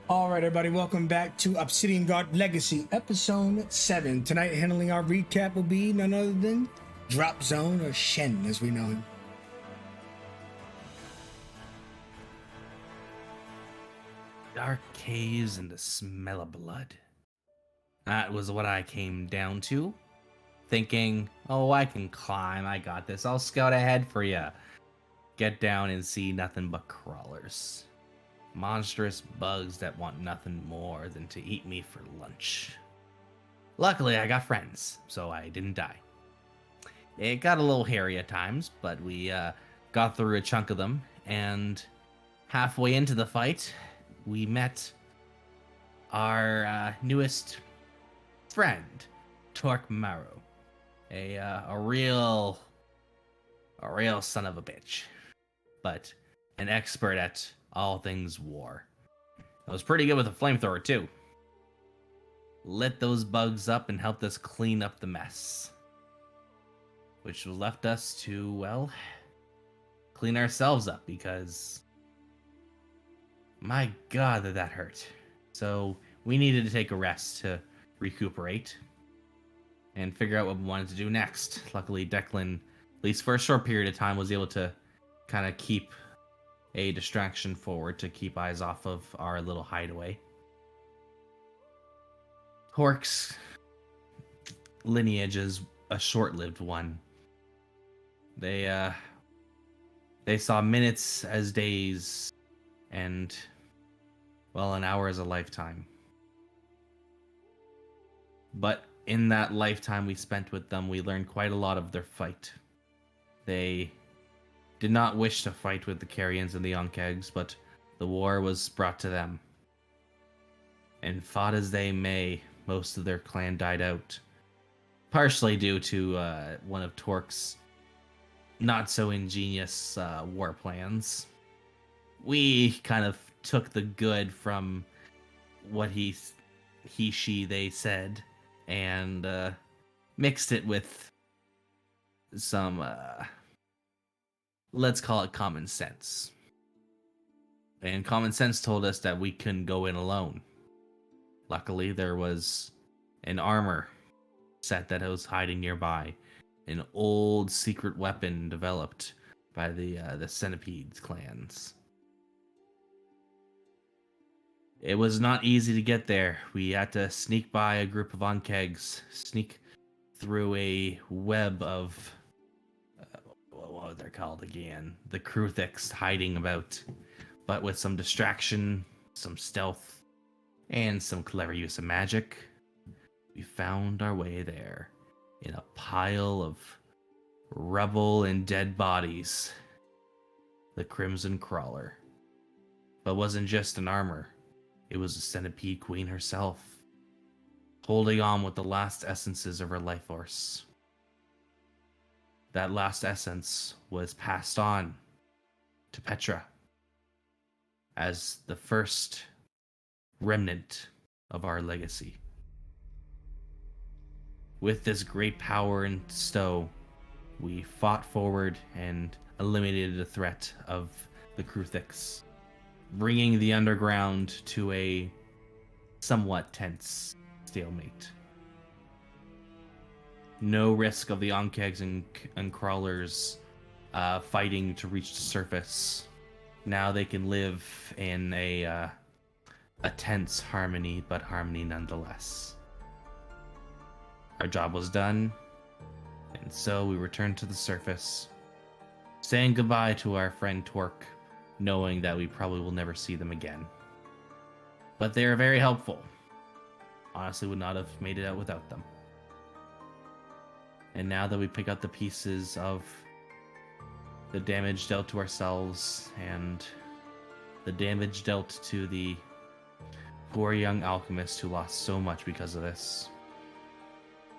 All right, everybody, welcome back to Obsidian Guard Legacy, Episode 7. Tonight, handling our recap will be none other than Drop Zone, or Shen, as we know him. Dark caves and the smell of blood. That was what I came down to. Thinking, oh, I can climb, I got this, I'll scout ahead for ya. Get down and see nothing but crawlers. Monstrous bugs that want nothing more than to eat me for lunch. Luckily, I got friends, so I didn't die. It got a little hairy at times, but we got through a chunk of them, and halfway into the fight, we met our newest friend, Torque Maru. A real son of a bitch, but an expert at all things war. I was pretty good with a flamethrower too. Lit those bugs up and helped us clean up the mess, which left us to, well, clean ourselves up, because my god that hurt. So we needed to take a rest to recuperate and figure out what we wanted to do next. Luckily, Declan, at least for a short period of time, was able to kind of keep a distraction forward to keep eyes off of our little hideaway. Torque's lineage is a short-lived one. They saw minutes as days, and, well, an hour is a lifetime. But in that lifetime we spent with them, we learned quite a lot of their fight. They did not wish to fight with the Carians and the Onkegs, but the war was brought to them. And fought as they may, most of their clan died out. Partially due to one of Torque's not so ingenious war plans. We kind of took the good from what they said, and mixed it with some, let's call it common sense. And common sense told us that we couldn't go in alone. Luckily, there was an armor set that was hiding nearby, an old secret weapon developed by the Centipedes clans. It was not easy to get there. We had to sneak by a group of Onkegs, sneak through a web of what were they called again? The Kruthiks hiding about, but with some distraction, some stealth, and some clever use of magic, we found our way there in a pile of rubble and dead bodies. The Crimson Crawler. But wasn't just an armor. It was the Centipede Queen herself, holding on with the last essences of her life force. That last essence was passed on to Petra as the first remnant of our legacy. With this great power in stow, we fought forward and eliminated the threat of the Kruthiks, bringing the underground to a somewhat tense stalemate. No risk of the Onkegs and crawlers fighting to reach the surface. Now they can live in a tense harmony, but harmony nonetheless. Our job was done, and so we returned to the surface, saying goodbye to our friend Torque, knowing that we probably will never see them again. But they are very helpful. Honestly, would not have made it out without them. And now that we pick up the pieces of the damage dealt to ourselves and the damage dealt to the poor young alchemist who lost so much because of this,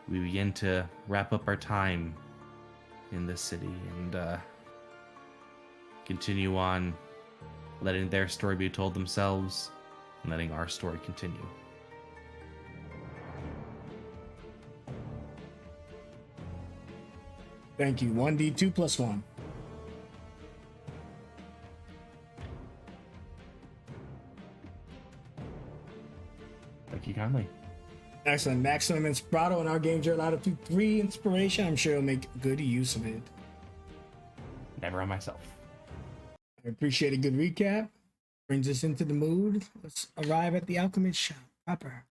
we begin to wrap up our time in this city and continue on letting their story be told themselves and letting our story continue. Thank you. 1d2 plus 1. Excellent. Maximum Inspirato in our games are allowed up to 3 inspiration. I'm sure you'll make good use of it. Never on myself. I appreciate a good recap. Brings us into the mood. Let's arrive at the alchemist shop proper.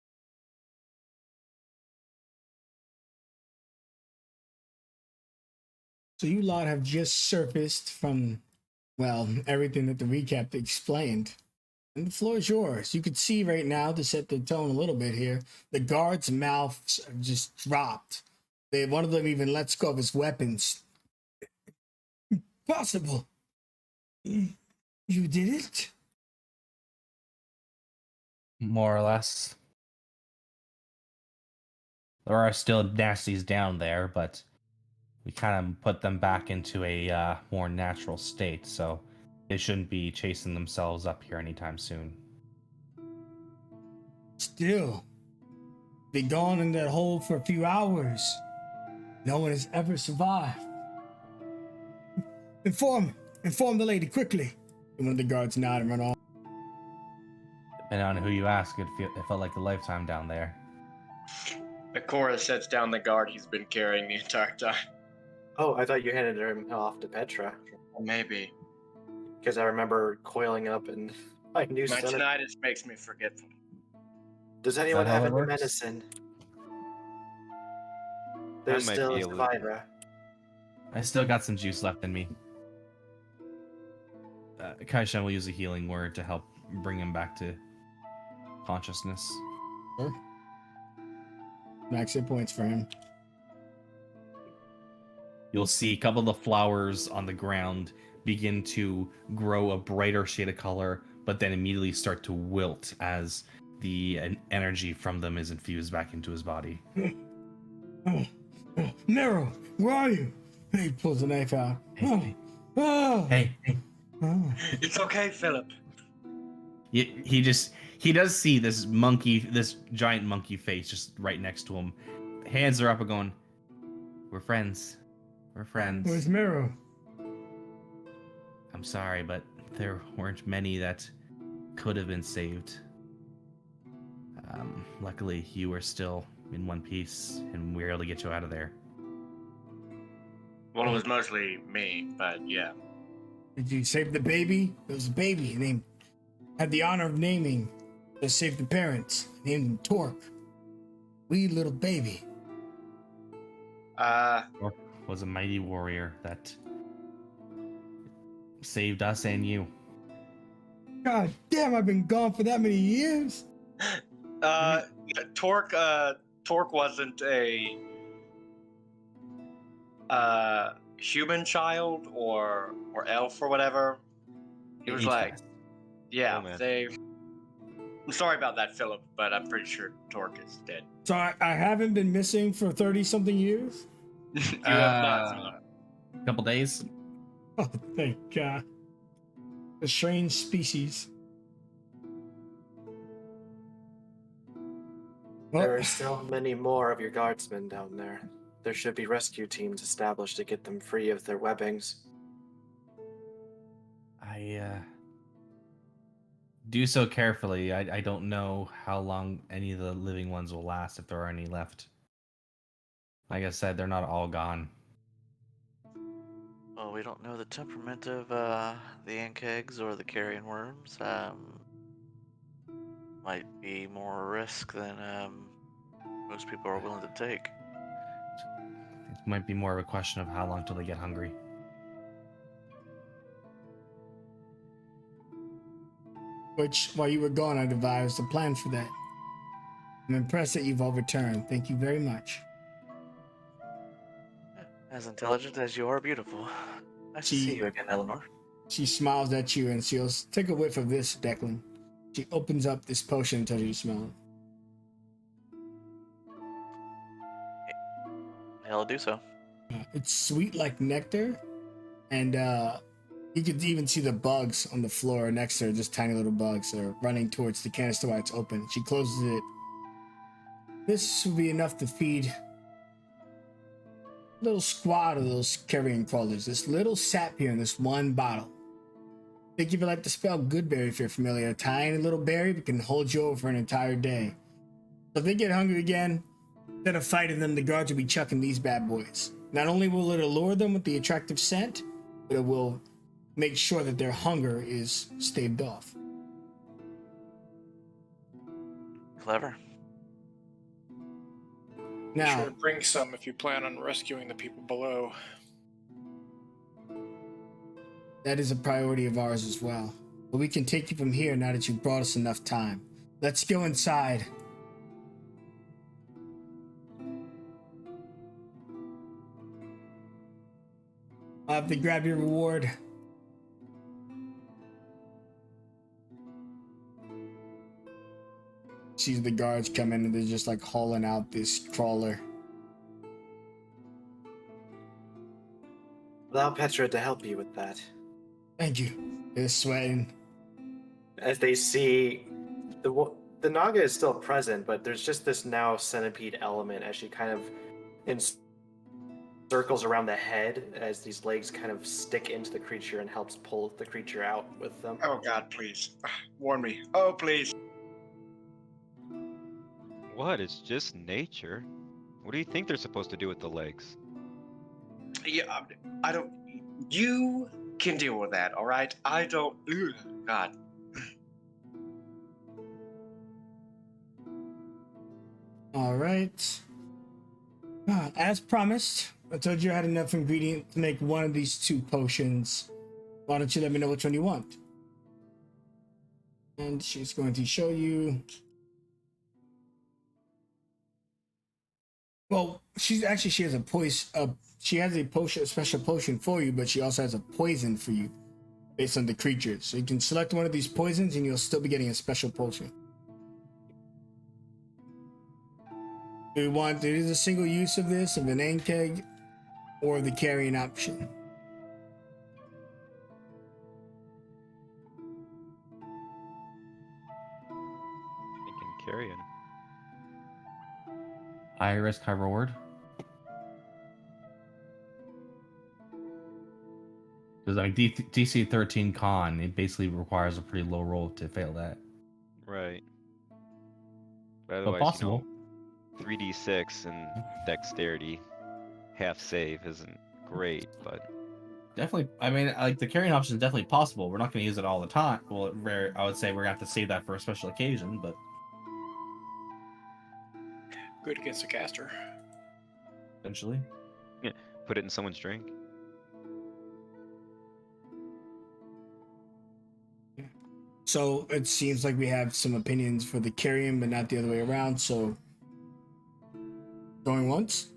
So you lot have just surfaced from, well, everything that the recap explained. And the floor is yours. You can see right now, to set the tone a little bit here, the guards' mouths have just dropped. One of them even lets go of his weapons. Impossible. You did it? More or less. There are still nasties down there, but we kind of put them back into a more natural state, so they shouldn't be chasing themselves up here anytime soon. Still, be gone in that hole for a few hours. No one has ever survived. Inform the lady quickly. And one of the guards nod and run off. Depending on who you ask, it felt like a lifetime down there. Akora sets down the guard he's been carrying the entire time. Oh, I thought you handed him off to Petra. Maybe. Because I remember coiling up and I knew My son of... tinnitus makes me forgetful. Does anyone how have it any works? medicine? There's might still be a able to- survivor. I still got some juice left in me. Kaishan will use a healing word to help bring him back to consciousness. Sure. Max hit points for him. You'll see a couple of the flowers on the ground begin to grow a brighter shade of color, but then immediately start to wilt as the energy from them is infused back into his body. Nero, where are you? He pulls a knife out. Hey, Hey. hey. It's okay, Philip. He does see this giant monkey face just right next to him. Hands are up and going, we're friends. We're friends. Where's Mero? I'm sorry, but there weren't many that could have been saved. Luckily, you were still in one piece, and we were able to get you out of there. Well, it was mostly me, but yeah. Did you save the baby? There was a baby named, had the honor of naming, to save the parents. Named him Torque. Wee little baby. Orc was a mighty warrior that saved us and you. God damn, I've been gone for that many years. Torque wasn't a human child or elf or whatever. He was like, yeah, Oh, man. I'm sorry about that, Philip, but I'm pretty sure Torque is dead. So I haven't been missing for 30-something years? You have not, Philip. A couple days. Oh, thank God. A strange species. There are still many more of your guardsmen down there. There should be rescue teams established to get them free of their webbings. I do so carefully. I don't know how long any of the living ones will last, if there are any left. Like I said, they're not all gone. Well, we don't know the temperament of the Ankegs or the carrion worms. Might be more risk than most people are willing to take. It might be more of a question of how long till they get hungry. Which, while you were gone, I devised a plan for that. I'm impressed that you've all returned. Thank you very much. As intelligent as you are beautiful. Nice to Gee. see you again, Eleanor. She smiles at you and she'll take a whiff of this, Declan. She opens up this potion until you smell I'll do so. it. It's sweet like nectar, and you could even see the bugs on the floor next to her, just tiny little bugs are running towards the canister while it's open. She closes it. This will be enough to feed a little squad of those carrion crawlers. This little sap here in this one bottle. Think of it like the spell Goodberry if you're familiar. A tiny little berry that can hold you over for an entire day. If they get hungry again, instead of fighting them, the guards will be chucking these bad boys. Not only will it allure them with the attractive scent, but it will make sure that their hunger is staved off. Clever. Be Now, sure to bring some if you plan on rescuing the people below. that is a priority of ours as well. But we can take you from here now that you've brought us enough time. Let's go inside. I'll have to grab your reward. See the guards come in and they're just like hauling out this crawler. Allow Petra to help you with that. Thank you. They're sweating. As they see, the Naga is still present, but there's just this now centipede element as she kind of circles around the head as these legs kind of stick into the creature and helps pull the creature out with them. Oh God, please. Warn me. Oh, please. What? It's just nature. What do you think they're supposed to do with the legs? Yeah, I don't. You can deal with that, all right? I don't. Ugh, God. All right. As promised, I told you I had enough ingredient to make one of these 2 potions. Why don't you let me know which one you want? And she's going to show you. Well, she has a poison. She has a potion, a special potion for you, but she also has a poison for you, based on the creatures. So you can select one of these poisons, and you'll still be getting a special potion. Do you want? There is a single use of this, of an aim keg, or the carrying option. Thinking carrion. High risk, high reward. Because like DC 13 con, it basically requires a pretty low roll to fail that. Right. But But otherwise, possible. 3d6 and dexterity half save isn't great, but Definitely. I mean, like the carrying option is definitely possible. We're not going to use it all the time. Well, I would say we're going to have to save that for a special occasion, but Good against a caster. eventually. put it in someone's drink. So it seems like we have some opinions for the carrion, but not the other way around. So going once.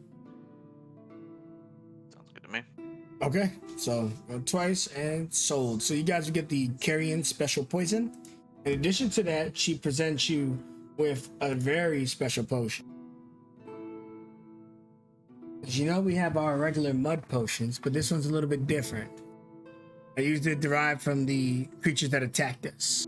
Sounds good to me. Okay, so twice and sold. So you guys will get the carrion special poison. In addition to that, she presents you with a very special potion. As you know, we have our regular mud potions, but this one's a little bit different. I used it derived from the creatures that attacked us.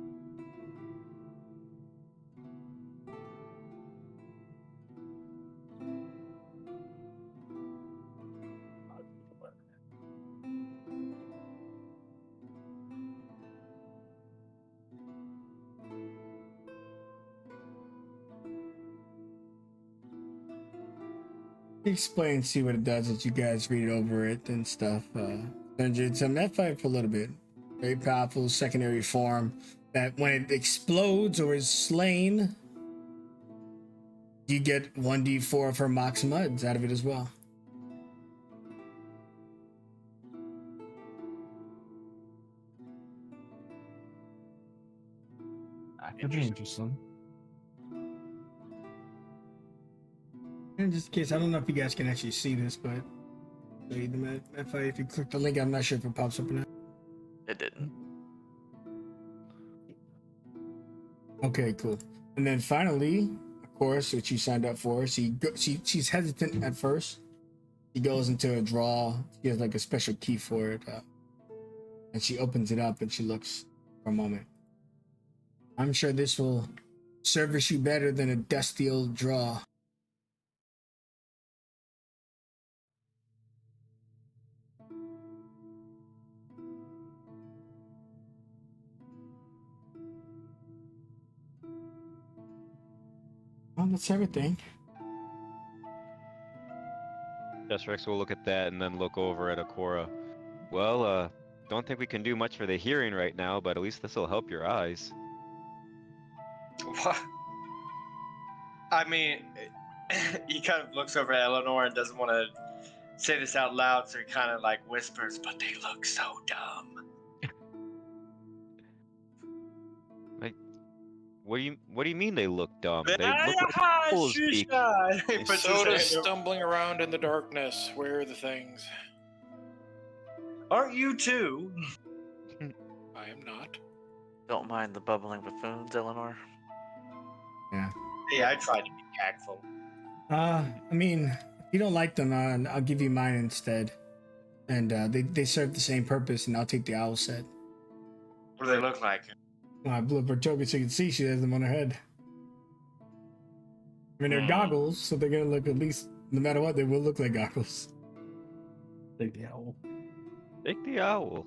Explain, see what it does as you guys read over it and stuff. It's a net fight for a little bit. Very powerful secondary form that when it explodes or is slain, you get 1d4 of her Mox Muds out of it as well. That could be interesting. And just in case, I don't know if you guys can actually see this, but if you click the link, I'm not sure if it pops up or not. It didn't. Okay, cool. And then finally, of course, what you signed up for, she's hesitant at first. She goes into a drawer. She has like a special key for it. And she opens it up and she looks for a moment. I'm sure this will service you better than a dusty old drawer. that's everything. Rex will look at that and then look over at Akora. Well, don't think we can do much for the hearing right now, but at least this will help your eyes. What? I mean, he kind of looks over at Eleanor and doesn't want to say this out loud, so he kind of like whispers, "But they look so dumb." What do you mean they look dumb? They look like owls beak. He puts his Soda's hand over- stumbling around in the darkness. Where are the things? Aren't you too? I am not. Don't mind the bubbling buffoons, Eleanor. Hey, I tried to be tactful. I mean, if you don't like them, I'll give you mine instead. And they serve the same purpose, and I'll take the owl set. What do they look like? I blew up her token so you can see she has them on her head. I mean, they're goggles, so they're gonna look, at least, no matter what, they will look like goggles. Take the owl. Take the owl.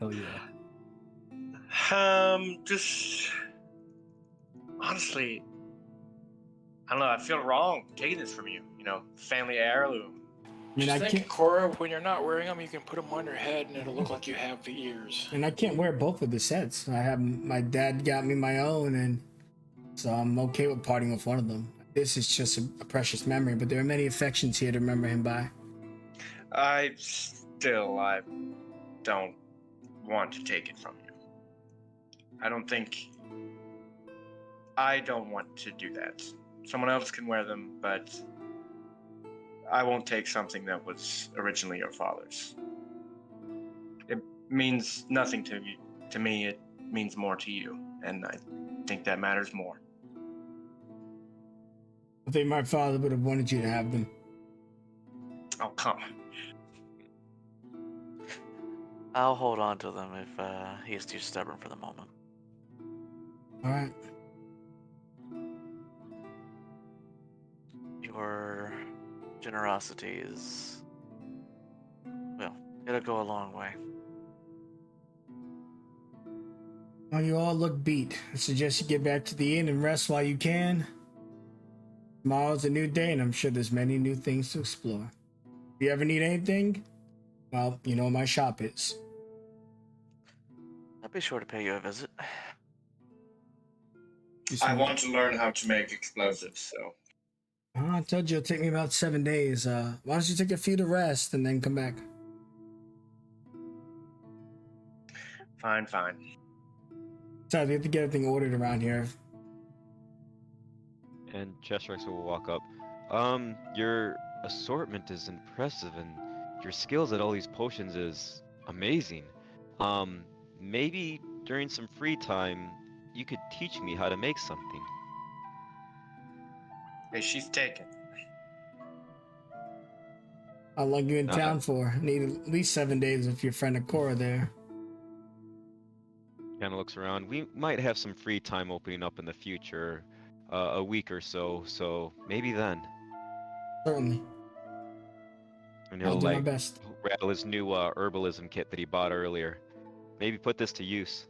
Hell yeah. Just honestly, I don't know. I feel wrong taking this from you. You know, family heirloom. I mean, I Just can't, think, Cora, when you're not wearing them, you can put them on your head and it'll look like you have the ears. and I can't wear both of the sets. I have my dad got me my own, and so I'm okay with parting with one of them. This is just a precious memory, but there are many affections here to remember him by. I don't want to take it from you. I don't want to do that. Someone else can wear them, but I won't take something that was originally your father's. It means nothing to you. To me, it means more to you, and I think that matters more. I think my father would have wanted you to have them. Oh, come. I'll hold on to them if he's too stubborn for the moment. All right. Your generosity is, well, it'll go a long way. Well, you all look beat. I suggest you get back to the inn and rest while you can. Tomorrow's a new day, and I'm sure there's many new things to explore. If you ever need anything, well, you know where my shop is. I'll be sure to pay you a visit. I want to learn how to make explosives, so. I told you it'll take me about 7 days. Why don't you take a few to rest and then come back? Fine. So we have to get everything ordered around here. And Rex will walk up. Your assortment is impressive, and your skills at all these potions is amazing. Maybe during some free time, you could teach me how to make something. Hey, she's taken. How long you in town for? Need at least 7 days with your friend Akora there. Kind of looks around. We might have some free time opening up in the future, a week or so. So maybe then. Certainly. And I'll he'll do my like best. rattle his new herbalism kit that he bought earlier. Maybe put this to use.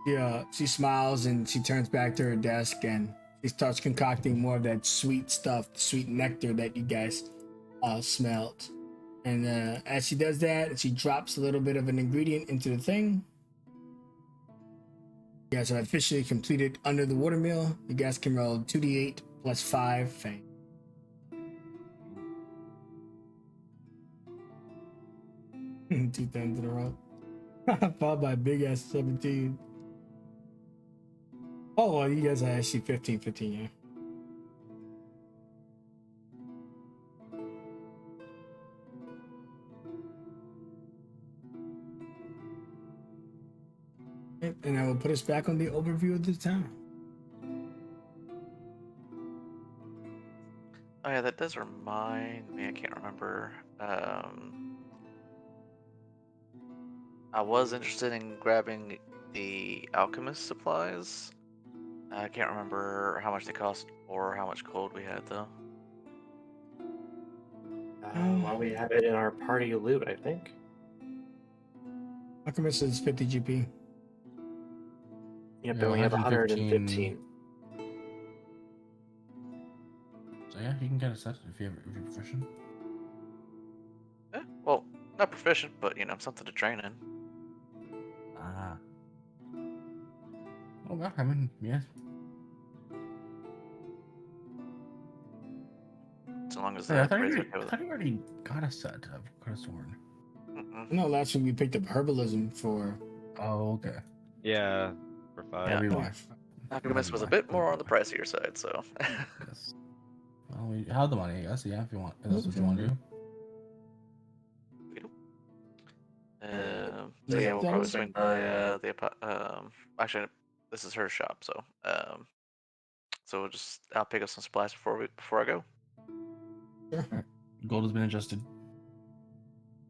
Yeah, she smiles and she turns back to her desk and she starts concocting more of that sweet stuff, the sweet nectar that you guys smelled. And as she does that, she drops a little bit of an ingredient into the thing. You guys have officially completed Under the Watermill. You guys can roll 2d8 plus 5 fame. Two times in a row. Followed by a big ass 17. Oh, well, you guys are actually 15, yeah. And I will put us back on the overview of the town. Oh yeah, that does remind me. I can't remember. I was interested in grabbing the alchemist supplies. I can't remember how much they cost or how much gold we had though. Well, we have it in our party loot, I think. Alchemist is 50 GP. Yep, Yeah, but we have 115. 115. So yeah, you can get a set if you're proficient. Yeah, well, not proficient, but something to train in. Ah. Oh well, I mean, yes. So long as Hey, I the thought praise you, okay I with it. thought you already got a set of Crestworn. Mm-mm. No, last week we picked up herbalism for. Oh, okay. Yeah, for 5. Yeah. Maybe Oh, why. Alchemist was a Maybe bit why. more on the pricier side, so. Yes. Well, we have the money, I guess. Yeah, if you want, if that's what you want to do. So yeah, Yeah, we'll that probably was- swing by actually, this is her shop, so I'll pick up some supplies before I go. Sure. Gold has been adjusted.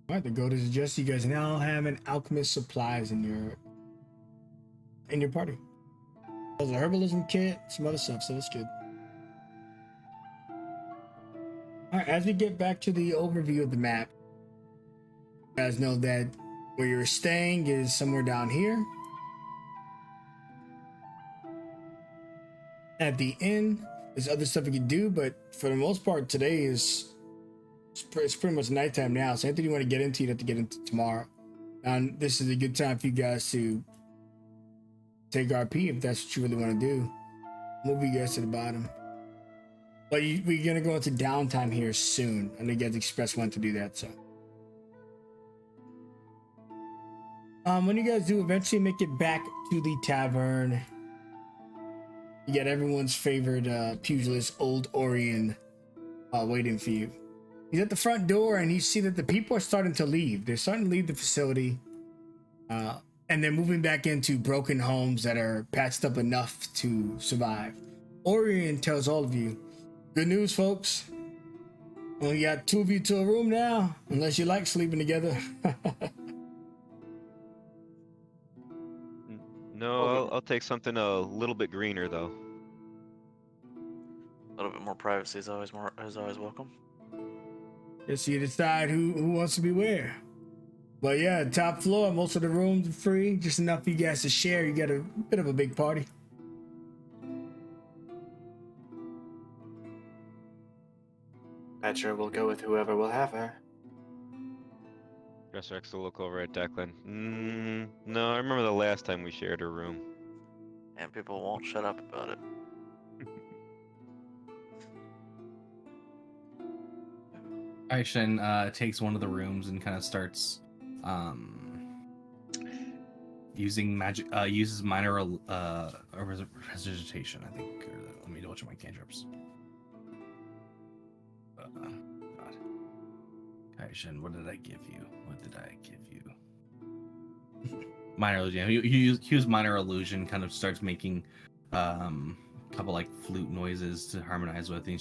All right, the goat is adjusted. You guys now have an alchemist supplies in your party. There's a herbalism kit, some other stuff, so that's good. All right, as we get back to the overview of the map, you guys know that where you're staying is somewhere down here. At the inn, there's other stuff you can do, but for the most part, today it's pretty much nighttime now. So anything you want to get into, you have to get into tomorrow. And this is a good time for you guys to take RP if that's what you really want to do. Move you guys to the bottom. But we're gonna go into downtime here soon. I know you guys expressed want to do that, so. When you guys do eventually make it back to the tavern, you get everyone's favorite pugilist, Old Orion, waiting for you. He's at the front door, and you see that the people are starting to leave. They're starting to leave the facility, and they're moving back into broken homes that are patched up enough to survive. Orion tells all of you, good news, folks. Only got 2 of you to a room now, unless you like sleeping together. No, I'll take something a little bit greener though. A little bit more privacy is always welcome. Just you decide who wants to be where. But yeah, top floor, most of the rooms are free, just enough for you guys to share. You got a bit of a big party. Petra will go with whoever will have her. Rex will look over at Declan. No, I remember the last time we shared a room. And people won't shut up about it. Aishin takes one of the rooms and kind of starts using magic. Uses minor resuscitation, I think. Or, let me double check my cantrips. God. Aishin, what did I give you? What did I give you? Minor illusion. He used minor illusion. Kind of starts making couple like flute noises to harmonize with. He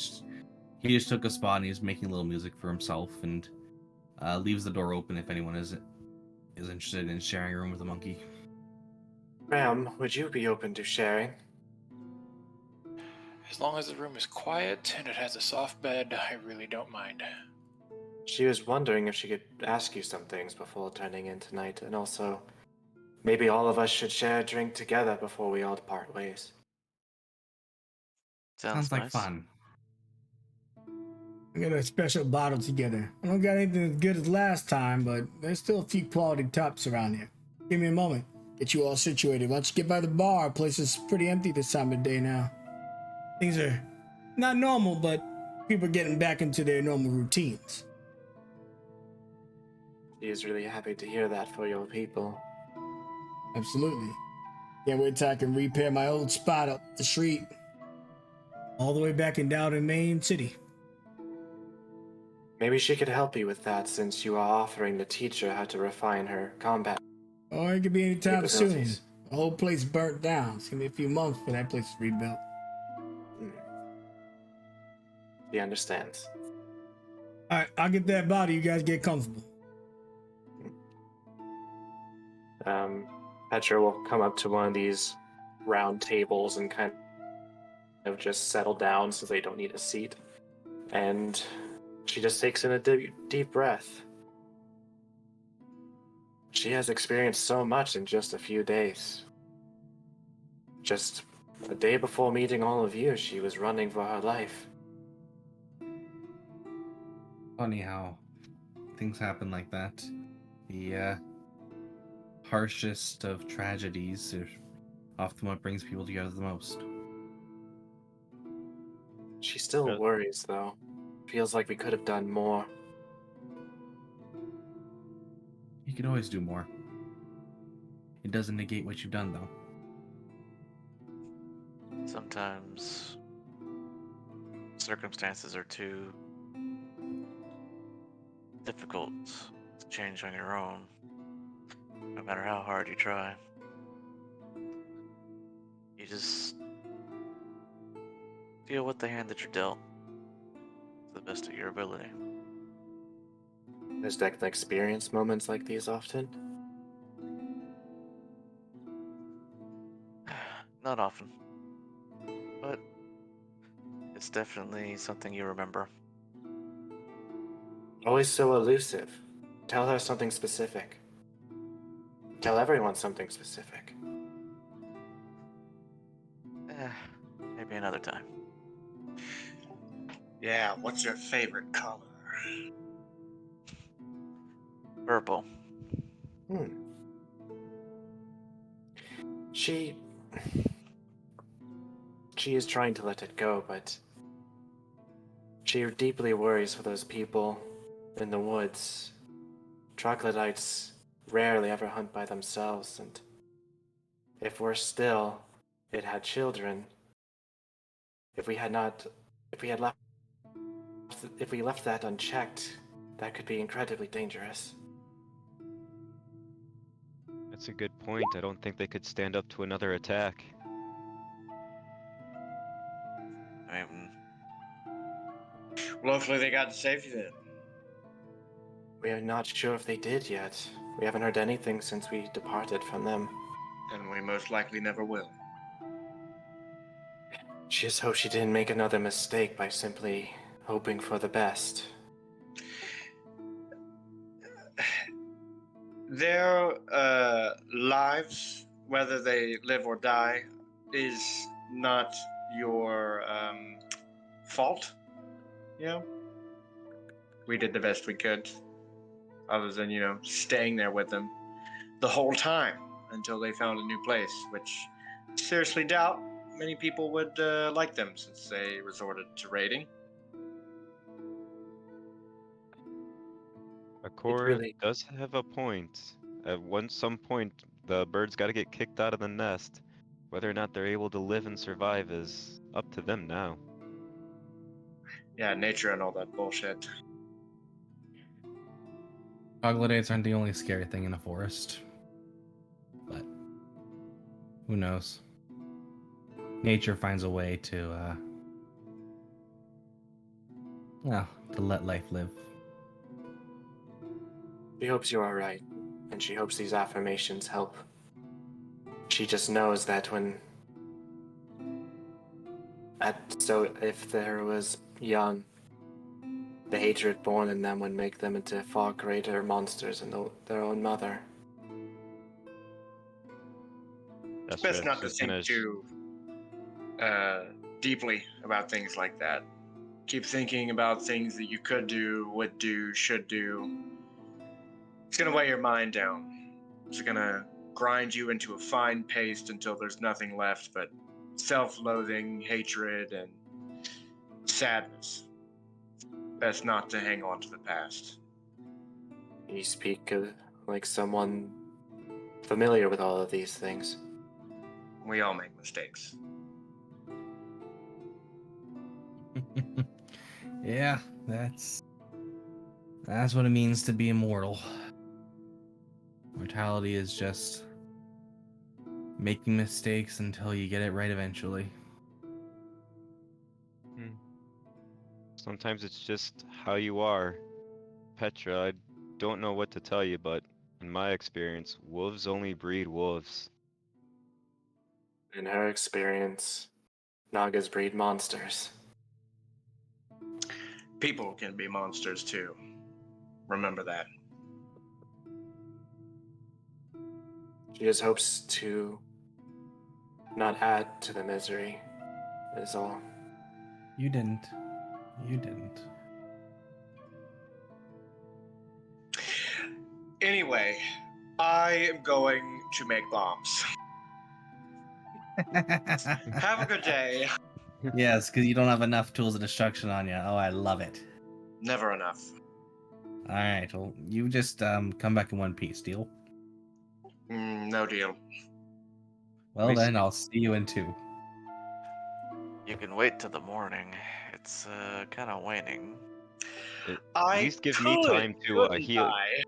just took a spot and he's making a little music for himself and leaves the door open if anyone is interested in sharing a room with a monkey. Ram, would you be open to sharing? As long as the room is quiet and it has a soft bed, I really don't mind. She was wondering if she could ask you some things before turning in tonight, and also, maybe all of us should share a drink together before we all part ways. Sounds like nice. fun. We got a special bottle together. I don't got anything as good as last time, but there's still a few quality tops around here. Give me a moment. Get you all situated. Once you get by the bar, place is pretty empty this time of day now. Things are not normal, but people are getting back into their normal routines. She is really happy to hear that for your people. Absolutely. Can't wait till I can repair my old spot up the street. All the way back in Downtime, Main City. Maybe she could help you with that since you are offering the teacher how to refine her combat. Or it could be anytime soon. Capabilities. The whole place burnt down. It's gonna be a few months for that place to rebuild. She understands. Alright, I'll get that body. You guys get comfortable. Petra will come up to one of these round tables and kind of just settle down so they don't need a seat. And she just takes in a deep breath. She has experienced so much in just a few days. Just a day before meeting all of you, she was running for her life. Funny how things happen like that. The harshest of tragedies are often what brings people together the most. She still Yeah. worries, though. Feels like we could have done more. You could always do more. It doesn't negate what you've done, though. Sometimes circumstances are too difficult to change on your own, no matter how hard you try. You just deal with the hand that you're dealt to the best of your ability. Does Declan experience moments like these often? Not often, but it's definitely something you remember. Always so elusive. Tell her something specific. Tell everyone something specific. Maybe another time. Yeah, what's your favorite color? Purple. She is trying to let it go, but she deeply worries for those people in the woods. Troglodytes rarely ever hunt by themselves, and if we're still, it had children. If we left that unchecked, that could be incredibly dangerous. That's a good point. I don't think they could stand up to another attack. I mean, Well, hopefully they got to safety then. We are not sure if they did yet. We haven't heard anything since we departed from them. And we most likely never will. She just hopes she didn't make another mistake by simply hoping for the best. Their lives, whether they live or die, is not your fault. You know, we did the best we could, other than staying there with them the whole time until they found a new place, which I seriously doubt many people would like them since they resorted to raiding. Akora really- does have a point. At some point, the birds got to get kicked out of the nest. Whether or not they're able to live and survive is up to them now. Yeah, nature and all that bullshit. Troglodytes aren't the only scary thing in a forest. But who knows? Nature finds a way to let life live. She hopes you're alright, and she hopes these affirmations help. She just knows that so if there was young, the hatred born in them would make them into far greater monsters than their own mother. It's That's best right. not to She's think gonna too deeply about things like that. Keep thinking about things that you could do, would do, should do. It's gonna weigh your mind down. It's gonna grind you into a fine paste until there's nothing left but self-loathing, hatred, and sadness. Best not to hang on to the past. You speak like someone familiar with all of these things. We all make mistakes. Yeah, that's what it means to be immortal. Mortality is just making mistakes until you get it right eventually. Sometimes it's just how you are. Petra, I don't know what to tell you, but in my experience, wolves only breed wolves. In her experience, Nagas breed monsters. People can be monsters too. Remember that. She just hopes to not add to the misery, is all. You didn't. You didn't. Anyway, I am going to make bombs. Have a good day. Yes, because you don't have enough tools of destruction on you. Oh, I love it. Never enough. All right, well, you just come back in one piece, deal? No deal. Well, Me then see. I'll see you in 2. You can wait till the morning. It's kind of waning. At least give me time to couldn't heal. I?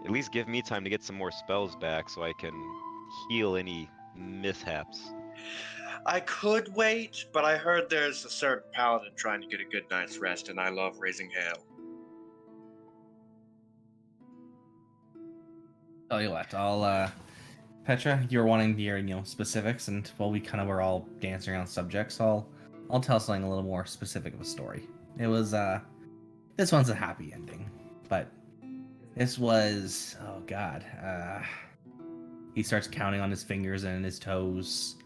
At least give me time to get some more spells back so I can heal any mishaps. I could wait, but I heard there's a certain paladin trying to get a good night's rest, and I love raising hail. Tell you what, I'll Petra, you're wanting to hear, specifics, and while we kind of were all dancing around subjects, I'll tell something a little more specific of a story. It was this one's a happy ending, but this was, oh god, he starts counting on his fingers and his toes.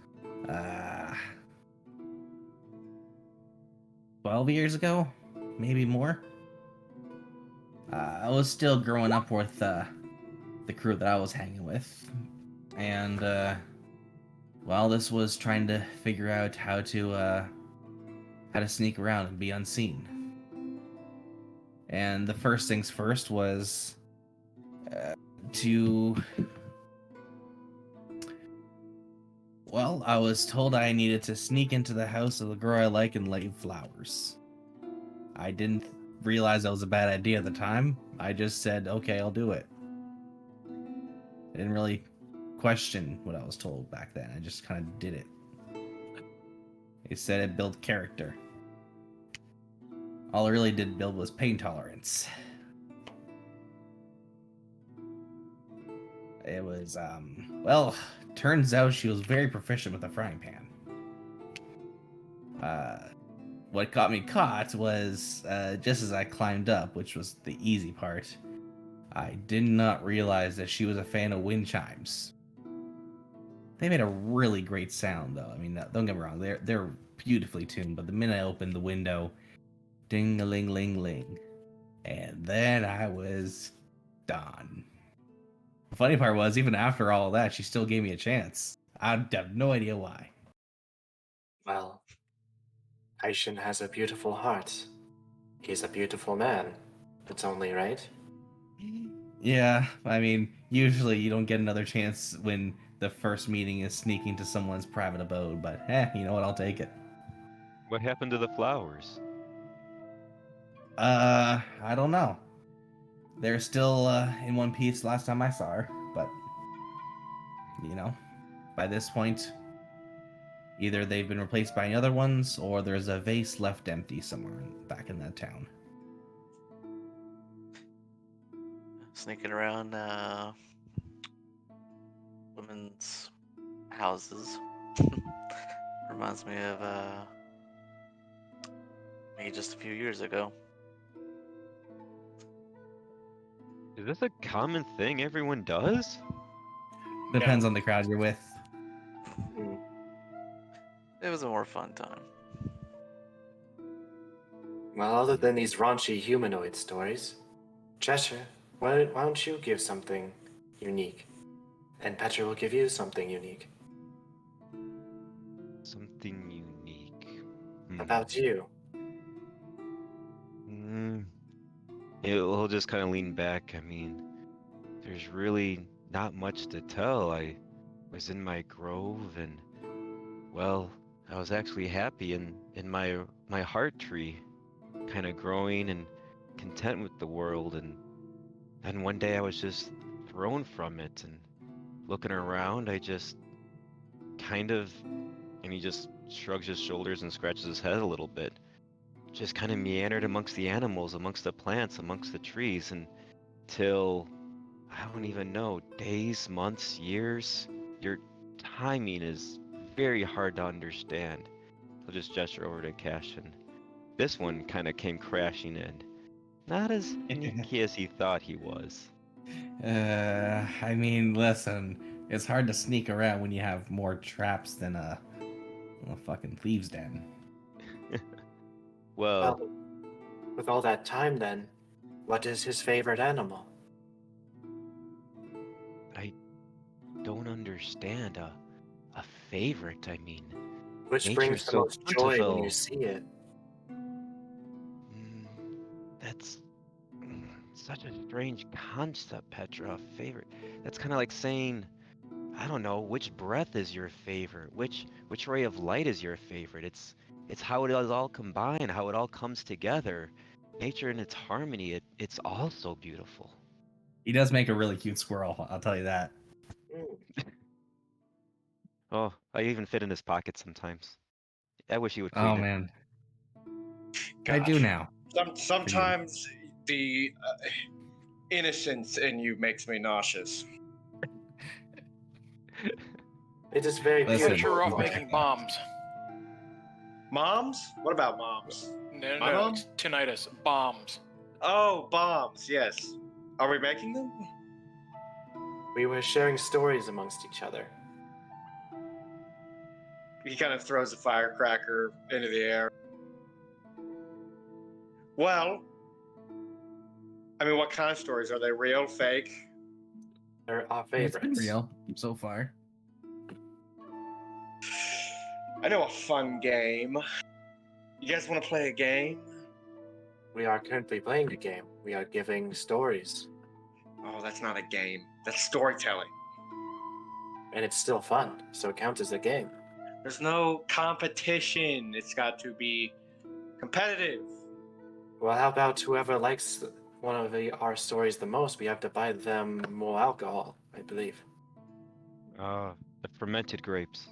12 years ago, maybe more. I was still growing up with the crew that I was hanging with, and well, this was trying to figure out how to sneak around and be unseen. And the first things first was to. Well, I was told I needed to sneak into the house of the girl I like and lay flowers. I didn't realize that was a bad idea at the time. I just said, okay, I'll do it. I didn't really question what I was told back then. I just kind of did it. They said it built character. All it really did build was pain tolerance. It was, well, turns out she was very proficient with a frying pan. What got me caught was, just as I climbed up, which was the easy part, I did not realize that she was a fan of wind chimes. They made a really great sound, though. I mean, don't get me wrong, they're beautifully tuned, but the minute I opened the window, ding-a-ling-ling-ling, and then I was done. The funny part was, even after all of that, she still gave me a chance. I have no idea why. Well, Aishin has a beautiful heart. He's a beautiful man. It's only right. Yeah, I mean, usually you don't get another chance when the first meeting is sneaking to someone's private abode, but you know what, I'll take it. What happened to the flowers? I don't know. They're still in one piece last time I saw her, but, by this point, either they've been replaced by other ones, or there's a vase left empty somewhere back in that town. Sneaking around women's houses reminds me of me just a few years ago. Is this a common thing everyone does? Depends on the crowd you're with. Hmm. It was a more fun time. Well, other than these raunchy humanoid stories, Cheshire, why don't you give something unique? And Petra will give you something unique. Something unique. About you. He'll just kind of lean back. I mean, there's really not much to tell. I was in my grove and, well, I was actually happy in my heart tree, kind of growing and content with the world. And then one day I was just thrown from it, and looking around, I just kind of, and he just shrugs his shoulders and scratches his head a little bit, just kind of meandered amongst the animals, amongst the plants, amongst the trees, until, I don't even know, days, months, years. Your timing is very hard to understand. I'll just gesture over to Cash, and this one kind of came crashing in. Not as sneaky as he thought he was. I mean, listen, It's hard to sneak around when you have more traps than a fucking thieves' den. Well, Well, with all that time then, what is his favorite animal? I don't understand. A favorite, I mean. Which Nature's brings the so most joy when you plentiful. see it? Mm, that's such a strange concept, Petra. A favorite. That's kind of like saying, I don't know, which breath is your favorite? Which ray of light is your favorite? It's how it is all combined, how it all comes together. Nature in its harmony, it's all so beautiful. He does make a really cute squirrel, I'll tell you that. Mm. Oh, I even fit in his pocket sometimes. I wish he would Oh clean it. man, I do Gosh. now. Sometimes the innocence in you makes me nauseous. It is very Listen, But you're beautiful. off he's Cora. making bombs. Moms? What about moms? No, My no, mom? it's tinnitus. Bombs. Oh, bombs. Yes. Are we making them? We were sharing stories amongst each other. He kind of throws a firecracker into the air. Well, I mean, what kind of stories? Are they real, fake? They're our It's been favorites. real so far. I know a fun game. You guys want to play a game? We are currently playing a game. We are giving stories. Oh, that's not a game. That's storytelling. And it's still fun, so it counts as a game. There's no competition. It's got to be competitive. Well, how about whoever likes one of our stories the most, we have to buy them more alcohol, I believe. The fermented grapes.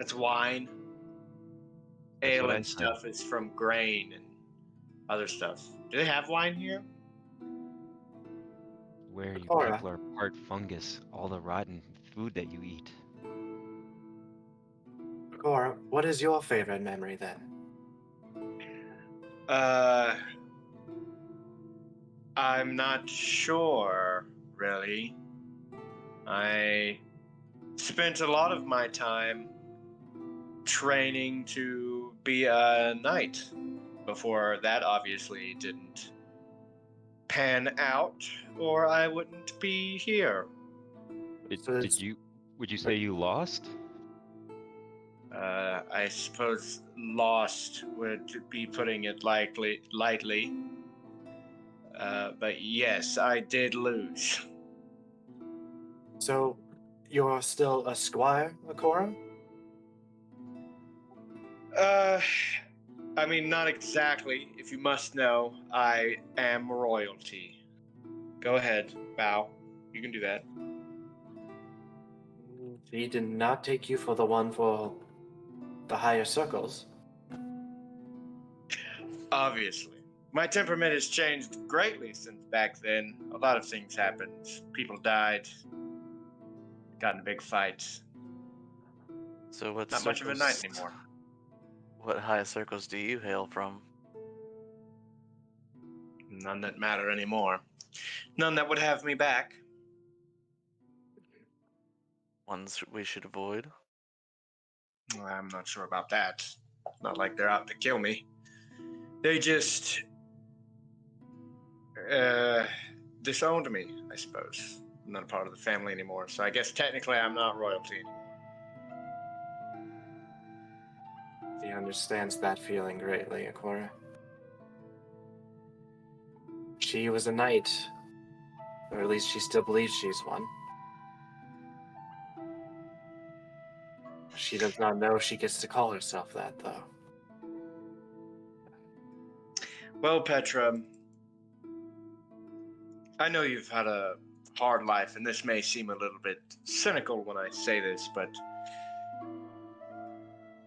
It's wine. That's Ale what I and said. stuff is from grain and other stuff. Do they have wine here? Where you Cora. people are part fungus, all the rotten food that you eat. Cora, what is your favorite memory then? I'm not sure, really. I spent a lot of my time training to be a knight. Before that, obviously, didn't pan out, or I wouldn't be here. Would you say you lost? I suppose lost would be putting it lightly. But yes, I did lose. So, you're still a squire, Cora? I mean, not exactly. If you must know, I am royalty. Go ahead, bow. You can do that. He did not take you for the one for the higher circles. Obviously. My temperament has changed greatly since back then. A lot of things happened. People died. Got in big fights. So what Not much of a knight anymore. What high circles do you hail from? None that matter anymore. None that would have me back. Ones we should avoid? Well, I'm not sure about that. Not like they're out to kill me. They just disowned me, I suppose. I'm not a part of the family anymore, so I guess technically I'm not royalty anymore. He understands that feeling greatly, Cora. She was a knight, or at least she still believes she's one. She does not know she gets to call herself that, though. Well, Petra, I know you've had a hard life, and this may seem a little bit cynical when I say this, but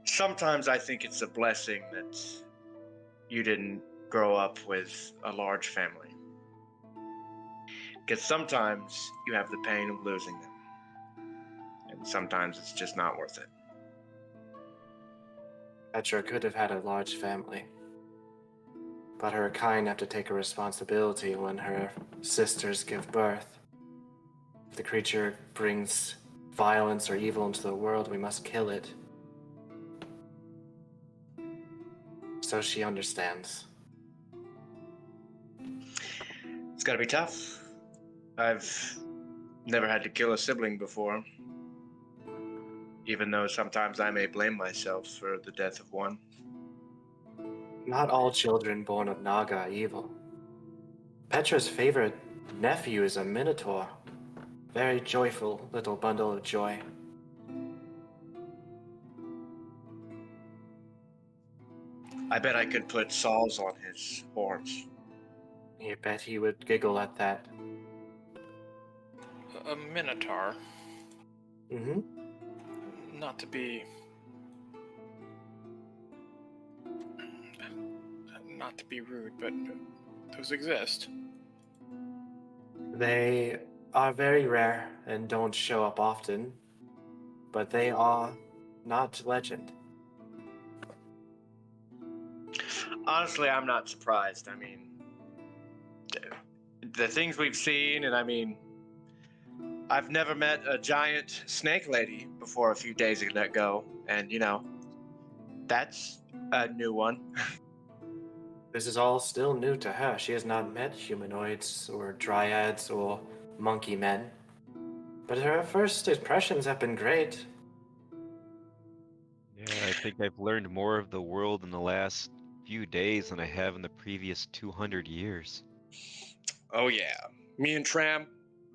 sometimes I think it's a blessing that you didn't grow up with a large family. Because sometimes you have the pain of losing them, and sometimes it's just not worth it. Petra could have had a large family, but her kind have to take a responsibility when her sisters give birth. If the creature brings violence or evil into the world, we must kill it. So she understands. It's gotta be tough. I've never had to kill a sibling before, even though sometimes I may blame myself for the death of one. Not all children born of Naga are evil. Petra's favorite nephew is a minotaur. Very joyful little bundle of joy. I bet I could put saws on his horns. You bet he would giggle at that. A minotaur, Mm-hmm. not to be rude, but those exist. They are very rare and don't show up often, but they are not legend. Honestly, I'm not surprised. I mean, the things we've seen, and I mean, I've never met a giant snake lady before a few days ago, and you know, that's a new one. This is all still new to her. She has not met humanoids or dryads or monkey men. But her first impressions have been great. Yeah, I think I've learned more of the world in the last few days than I have in the previous 200 years. Oh yeah, me and Tram,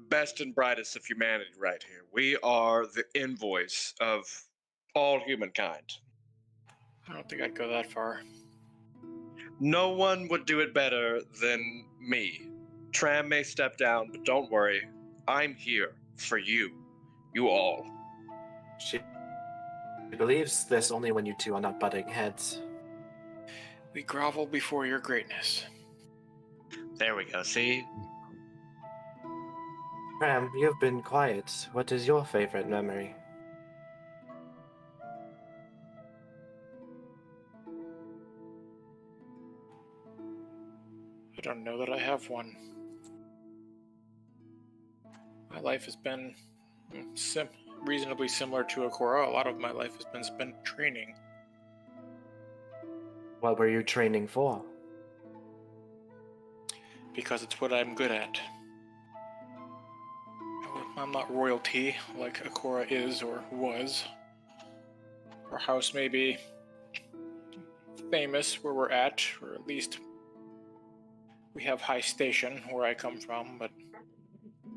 best and brightest of humanity right here. We are the invoice of all humankind. I don't think I'd go that far. No one would do it better than me. Tram may step down, but don't worry. I'm here for you. You all. She believes this only when you two are not butting heads. We grovel before your greatness. There we go, see? Ram, you've been quiet. What is your favorite memory? I don't know that I have one. My life has been reasonably similar to Akora. A lot of my life has been spent training. What were you training for? Because it's what I'm good at. I'm not royalty like Akora is or was. Our house may be famous where we're at, or at least we have high station where I come from, but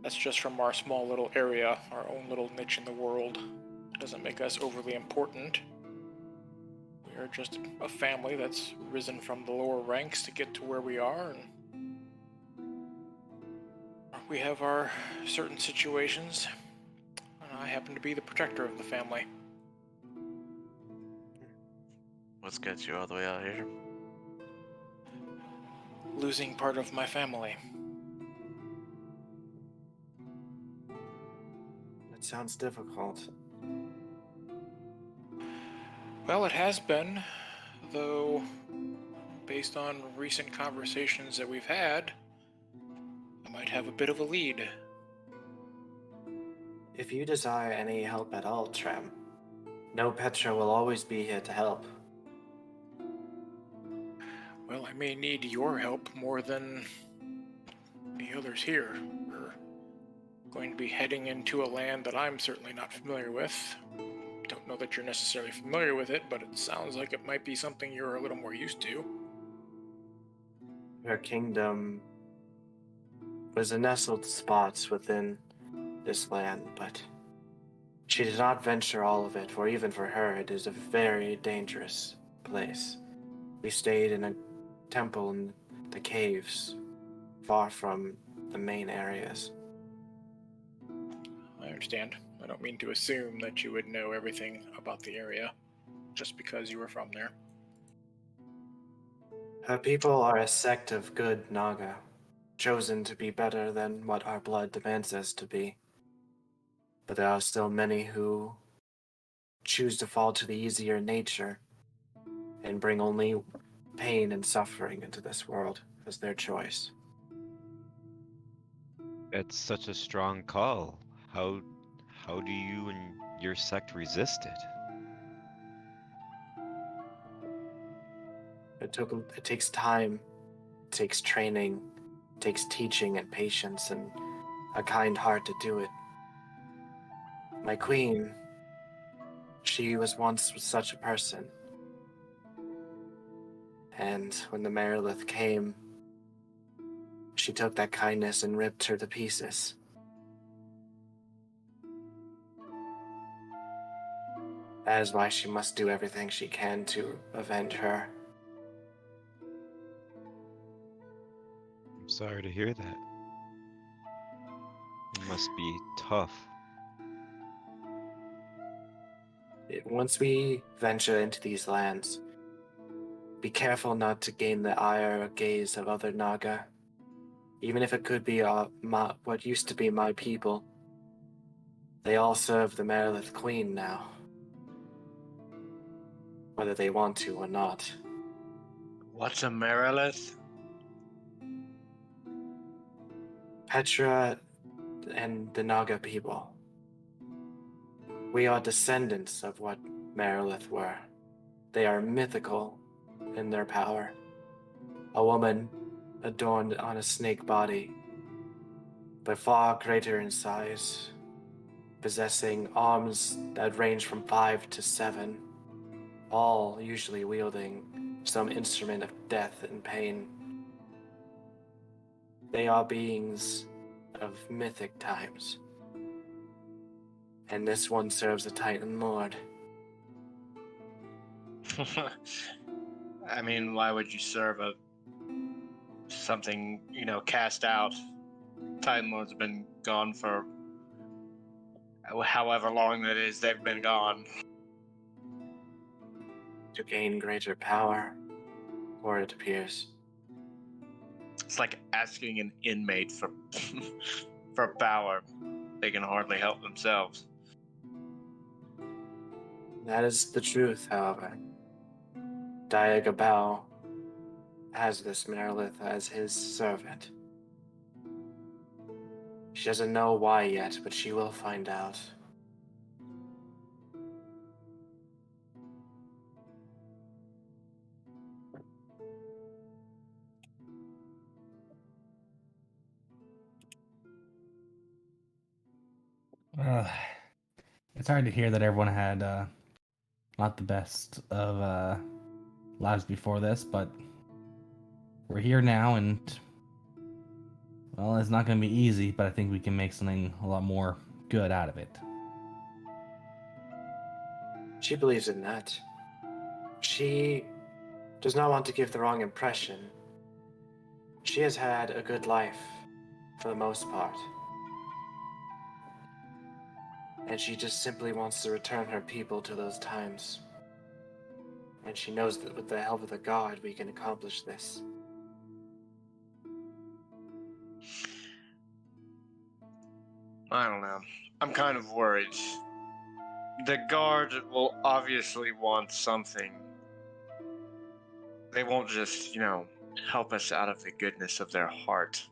that's just from our small little area, our own little niche in the world. It doesn't make us overly important. We are just a family that's risen from the lower ranks to get to where we are, and we have our certain situations, and I happen to be the protector of the family. What's got you all the way out here? Losing part of my family. That sounds difficult. Well, it has been, though, based on recent conversations that we've had, I might have a bit of a lead. If you desire any help at all, Trem, know Petra will always be here to help. Well, I may need your help more than the others here. We're going to be heading into a land that I'm certainly not familiar with. Don't know that you're necessarily familiar with it, but it sounds like it might be something you're a little more used to. Her kingdom was a nestled spot within this land, but she did not venture all of it, for even for her it is a very dangerous place. We stayed in a temple in the caves, far from the main areas. I understand. I don't mean to assume that you would know everything about the area, just because you were from there. Her people are a sect of good Naga, chosen to be better than what our blood demands us to be. But there are still many who choose to fall to the easier nature and bring only pain and suffering into this world as their choice. That's such a strong call. How do you and your sect resist it? It takes time, it takes training, it takes teaching and patience and a kind heart to do it. My queen, she was once such a person. And when the Merilith came, she took that kindness and ripped her to pieces. That is why she must do everything she can to avenge her. I'm sorry to hear that. It must be tough. Once we venture into these lands, be careful not to gain the ire or gaze of other Naga. Even if it could be what used to be my people. They all serve the Merilith Queen now. Whether they want to or not. What's a Merilith? Petra and the Naga people. We are descendants of what Merilith were. They are mythical in their power. A woman adorned on a snake body, but far greater in size, possessing arms that range from 5 to 7, all usually wielding some instrument of death and pain. They are beings of mythic times. And this one serves a Titan Lord. I mean, why would you serve something, cast out? Titan Lord's been gone for however long that is they've been gone. To gain greater power, or it appears. It's like asking an inmate for for power. They can hardly help themselves. That is the truth, however. Diagabao has this Merilith as his servant. She doesn't know why yet, but she will find out. Well, it's hard to hear that everyone had not the best of lives before this, but we're here now, and well, it's not going to be easy, but I think we can make something a lot more good out of it. She believes in that. She does not want to give the wrong impression. She has had a good life, for the most part. And she just simply wants to return her people to those times. And she knows that with the help of the god, we can accomplish this. I don't know. I'm kind of worried. The guard will obviously want something. They won't just, help us out of the goodness of their heart.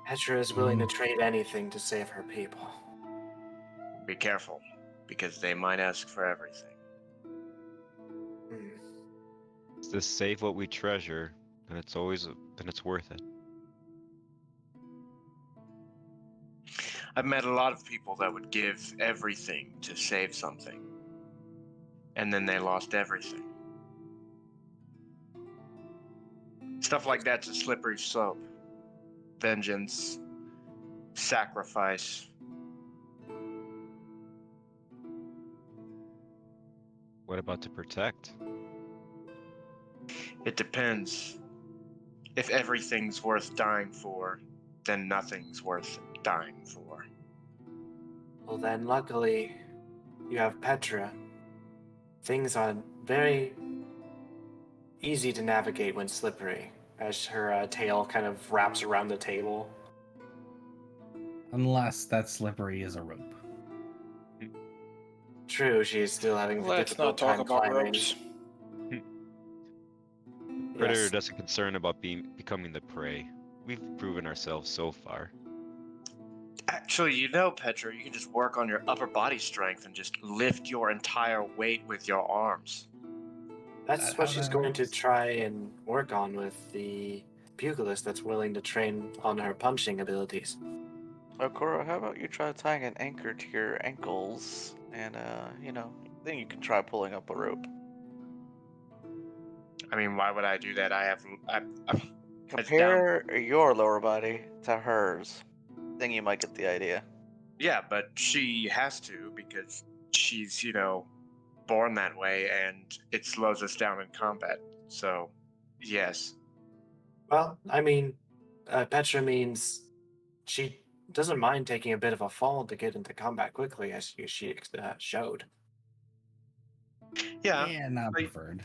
Petra is willing to trade anything to save her people. Be careful, because they might ask for everything. To save what we treasure, and it's worth it. I've met a lot of people that would give everything to save something, and then they lost everything. Stuff like that's a slippery slope. Vengeance, sacrifice. What about to protect? It depends. If everything's worth dying for, then nothing's worth dying for. Well then, luckily, you have Petra. Things are very easy to navigate when slippery, as her tail kind of wraps around the table. Unless that slippery is a rope. True, she is still having the Let's difficult not talk time about climbing. ropes. Predator Yes. doesn't concern about becoming the prey. We've proven ourselves so far. Actually, Petra, you can just work on your upper body strength and just lift your entire weight with your arms. That's That what how she's that going to works? try and work on with the pugilist that's willing to train on her punching abilities. Okoro, how about you try tying an anchor to your ankles, and then you can try pulling up a rope. I mean, why would I do that? It's down. Compare your lower body to hers. Then you might get the idea. Yeah, but she has to because she's, born that way and it slows us down in combat. So, yes. Well, I mean, Petra means she doesn't mind taking a bit of a fall to get into combat quickly, as she showed. Yeah. Yeah, not but- preferred.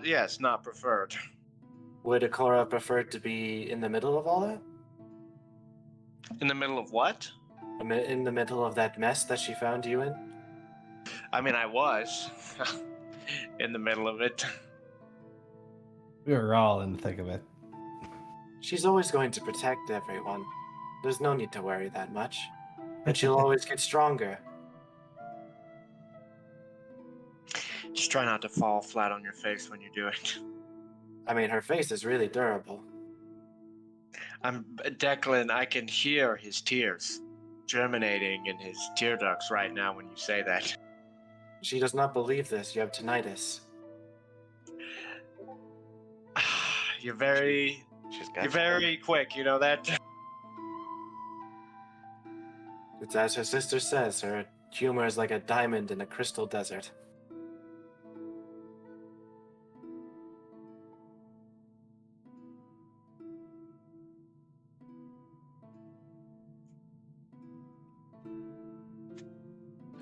Yes, not preferred. Would Akora prefer to be in the middle of all that? In the middle of what? In the middle of that mess that she found you in? I mean, I was in the middle of it. We were all in the thick of it. She's always going to protect everyone. There's no need to worry that much. And she'll always get stronger. Just try not to fall flat on your face when you do it. I mean, her face is really durable. Declan, I can hear his tears germinating in his tear ducts right now when you say that. She does not believe this. You have tinnitus. You're very quick, you know that? It's as her sister says, her humor is like a diamond in a crystal desert.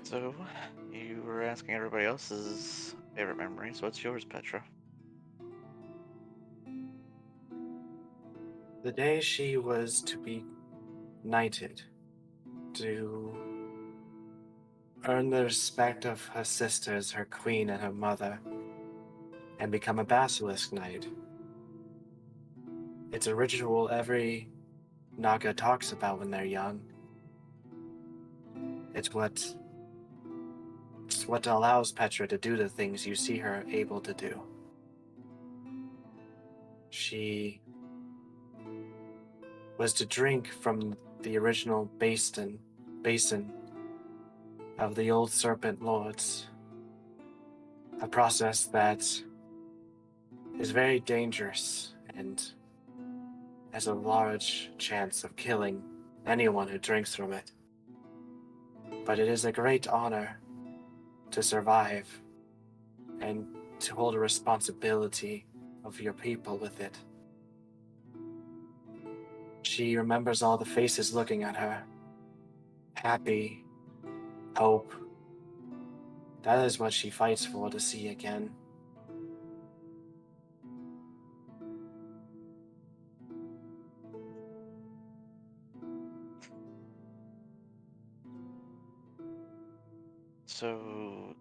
So, you were asking everybody else's favorite memories. What's yours, Petra? The day she was to be knighted, to earn the respect of her sisters, her queen, and her mother, and become a basilisk knight. It's a ritual every Naga talks about when they're young. It's what allows Petra to do the things you see her able to do. She was to drink from the original basin of the old serpent lords. A process that is very dangerous and has a large chance of killing anyone who drinks from it. But it is a great honor to survive and to hold a responsibility of your people with it. She remembers all the faces looking at her. Happy, hope. That is what she fights for to see again. So,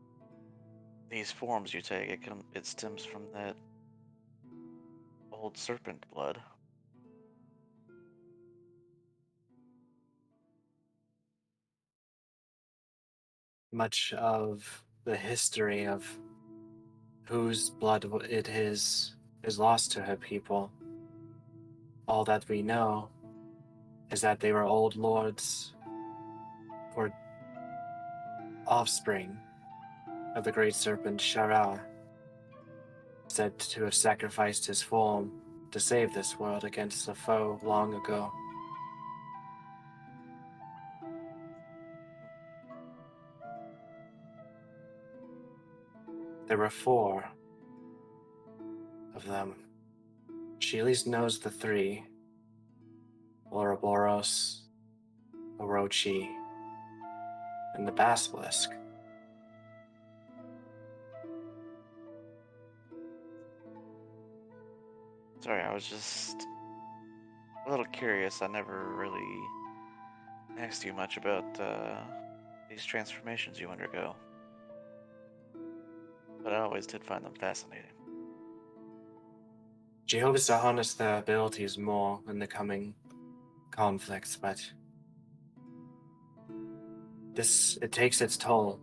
these forms you take, it stems from that old serpent blood. Much of the history of whose blood it is lost to her people. All that we know is that they were old lords or offspring of the great serpent Shara, said to have sacrificed his form to save this world against a foe long ago. There were 4 of them. She at least knows the 3. Ouroboros, Orochi, and the Basilisk. Sorry, I was just a little curious. I never really asked you much about these transformations you undergo. But I always did find them fascinating. She hopes to harness their abilities more in the coming conflicts, but It takes its toll.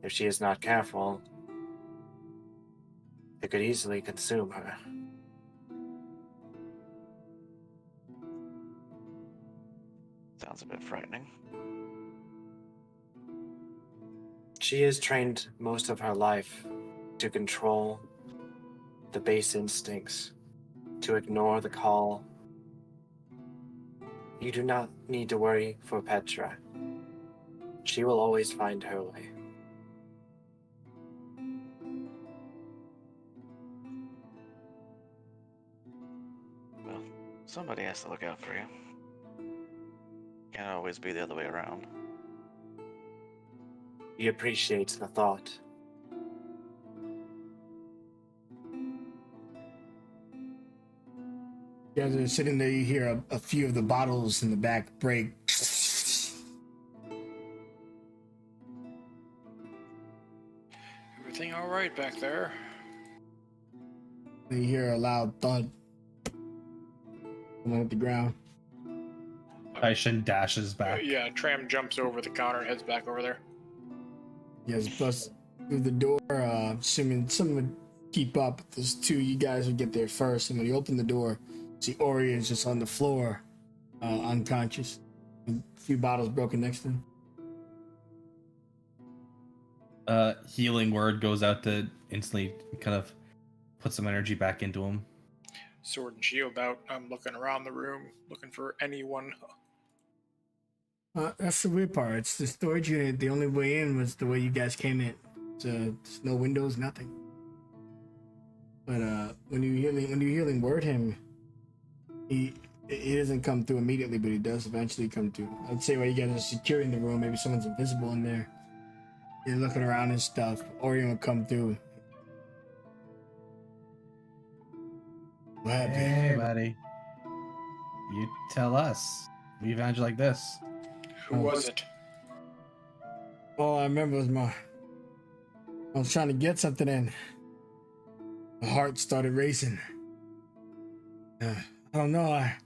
If she is not careful, it could easily consume her. Sounds a bit frightening. She is trained most of her life to control the base instincts, to ignore the call. You do not need to worry for Petra. She will always find her way. Well, somebody has to look out for you. Can't always be the other way around. He appreciates the thought. You guys are sitting there, you hear a few of the bottles in the back break. Everything all right back there? You hear a loud thud coming at the ground. Kaishin dashes back. Yeah, Tram jumps over the counter and heads back over there. You guys bust through the door, assuming someone would keep up. There's two, you guys would get there first. And when you open the door, see Orion's just on the floor, unconscious. A few bottles broken next to him. Healing word goes out to instantly kind of put some energy back into him. Sword and shield out. I'm looking around the room, looking for anyone. That's the weird part. It's the storage unit. The only way in was the way you guys came in. So there's no windows, nothing. But when you healing word him, he doesn't come through immediately, but he does eventually come through. I'd say while you guys are securing the room, maybe someone's invisible in there. You're looking around and stuff. Orion will come through. What happened? Hey, buddy. You tell us. We found you like this. Who was it? All I remember was I was trying to get something in. My heart started racing. I don't know. I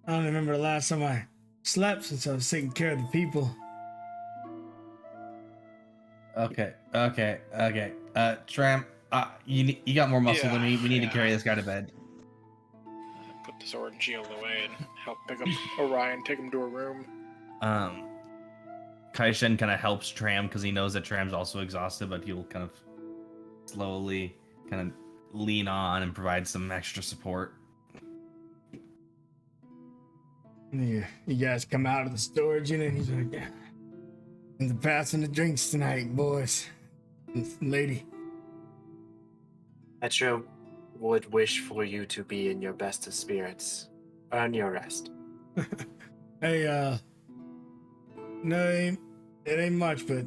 don't remember the last time I slept since I was taking care of the people. Okay. Tram, you got more muscle than me. We need to carry this guy to bed. Put the sword and shield away and help pick up Orion, take him to a room. Kaishin kind of helps Tram because he knows that Tram's also exhausted, but he'll kind of slowly kind of lean on and provide some extra support. Yeah, you guys come out of the storage unit. He's like, yeah. And the passing the drinks tonight, boys. Lady. Petra would wish for you to be in your best of spirits. Earn your rest. Hey, no, it ain't much, but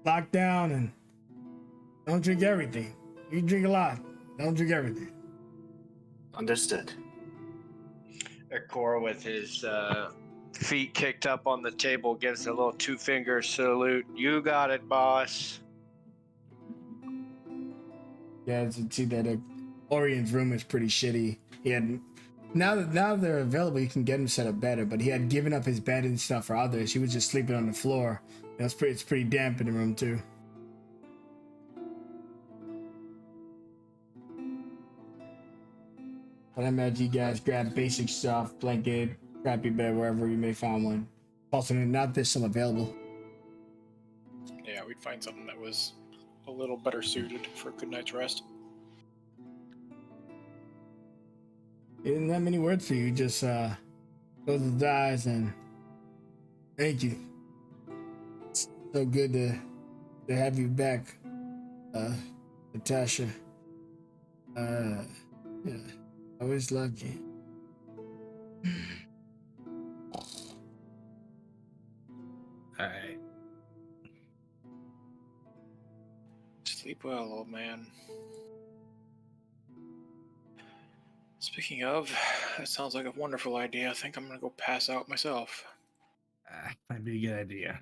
lock down and don't drink everything. You drink a lot. Don't drink everything. Understood. Akor, with his feet kicked up on the table, gives a little two-finger salute. You got it, boss. Yeah, you see that Orion's room is pretty shitty. He had now they're available. You can get him set up better, but he had given up his bed and stuff for others. He was just sleeping on the floor. It's pretty damp in the room too. But I imagine you guys grab basic stuff, blanket, crappy bed, wherever you may find one. Also, not there's some available. Yeah, we'd find something that was a little better suited for a good night's rest. Isn't that many words for you? Just close his eyes and thank you. It's so good to have you back, Natasha. Yeah, always loved you. All right. Sleep well, old man. Speaking of, that sounds like a wonderful idea. I think I'm gonna go pass out myself. Might be a good idea.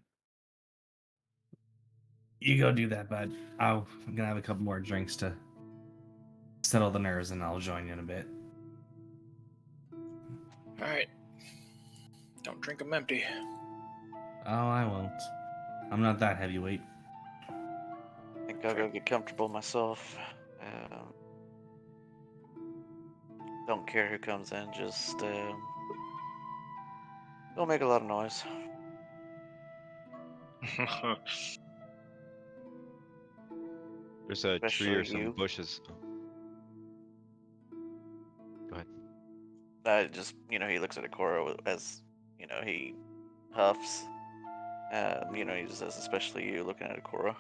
You go do that, bud. I'm gonna have a couple more drinks to settle the nerves, and I'll join you in a bit. Alright. Don't drink them empty. Oh, I won't. I'm not that heavyweight. I think I'll go get comfortable myself. Um, don't care who comes in, just don't make a lot of noise. There's a tree or Especially some you. bushes. Oh, go ahead. I just, he looks at Ikora as, he huffs. He just says, especially you looking at Ikora.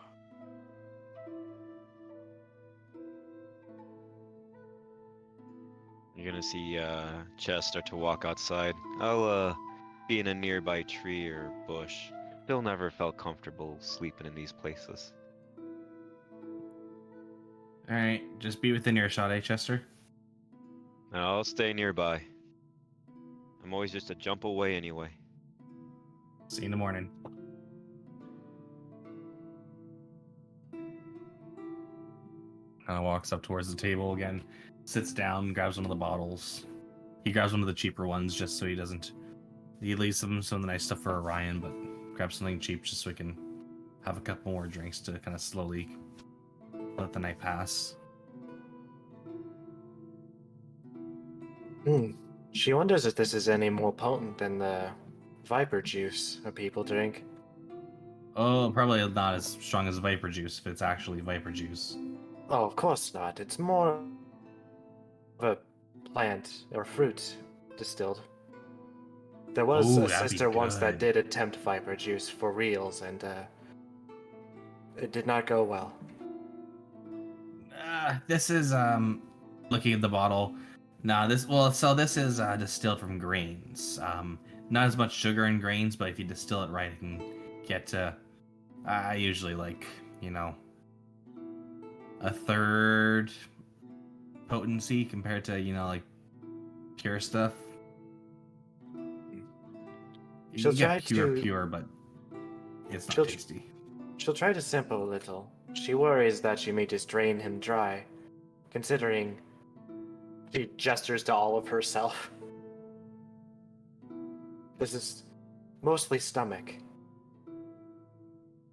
You're gonna see Chess start to walk outside. I'll be in a nearby tree or bush. Still never felt comfortable sleeping in these places. All right, just be within earshot, eh, Chester? I'll stay nearby. I'm always just a jump away anyway. See you in the morning. Kind of walks up towards the table again, sits down, grabs one of the bottles. He grabs one of the cheaper ones just so he doesn't. He leaves some of the nice stuff for Orion, but grabs something cheap just so he can have a couple more drinks to kind of slowly let the night pass. She wonders if this is any more potent than the viper juice that people drink. Oh, probably not as strong as Viper Juice if it's actually Viper Juice. Oh, of course not. It's more of a plant or fruit distilled. There was Ooh, a that'd be sister once that good. did attempt viper juice for reals, and it did not go well. This is looking at the bottle. So this is distilled from grains. Not as much sugar in grains, but if you distill it right, it can get I usually like, a third potency compared to, like pure stuff. You She'll can try get pure, to. but it's not She'll tasty. she'll try to sample a little. She worries that she may just drain him dry, considering she gestures to all of herself. This is mostly stomach.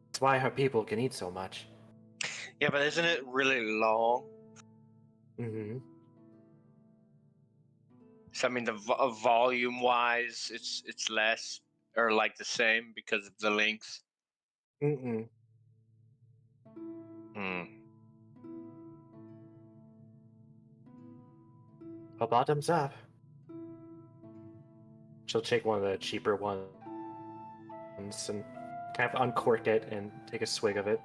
That's why her people can eat so much. Yeah, but isn't it really long? Mm-hmm. So I mean, volume-wise, it's less or like the same because of the length. Mm-mm. Hmm. Well, bottoms up. She'll take one of the cheaper ones and kind of uncork it and take a swig of it.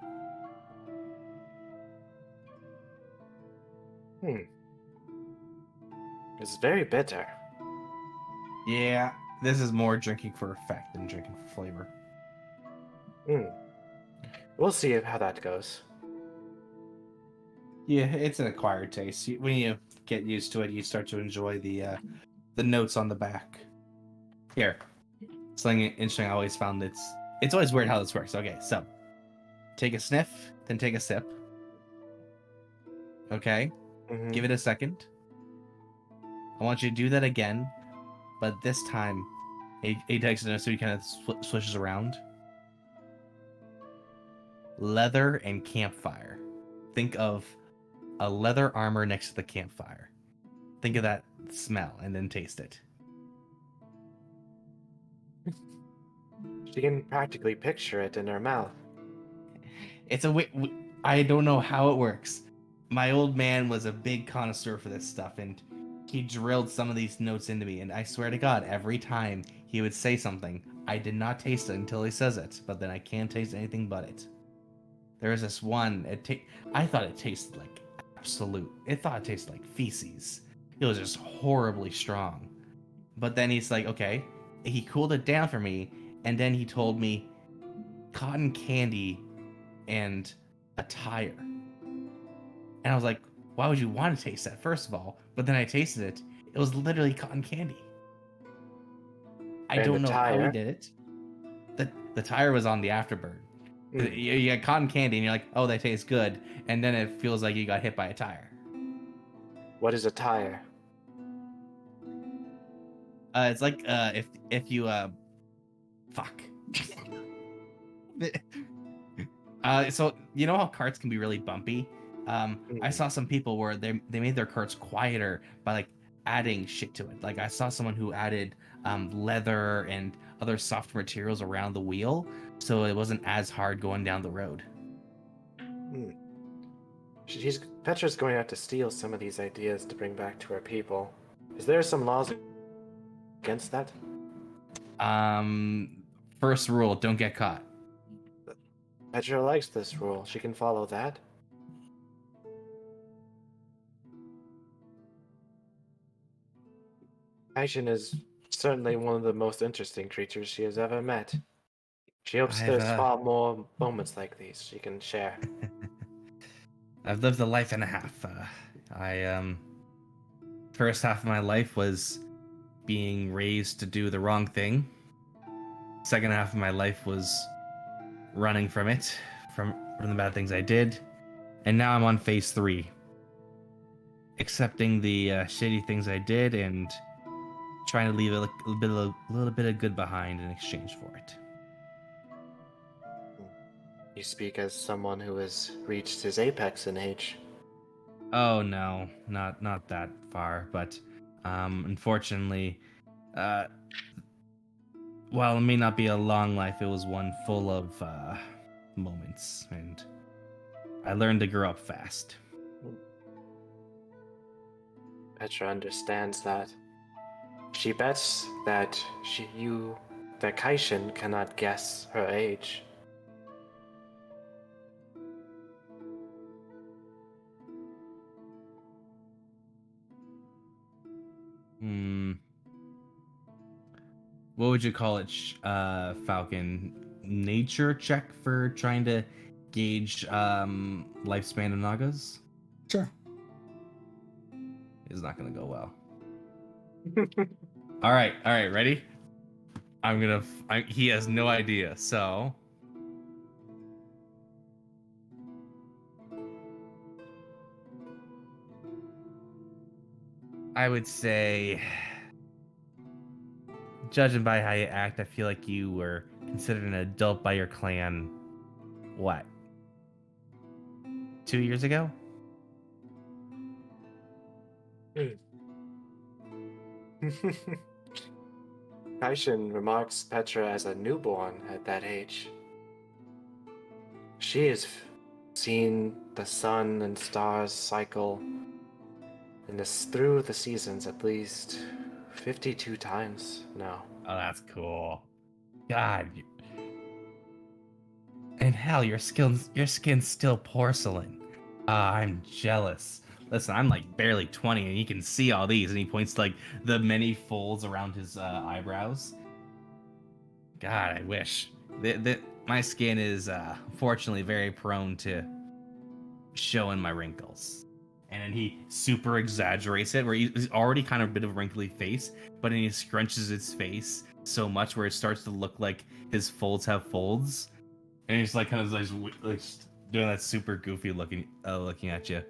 It's very bitter. Yeah, this is more drinking for effect than drinking for flavor. We'll see how that goes. Yeah, it's an acquired taste. When you get used to it, you start to enjoy the notes on the back. Here, something interesting I always found it's always weird how this works. Okay, so take a sniff, then take a sip. Okay, Mm-hmm. give it a second. I want you to do that again, but this time he takes it so he kind of swishes around. Leather and campfire. Think of a leather armor next to the campfire. Think of that smell and then taste it. She can practically picture it in her mouth. It's I don't know how it works. My old man was a big connoisseur for this stuff, and he drilled some of these notes into me. And I swear to God, every time he would say something, I did not taste it until he says it. But then I can't taste anything but it. There was this one. I thought it tasted like absolute. It thought it tasted like feces. It was just horribly strong. But then he's like, okay, he cooled it down for me, and then he told me cotton candy and a tire. And I was like, why would you want to taste that, first of all? But then I tasted it. It was literally cotton candy. I And don't the know how he tire? did it. The tire was on the afterburn. You get cotton candy and you're like, oh, that tastes good. And then it feels like you got hit by a tire. What is a tire? It's like if you fuck. So you know how carts can be really bumpy? I saw some people where they made their carts quieter by like adding shit to it. Like I saw someone who added leather and other soft materials around the wheel, so it wasn't as hard going down the road. Petra's going to have to steal some of these ideas to bring back to our people. Is there some laws against that? First rule: don't get caught. Petra likes this rule. She can follow that. Aishin is certainly one of the most interesting creatures she has ever met. She hopes there's far more moments like these she can share. I've lived a life and a half. First half of my life was being raised to do the wrong thing. Second half of my life was running from it, from the bad things I did, and now I'm on phase 3, accepting the shitty things I did and trying to leave a little bit of good behind in exchange for it. You speak as someone who has reached his apex in age. Oh no, not that far, but unfortunately, while it may not be a long life, it was one full of moments, and I learned to grow up fast. Petra understands that. She bets that that Kaishin cannot guess her age. What would you call it, Falcon? Nature check for trying to gauge lifespan of Nagas? Sure. Is not going to go well. All right, ready? He has no idea, so I would say, judging by how you act, I feel like you were considered an adult by your clan, what, 2 years ago? Kaishin remarks Petra as a newborn at that age. She has seen the sun and stars cycle through the seasons at least 52 times now. Oh, that's cool. God. And hell, your skin's still porcelain. I'm jealous. Listen, I'm like barely 20 and you can see all these, and he points to like the many folds around his eyebrows. God, I wish. My skin is fortunately very prone to showing my wrinkles. And then he super exaggerates it, where he's already kind of a bit of a wrinkly face, but then he scrunches his face so much where it starts to look like his folds have folds. And he's like kind of like doing that super goofy looking at you.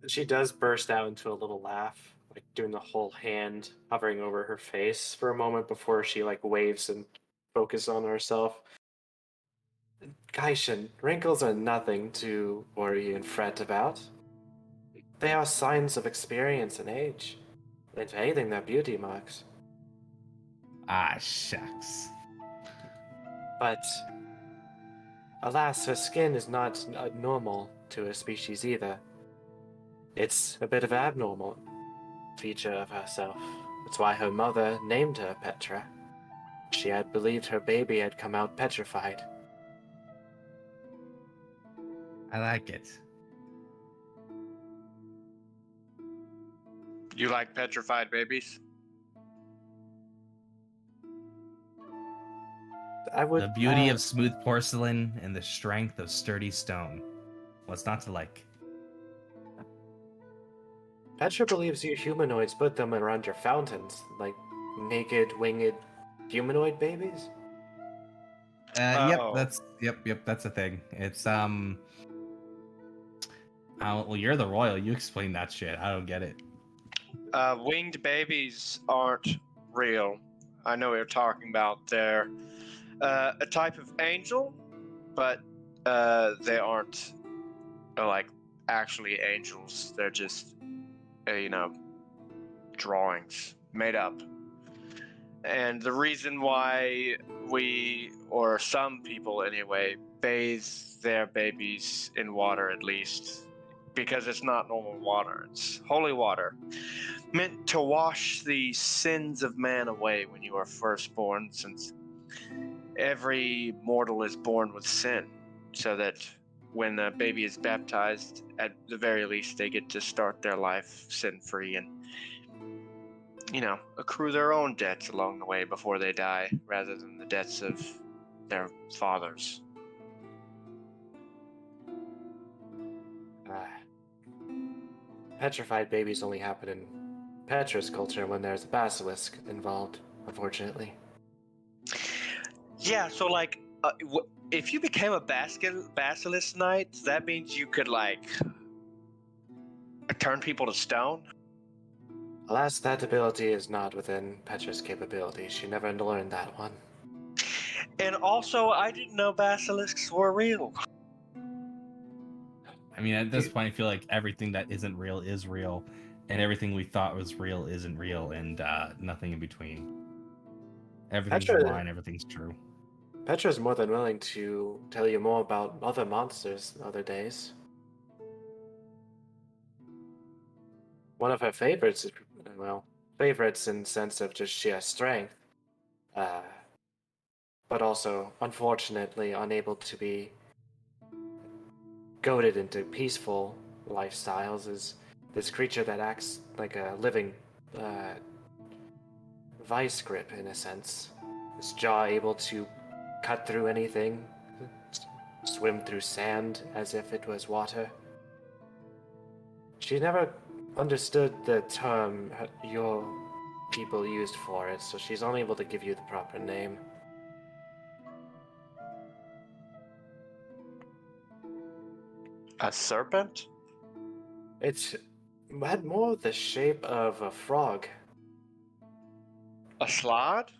She does burst out into a little laugh, like doing the whole hand hovering over her face for a moment before she like waves and focuses on herself. Kaishin, wrinkles are nothing to worry and fret about. They are signs of experience and age. And if anything, they're beauty marks. Ah, shucks. But alas, her skin is not normal to her species either. It's a bit of an abnormal feature of herself. That's why her mother named her Petra. She had believed her baby had come out petrified. I like it. You like petrified babies? I would. The beauty of smooth porcelain and the strength of sturdy stone. What's not to like? Petra believes you humanoids put them around your fountains, like naked, winged humanoid babies. Oh. Yep, that's a thing. It's well, you're the royal. You explain that shit. I don't get it. Winged babies aren't real. I know what you're talking about. They're a type of angel, but they aren't like actually angels. They're just drawings made up. And the reason why we, or some people anyway, bathe their babies in water at least, because it's not normal water, it's holy water, meant to wash the sins of man away when you are first born, since every mortal is born with sin, so that when a baby is baptized, at the very least, they get to start their life sin-free and accrue their own debts along the way before they die, rather than the debts of their fathers. Petrified babies only happen in Petra's culture when there's a basilisk involved, unfortunately. Yeah, so if you became a basilisk knight, that means you could turn people to stone? Alas, that ability is not within Petra's capability. She never learned that one. And also, I didn't know basilisks were real. I mean, at this point, I feel like everything that isn't real is real, and everything we thought was real isn't real, and nothing in between. Everything's a lie and everything's true. Petra's more than willing to tell you more about other monsters other days. One of her favorites is, favorites in the sense of just sheer strength, but also, unfortunately, unable to be goaded into peaceful lifestyles, is this creature that acts like a living vice grip, in a sense. His jaw able to cut through anything, swim through sand as if it was water. She never understood the term your people used for it, so she's unable to give you the proper name. A serpent? It had more the shape of a frog. A slod?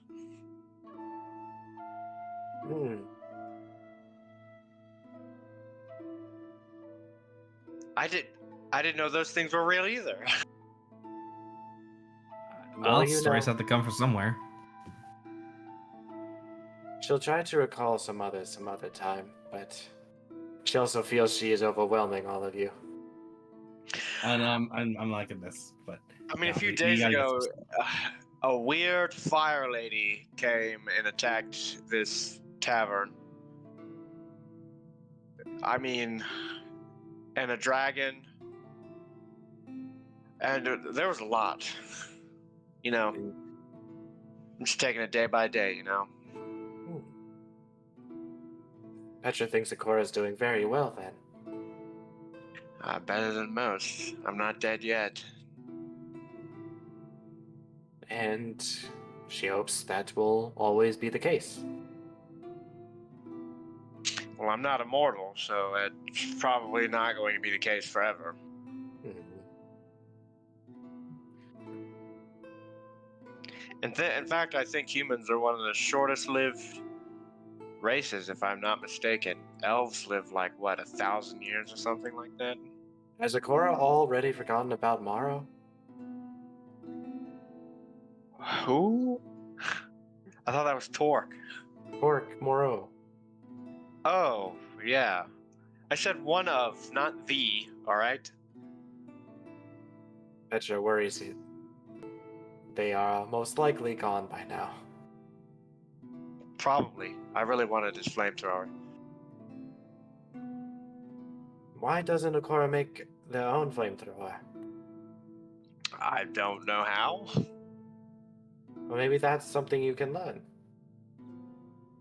I didn't know those things were real either. Well, stories have to come from somewhere. She'll try to recall some other time, but she also feels she is overwhelming all of you. And I'm liking this, but I mean, a few days ago, a weird fire lady came and attacked this tavern. I mean, and a dragon, and there was a lot. I'm just taking it day by day. Petra thinks Akora's doing very well then. Better than most. I'm not dead yet. And she hopes that will always be the case. Well, I'm not immortal, so it's probably not going to be the case forever. In fact, I think humans are one of the shortest-lived races, if I'm not mistaken. Elves live 1,000 years or something like that? Has Akora already forgotten about Morrow? Who? I thought that was Torque. Torque Morrow. Oh, yeah. I said one of, not the, alright? Petra worries they are most likely gone by now. Probably. I really wanted his flamethrower. Why doesn't Akora make their own flamethrower? I don't know how. Well, maybe that's something you can learn.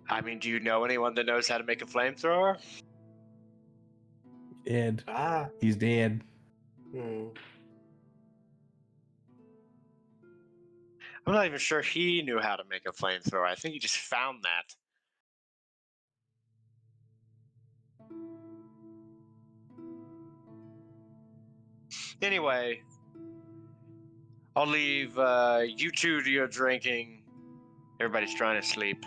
I mean, do you know anyone that knows how to make a flamethrower? Dead. He's dead. I'm not even sure he knew how to make a flamethrower. I think he just found that. Anyway, I'll leave you two to your drinking. Everybody's trying to sleep.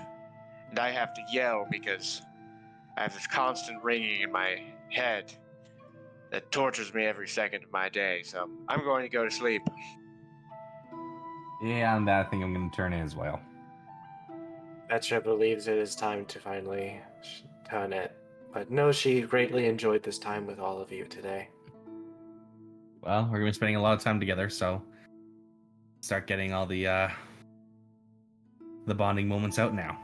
and I have to yell because I have this constant ringing in my head that tortures me every second of my day. So I'm going to go to sleep. Yeah, and that I think I'm going to turn in as well. Petra believes it is time to finally turn it, but knows she greatly enjoyed this time with all of you today. Well, we're going to be spending a lot of time together, so start getting all the bonding moments out now.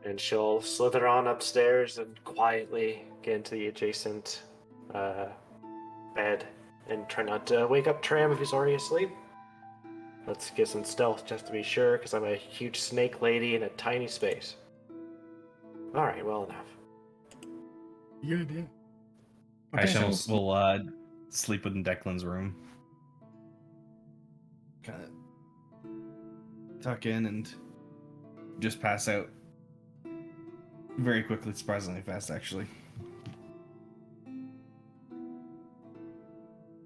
And she'll slither on upstairs and quietly get into the adjacent bed and try not to wake up Tram if he's already asleep. Let's get some stealth just to be sure, because I'm a huge snake lady in a tiny space. Alright, well enough. Good idea. Actually, so we'll sleep within Declan's room. Kind of tuck in and just pass out. Very quickly, surprisingly fast, actually.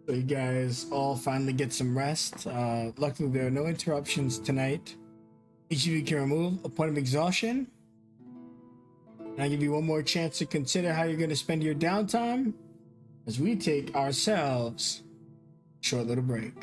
So you guys all finally get some rest. Luckily, there are no interruptions tonight. Each of you can remove a point of exhaustion. And I give you one more chance to consider how you're going to spend your downtime as we take ourselves a short little break.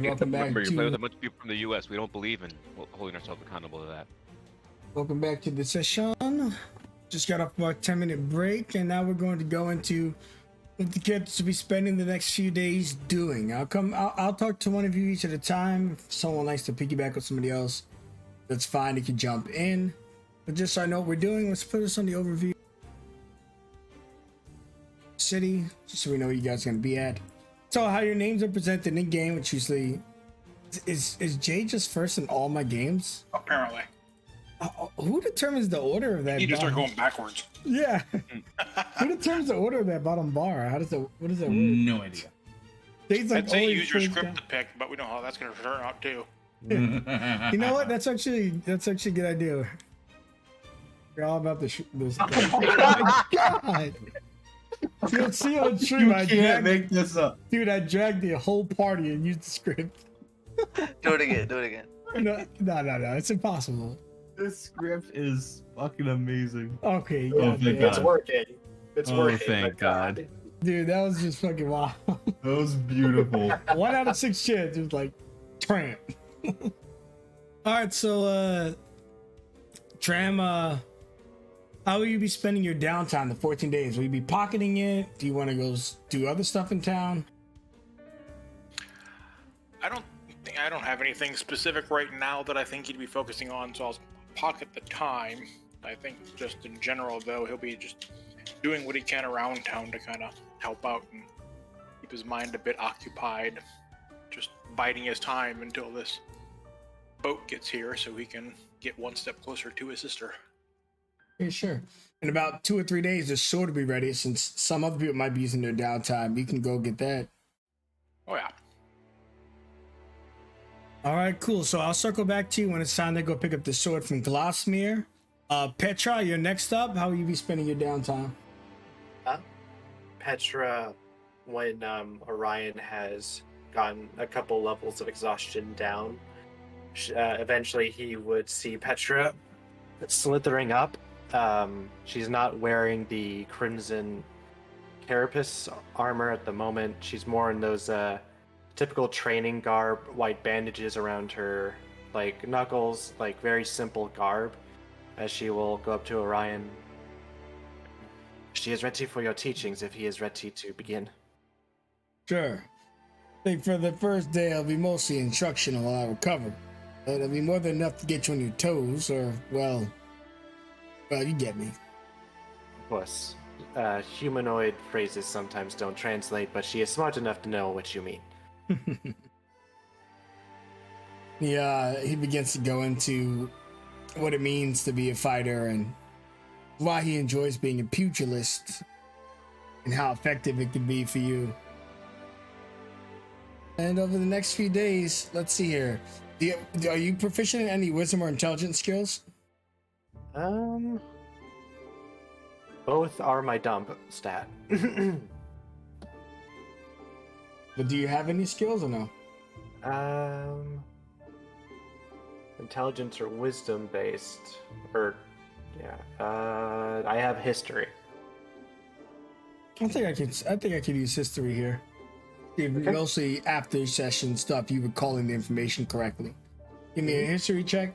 welcome back Remember, you're playing with to a bunch of people from the U.S. We don't believe in holding ourselves accountable to that. the session. Just got off our 10-minute break, and now we're going to go into what the kids will be spending the next few days doing. I'll talk to one of you each at a time. If someone likes to piggyback with somebody else, that's fine. You can jump in. But just so I know what we're doing, let's put this on the overview. City, just so we know where you guys are going to be at. So how your names are presented in game, which usually is Jay just first in all my games? Apparently. Who determines the order of that? You just start bottom- going backwards. Yeah. Who determines the order of that bottom bar? What does that work? No idea. Jay's like I'd say always use your first script down. to pick, but we know how that's going to turn out too. You know what? That's actually a good idea. We're all about this. Oh my god! You'll see on stream. You can't make this up. Dude, I dragged the whole party and used the script. Do it again. Do it again. No. It's impossible. This script is fucking amazing. Okay, Oh, god thank damn. It's God. working. It's Oh, working. thank but God. Dude, that was just fucking wild. That was beautiful. 1 out of 6 chance, just like tramp. Alright, so Tram, how will you be spending your downtime the 14 days? Will you be pocketing it? Do you want to go do other stuff in town? I don't have anything specific right now that I think he'd be focusing on, so I'll pocket the time. I think just in general, though, he'll be just doing what he can around town to kind of help out and keep his mind a bit occupied, just biding his time until this boat gets here so he can get one step closer to his sister. Yeah, sure. In about 2 or 3 days, the sword will be ready. Since some other people might be using their downtime, you can go get that. Oh, yeah. All right, cool. So I'll circle back to you when it's time to go pick up the sword from Glassmere. Petra, you're next up. How will you be spending your downtime? Petra, when Orion has gotten a couple levels of exhaustion down, eventually he would see Petra slithering up. She's not wearing the crimson carapace armor at the moment. She's more in those typical training garb, white bandages around her like knuckles, like very simple garb, as she will go up to Orion. She is ready for your teachings if he is ready to begin. Sure. I think for the first day, it'll be mostly instructional while I recover. But it'll be more than enough to get you on your toes, or, well, you get me. Of course, humanoid phrases sometimes don't translate, but she is smart enough to know what you mean. He begins to go into what it means to be a fighter and why he enjoys being a pugilist and how effective it can be for you. And over the next few days, let's see here. Are you proficient in any wisdom or intelligence skills? Both are my dump stat. But do you have any skills or no? Intelligence or wisdom based, or I have history. I think I could use history here. Okay. Mostly after session stuff, you recalling the information correctly. Give me a history check.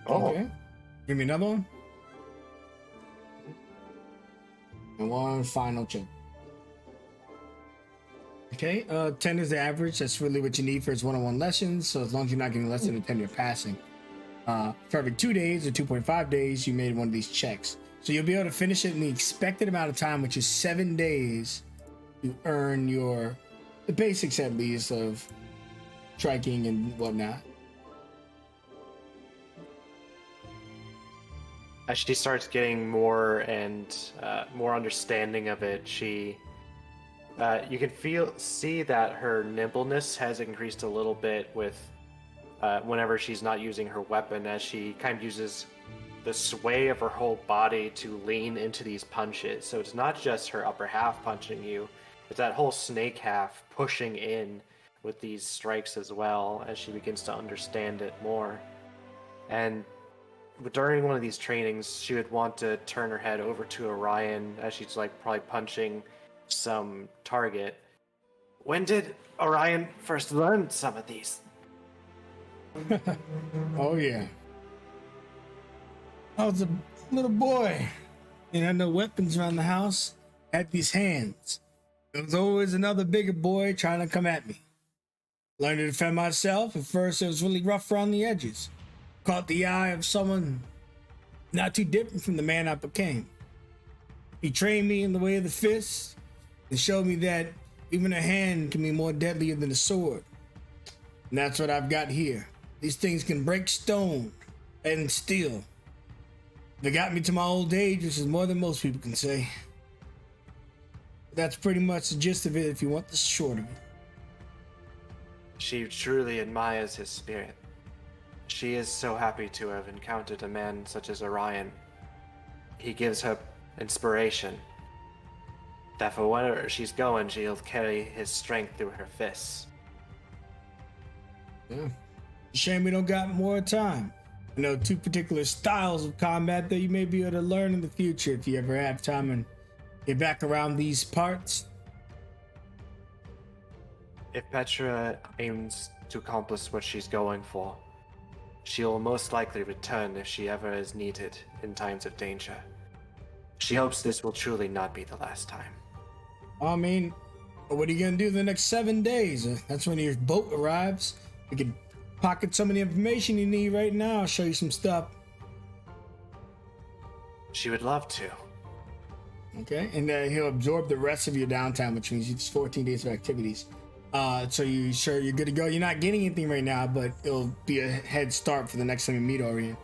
Oh. Okay. Give me another one. And one final check. Okay, 10 is the average. That's really what you need for his one-on-one lessons. So as long as you're not getting less than a 10, you're passing. For every 2 days or 2.5 days, you made one of these checks. So you'll be able to finish it in the expected amount of time, which is 7 days, to earn the basics at least of striking and whatnot. As she starts getting more and more understanding of it, you can see that her nimbleness has increased a little bit with whenever she's not using her weapon, as she kind of uses the sway of her whole body to lean into these punches. So it's not just her upper half punching you, it's that whole snake half pushing in with these strikes as well, as she begins to understand it more. And during one of these trainings, she would want to turn her head over to Orion as she's like probably punching some target, When did Orion first learn some of these? Oh yeah. I was a little boy and had no weapons around the house. Had these hands. There was always another bigger boy trying to come at me. Learned to defend myself. At first, it was really rough around the edges. Caught the eye of someone not too different from the man I became. He trained me in the way of the fist and showed me that even a hand can be more deadlier than a sword. And that's what I've got here. These things can break stone and steel. They got me to my old age, which is more than most people can say. That's pretty much the gist of it if you want the short of it. She truly admires his spirit. She is so happy to have encountered a man such as Orion. He gives her inspiration. That for wherever she's going, she'll carry his strength through her fists. Yeah. Shame we don't got more time. I know two particular styles of combat that you may be able to learn in the future if you ever have time and get back around these parts. If Petra aims to accomplish what she's going for, she'll most likely return if she ever is needed in times of danger. She hopes this will truly not be the last time. I mean, what are you gonna do the next 7 days? That's when your boat arrives. We could pocket some of the information you need right now. I'll show you some stuff. She would love to. Okay, and he'll absorb the rest of your downtime, which means it's 14 days of activities. So you sure you're good to go? You're not getting anything right now, but it'll be a head start for the next time you meet Orion.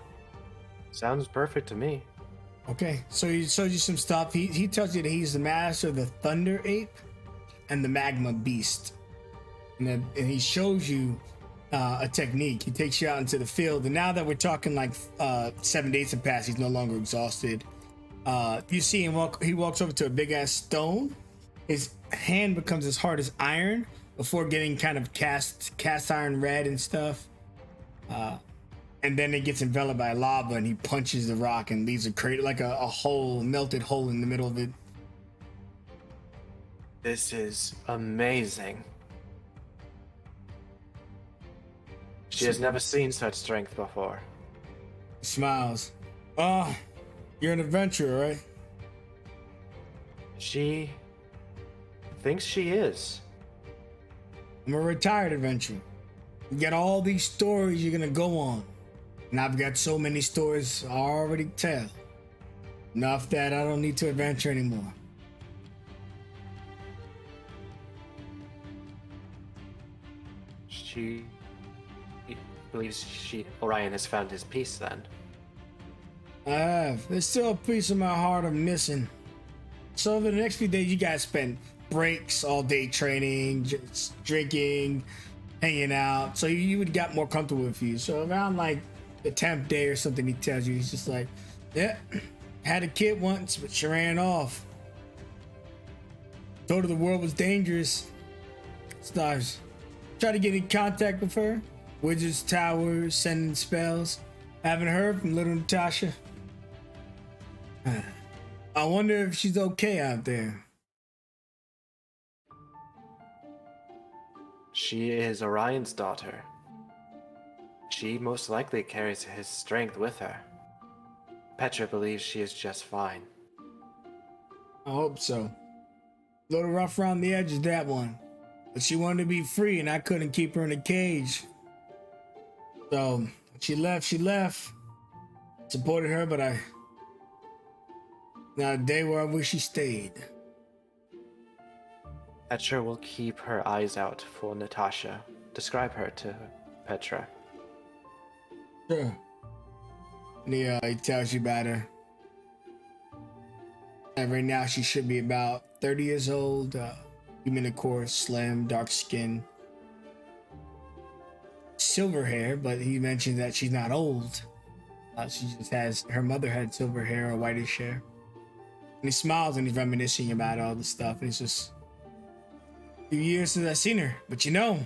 Sounds perfect to me. Okay, so he shows you some stuff. He tells you that he's the master of the Thunder Ape and the Magma Beast. And he shows you a technique. He takes you out into the field. And now that we're talking like 7 days have passed, he's no longer exhausted. You see him he walks over to a big ass stone. His hand becomes as hard as iron before getting kind of cast iron red and stuff. And then it gets enveloped by lava and he punches the rock and leaves a crater, like a hole, melted hole in the middle of it. This is amazing. She has never seen such strength before. He smiles. Oh, you're an adventurer, right? She thinks she is. I'm a retired adventurer. You got all these stories you're gonna go on. And I've got so many stories I already tell. Enough that I don't need to adventure anymore. She believes Orion has found his peace then. I have. There's still a piece of my heart I'm missing. So over the next few days, you guys spend breaks all day training, just drinking, hanging out. So you would got more comfortable with you. So around like the 10th day or something, he tells you, he's just like, yeah, had a kid once, but she ran off. Told her the world was dangerous. Stars. Try to get in contact with her. Wizard's Tower, sending spells. Haven't heard from little Natasha. I wonder if she's okay out there. She is Orion's daughter. She most likely carries his strength with her. Petra believes she is just fine. I hope so. A little rough around the edges, that one. But she wanted to be free and I couldn't keep her in a cage. So she left. Supported her, but not a day where I wish she stayed. Petra will keep her eyes out for Natasha. Describe her to Petra. Sure. And he tells you about her. And right now she should be about 30 years old. Human, of course, slim, dark skin. Silver hair, but he mentioned that she's not old. She just has, her mother had silver hair or whitish hair. And he smiles and he's reminiscing about all the stuff. And it's just a few years since I've seen her. But you know,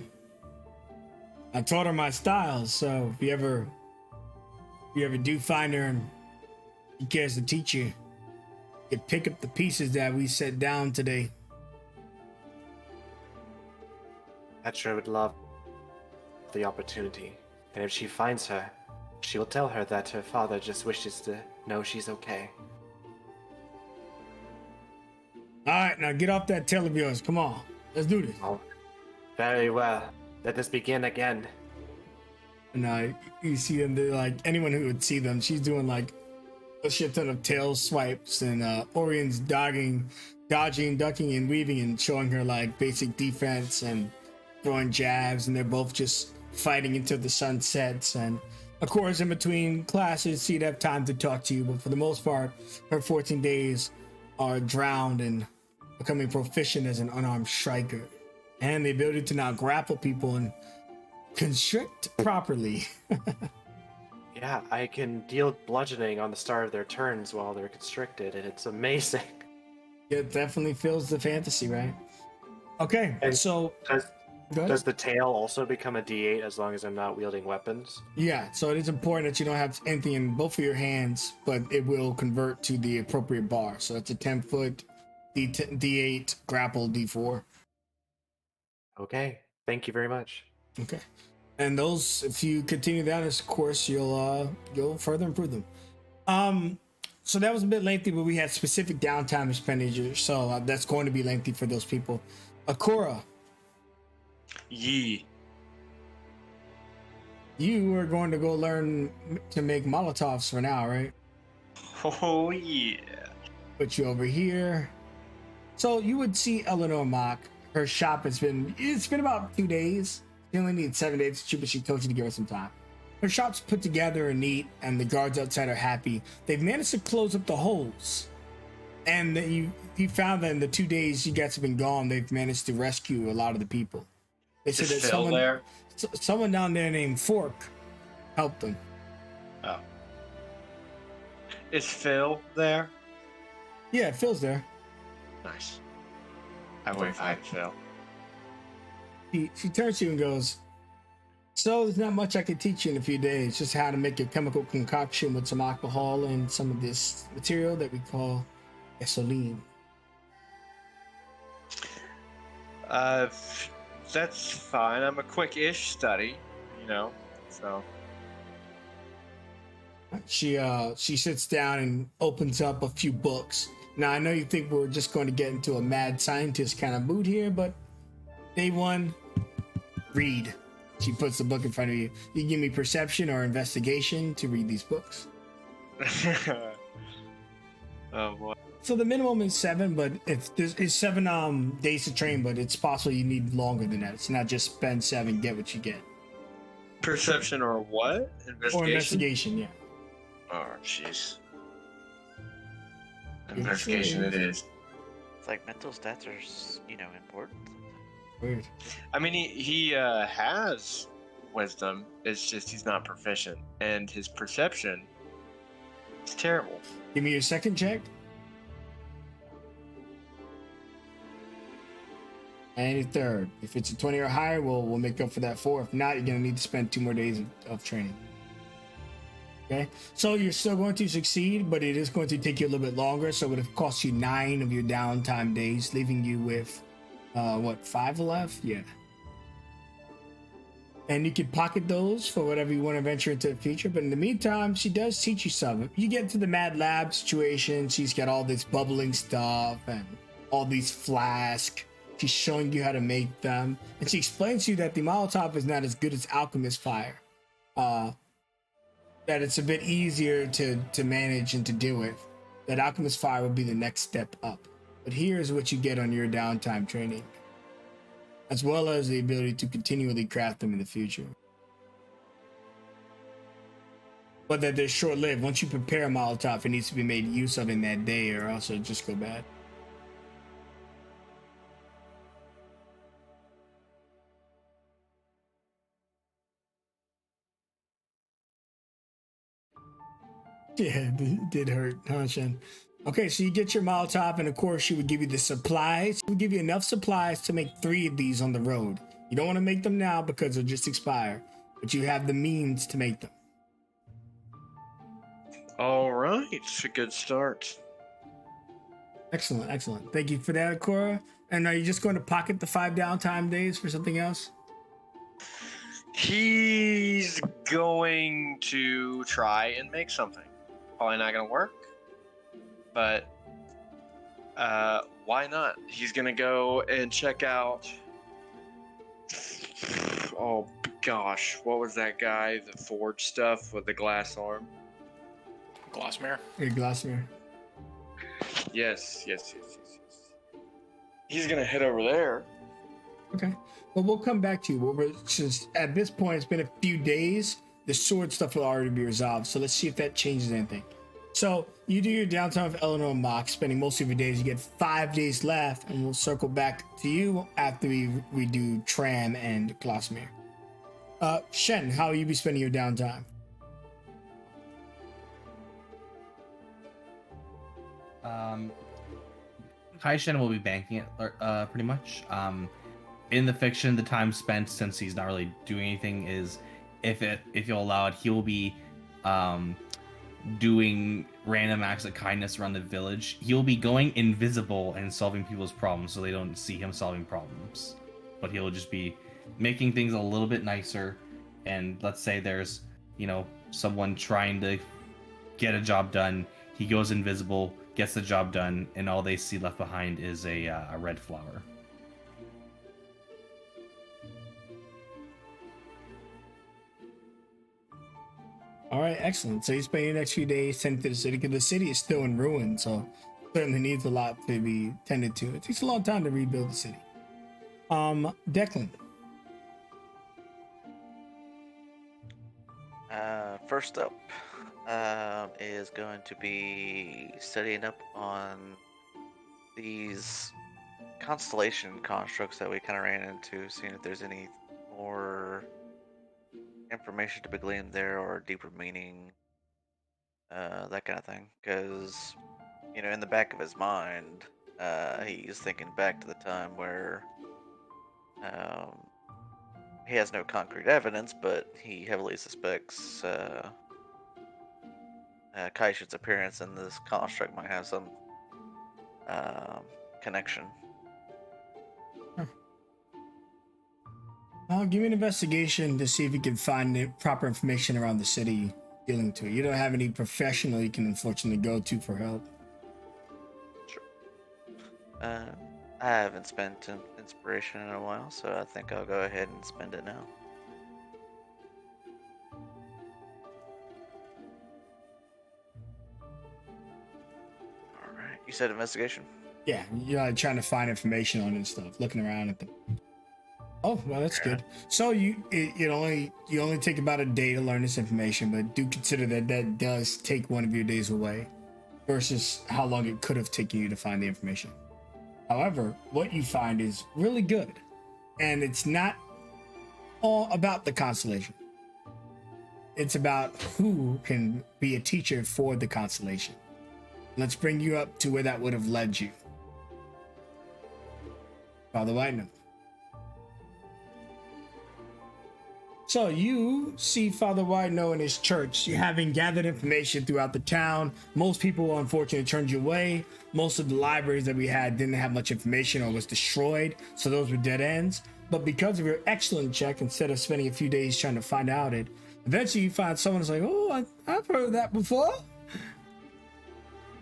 I taught her my styles. So if you ever do find her and she cares to teach you, you pick up the pieces that we set down today. Petra would love the opportunity, and if she finds her, she will tell her that her father just wishes to know she's okay. All right, now get off that tail of yours. Come on, let's do this. Oh, very well. Let us begin again. And you see them, they're like, anyone who would see them, she's doing like a shit ton of tail swipes, and Orion's dodging, ducking, and weaving, and showing her like basic defense and throwing jabs, and they're both just fighting until the sun sets. And of course, in between classes, she'd have time to talk to you, but for the most part, her 14 days are drowned in becoming proficient as an unarmed striker, and the ability to now grapple people and constrict properly. Yeah, I can deal bludgeoning on the start of their turns while they're constricted, and it's amazing. It definitely fills the fantasy, right? Okay, And so go ahead. Does the tail also become a D8 as long as I'm not wielding weapons? Yeah, so it is important that you don't have anything in both of your hands, but it will convert to the appropriate bar. So it's a 10-foot D8 grapple D4. Okay, thank you very much. Okay, and those, if you continue that as course, you'll further improve them. So that was a bit lengthy, but we had specific downtime expenditure, so that's going to be lengthy for those people. Akora, Yee. you are going to go learn to make Molotovs for now, right? Oh yeah. Put you over here. So you would see Eleanor Mock. Her shop it's been about 2 days. She only needs 7 days to shoot, but she told you to give her some time. Her shop's put together and neat, and the guards outside are happy. They've managed to close up the holes. And you found that in the 2 days you guys have been gone, they've managed to rescue a lot of the people. They said Is that Phil there? someone down there named Fork helped them. Oh. Is Phil there? Yeah, Phil's there. Nice. I wouldn't find Phil. She turns to you and goes, so there's not much I can teach you in a few days, just how to make a chemical concoction with some alcohol and some of this material that we call gasoline. That's fine. I'm a quick-ish study, so. She sits down and opens up a few books. Now I know you think we're just going to get into a mad scientist kind of mood here, but day one, read. She puts the book in front of you. You give me perception or investigation to read these books. Oh boy. So the minimum is 7, but if there's 7 days to train, but it's possible you need longer than that. It's not just spend 7, get what you get. Perception or what? Investigation? Or investigation, yeah. Oh, jeez. Investigation it is. It's like mental stats are, important. Weird. I mean, he has wisdom. It's just he's not proficient, and his perception is terrible. Give me your second check. And your third. If it's a 20 or higher, we'll make up for that 4. If not, you're gonna need to spend 2 more days of training. Okay, so you're still going to succeed, but it is going to take you a little bit longer. So it would have cost you 9 of your downtime days, leaving you with 5 left? Yeah. And you could pocket those for whatever you want to venture into the future. But in the meantime, she does teach you some. You get into the Mad Lab situation. She's got all this bubbling stuff and all these flasks. She's showing you how to make them. And she explains to you that the Molotov is not as good as alchemist fire. That it's a bit easier to manage and to deal with. That alchemist fire would be the next step up. But here's what you get on your downtime training, as well as the ability to continually craft them in the future. But that they're short-lived. Once you prepare a Molotov, it needs to be made use of in that day, or else it'll just go bad. Yeah, it did hurt, huh, Shen? Okay, so you get your Molotov, and of course she would give you the supplies. She would give you enough supplies to make 3 of these on the road. You don't want to make them now because they'll just expire, but you have the means to make them. All right, it's a good start. Excellent, excellent. Thank you for that, Cora. And are you just going to pocket the 5 downtime days for something else? He's going to try and make something. Probably not going to work, but why not? He's going to go and check out. Oh gosh, what was that guy? The forge stuff with the glass arm? Glassmere. Hey, Glassmere. Yes. He's going to head over there. Okay. Well, we'll come back to you. Since at this point it's been a few days, the sword stuff will already be resolved. So let's see if that changes anything. So you do your downtime with Eleanor and Mock, spending most of your days. You get 5 days left, and we'll circle back to you after we do Tram and Glossmere. Shen, how will you be spending your downtime? Kaishen will be banking it pretty much. In the fiction, the time spent, since he's not really doing anything, is if you'll allow it, he'll be doing random acts of kindness around the village. He'll be going invisible and solving people's problems so they don't see him solving problems. But he'll just be making things a little bit nicer. And let's say there's, someone trying to get a job done. He goes invisible, gets the job done, and all they see left behind is a red flower. All right, excellent. So you spend your next few days tending to the city, because the city is still in ruin, so certainly needs a lot to be tended to. It takes a long time to rebuild the city. Declan. First up is going to be studying up on these constellation constructs that we kind of ran into, seeing if there's any more information to be gleaned there or deeper meaning, that kind of thing. Because, in the back of his mind, he's thinking back to the time where he has no concrete evidence, but he heavily suspects Kaishin's appearance in this construct might have some connection. Give me an investigation to see if you can find the proper information around the city dealing to it. You don't have any professional you can unfortunately go to for help. I haven't spent inspiration in a while, so I think I'll go ahead and spend it now. Alright, you said investigation? Yeah, you're trying to find information on it and stuff, looking around at them. Oh, well, that's good. So you only take about a day to learn this information, but do consider that does take one of your days away versus how long it could have taken you to find the information. However, what you find is really good, and it's not all about the constellation. It's about who can be a teacher for the constellation. Let's bring you up to where that would have led you. Father Whiteman. So you see Father Wideno in his church. You having gathered information throughout the town. Most people unfortunately turned you away. Most of the libraries that we had didn't have much information or was destroyed. So those were dead ends. But because of your excellent check, instead of spending a few days trying to find out it, eventually you find someone who's like, oh, I've heard of that before.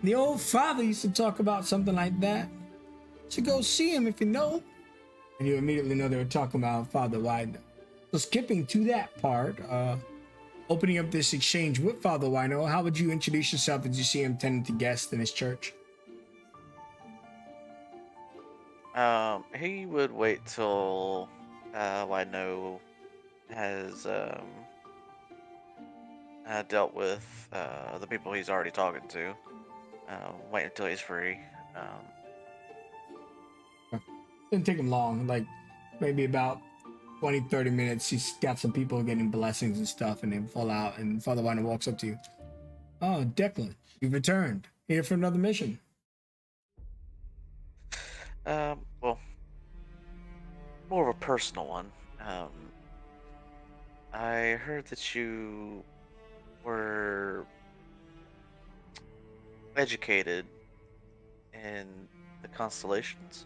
The old father used to talk about something like that. You should go see him if you know. And you immediately know they were talking about Father Wideno. So skipping to that part, opening up this exchange with Father Wino, how would you introduce yourself as you see him tending to guests in his church? He would wait till Wino has dealt with the people he's already talking to. Wait until he's free. Didn't take him long, like maybe about 20-30 minutes. He's got some people getting blessings and stuff, and they fall out, and Father Wino walks up to you. Oh, Declan, you've returned. Here for another mission. Well, more of a personal one. I heard that you were educated in the constellations?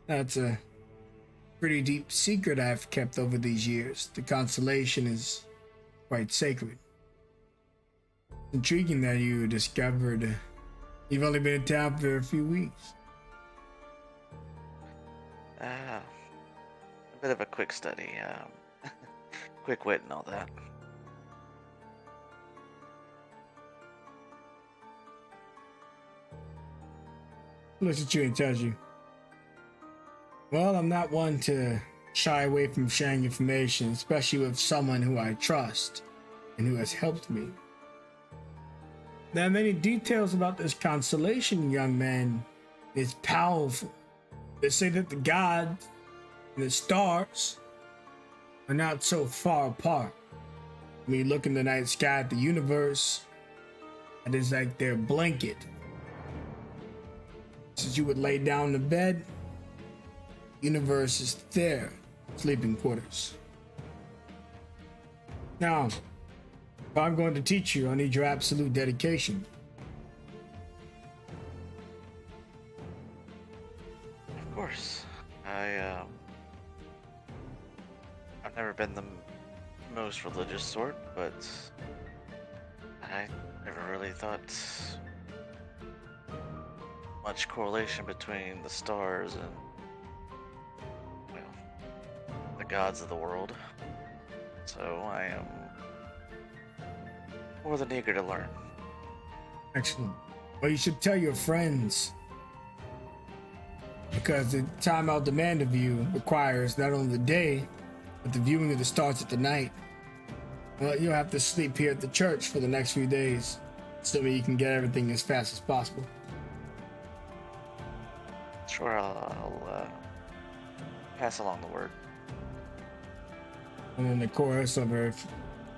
That's a pretty deep secret I've kept over these years. The constellation is quite sacred. Intriguing that you discovered you've only been in town for a few weeks. Ah, a bit of a quick study, quick wit and all that. Looks at you and tells you, well, I'm not one to shy away from sharing information, especially with someone who I trust and who has helped me. There are many details about this constellation, young man. It's powerful. They say that the gods and the stars are not so far apart. When you look in the night sky at the universe, it is like their blanket. Since you would lay down in bed, universe is their sleeping quarters. Now, if I'm going to teach you, I need your absolute dedication. Of course. I've never been the most religious sort, but I never really thought much correlation between the stars and, well, the gods of the world. So I am more than eager to learn. Excellent. Well, you should tell your friends, because the time I'll demand of you requires not only the day, but the viewing of the stars at the night. Well, you'll have to sleep here at the church for the next few days, so that you can get everything as fast as possible. Sure, I'll pass along the word. And then the chorus of her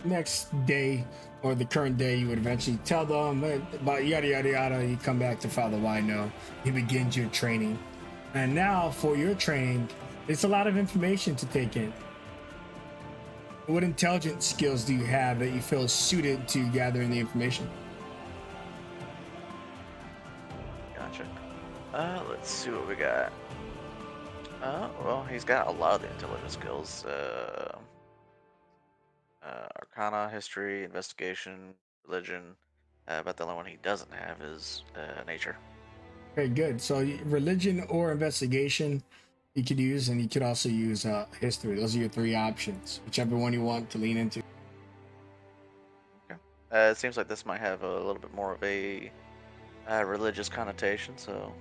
next day, or the current day, you would eventually tell them about yada yada yada. You come back to Father Wino. He begins your training. And now for your training, it's a lot of information to take in. What intelligence skills do you have that you feel suited to gathering the information? Gotcha. Let's see what we got. Well, he's got a lot of the intelligence skills. Arcana, history, investigation, religion. But the only one he doesn't have is nature. Very good. So religion or investigation you could use, and you could also use history. Those are your three options, whichever one you want to lean into. Okay. It seems like this might have a little bit more of a religious connotation, so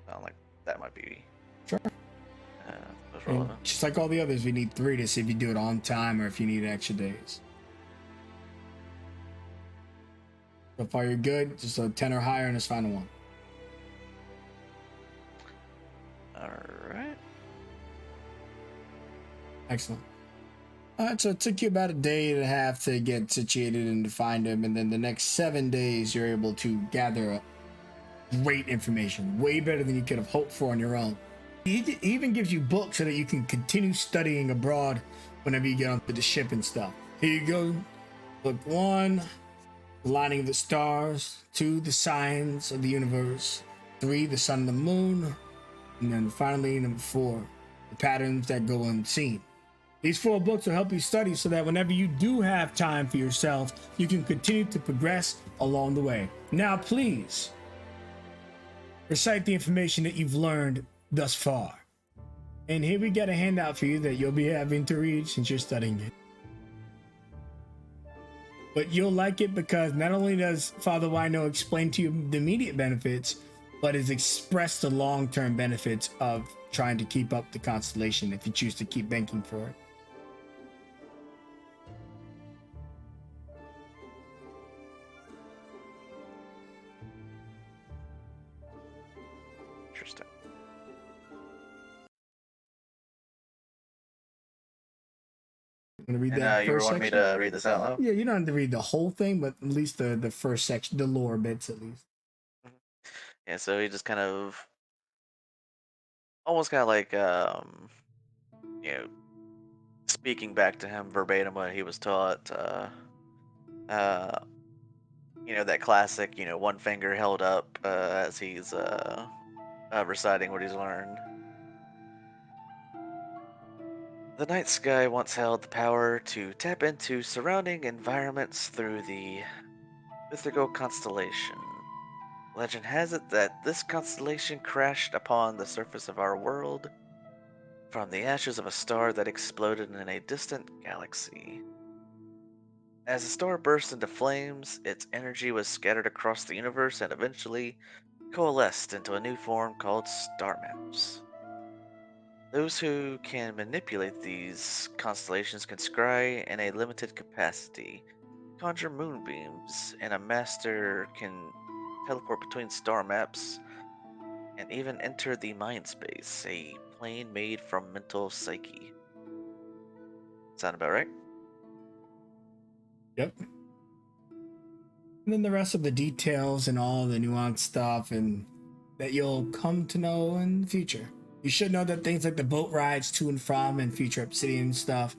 sound like that might be Sure. most And relevant. just like all the others, we need 3 to see if you do it on time or if you need extra days. So far you're good. Just a 10 or higher in this final one. All right. Excellent. All right, so it took you about a day and a half to get situated and to find him, and then the next 7 days you're able to gather great information, way better than you could have hoped for on your own. He even gives you books so that you can continue studying abroad whenever you get onto the ship and stuff. Here you go. Book 1, the lining of the stars. 2, the signs of the universe. 3, the sun and the moon. And then finally, number 4, the patterns that go unseen. These 4 books will help you study so that whenever you do have time for yourself, you can continue to progress along the way. Now, please, recite the information that you've learned thus far. And here we got a handout for you that you'll be having to read since you're studying it. But you'll like it because not only does Father Wino explain to you the immediate benefits, but has expressed the long-term benefits of trying to keep up the constellation if you choose to keep banking for it. Interesting. I'm gonna read And that you first want me section. to read this out loud? Yeah, you don't have to read the whole thing, but at least the first section, the lore bits at least. Yeah, so he just kind of almost kind of like you know, speaking back to him verbatim what he was taught. Uh, that classic, one finger held up as he's reciting what he's learned. The night sky once held the power to tap into surrounding environments through the mythical constellation. Legend has it that this constellation crashed upon the surface of our world from the ashes of a star that exploded in a distant galaxy. As the star burst into flames, its energy was scattered across the universe and eventually coalesced into a new form called star maps. Those who can manipulate these constellations can scry in a limited capacity, conjure moonbeams, and a master can teleport between star maps and even enter the mind space, a plane made from mental psyche. Sound about right? Yep. And then the rest of the details and all the nuanced stuff and that you'll come to know in the future. You should know that things like the boat rides to and from and future Obsidian stuff,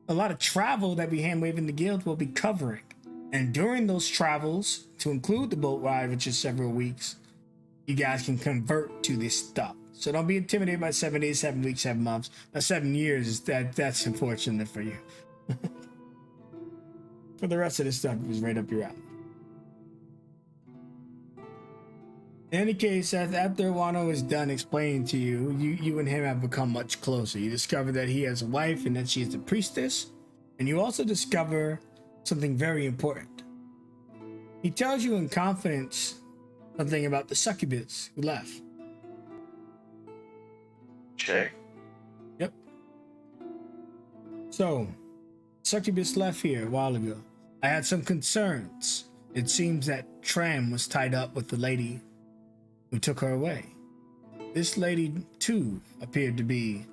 a lot of travel that we hand wave in the guild will be covering. And during those travels, to include the boat ride, which is several weeks, you guys can convert to this stuff. So don't be intimidated by 7 days, 7 weeks, 7 months. Now 7 years, that's unfortunate for you. For the rest of this stuff, is right up your alley. In any case, after Wano is done explaining to you, you and him have become much closer. You discover that he has a wife and that she is a priestess. And you also discover something very important. He tells you in confidence something about the succubus who left. Sure. Yep. So, succubus left here a while ago. I had some concerns. It seems that Tram was tied up with the lady who took her away. This lady, too, appeared to be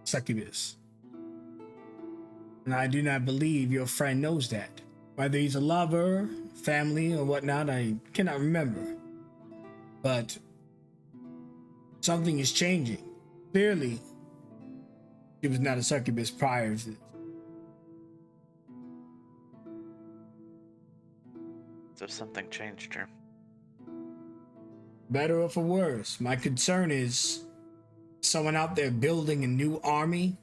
succubus. And I do not believe your friend knows that. Whether he's a lover, family, or whatnot, I cannot remember. But something is changing. Clearly, she was not a succubus prior to this. So something changed her. Better or for worse, my concern is someone out there building a new army.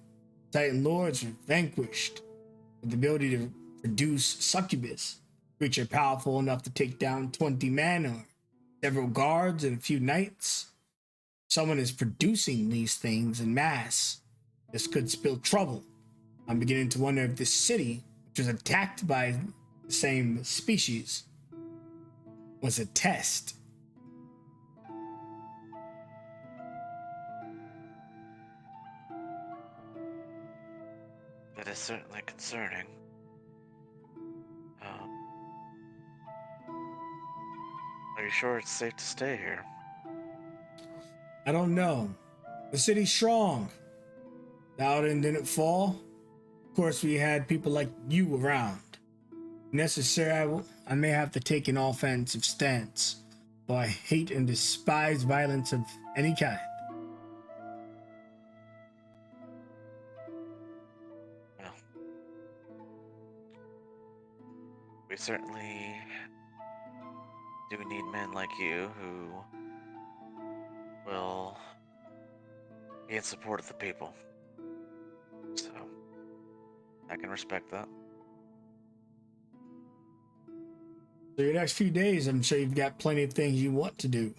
Titan Lords are vanquished with the ability to produce succubus, creature powerful enough to take down 20 men or several guards and a few knights. Someone is producing these things in mass. This could spill trouble. I'm beginning to wonder if this city, which was attacked by the same species, was a test. That is certainly concerning. Are you sure it's safe to stay here? I don't know. The city's strong. Dowden didn't fall. Of course, we had people like you around. Necessary, I may have to take an offensive stance, but I hate and despise violence of any kind. Well, we certainly do need men like you who will be in support of the people. So, I can respect that. So your next few days, I'm sure you've got plenty of things you want to do.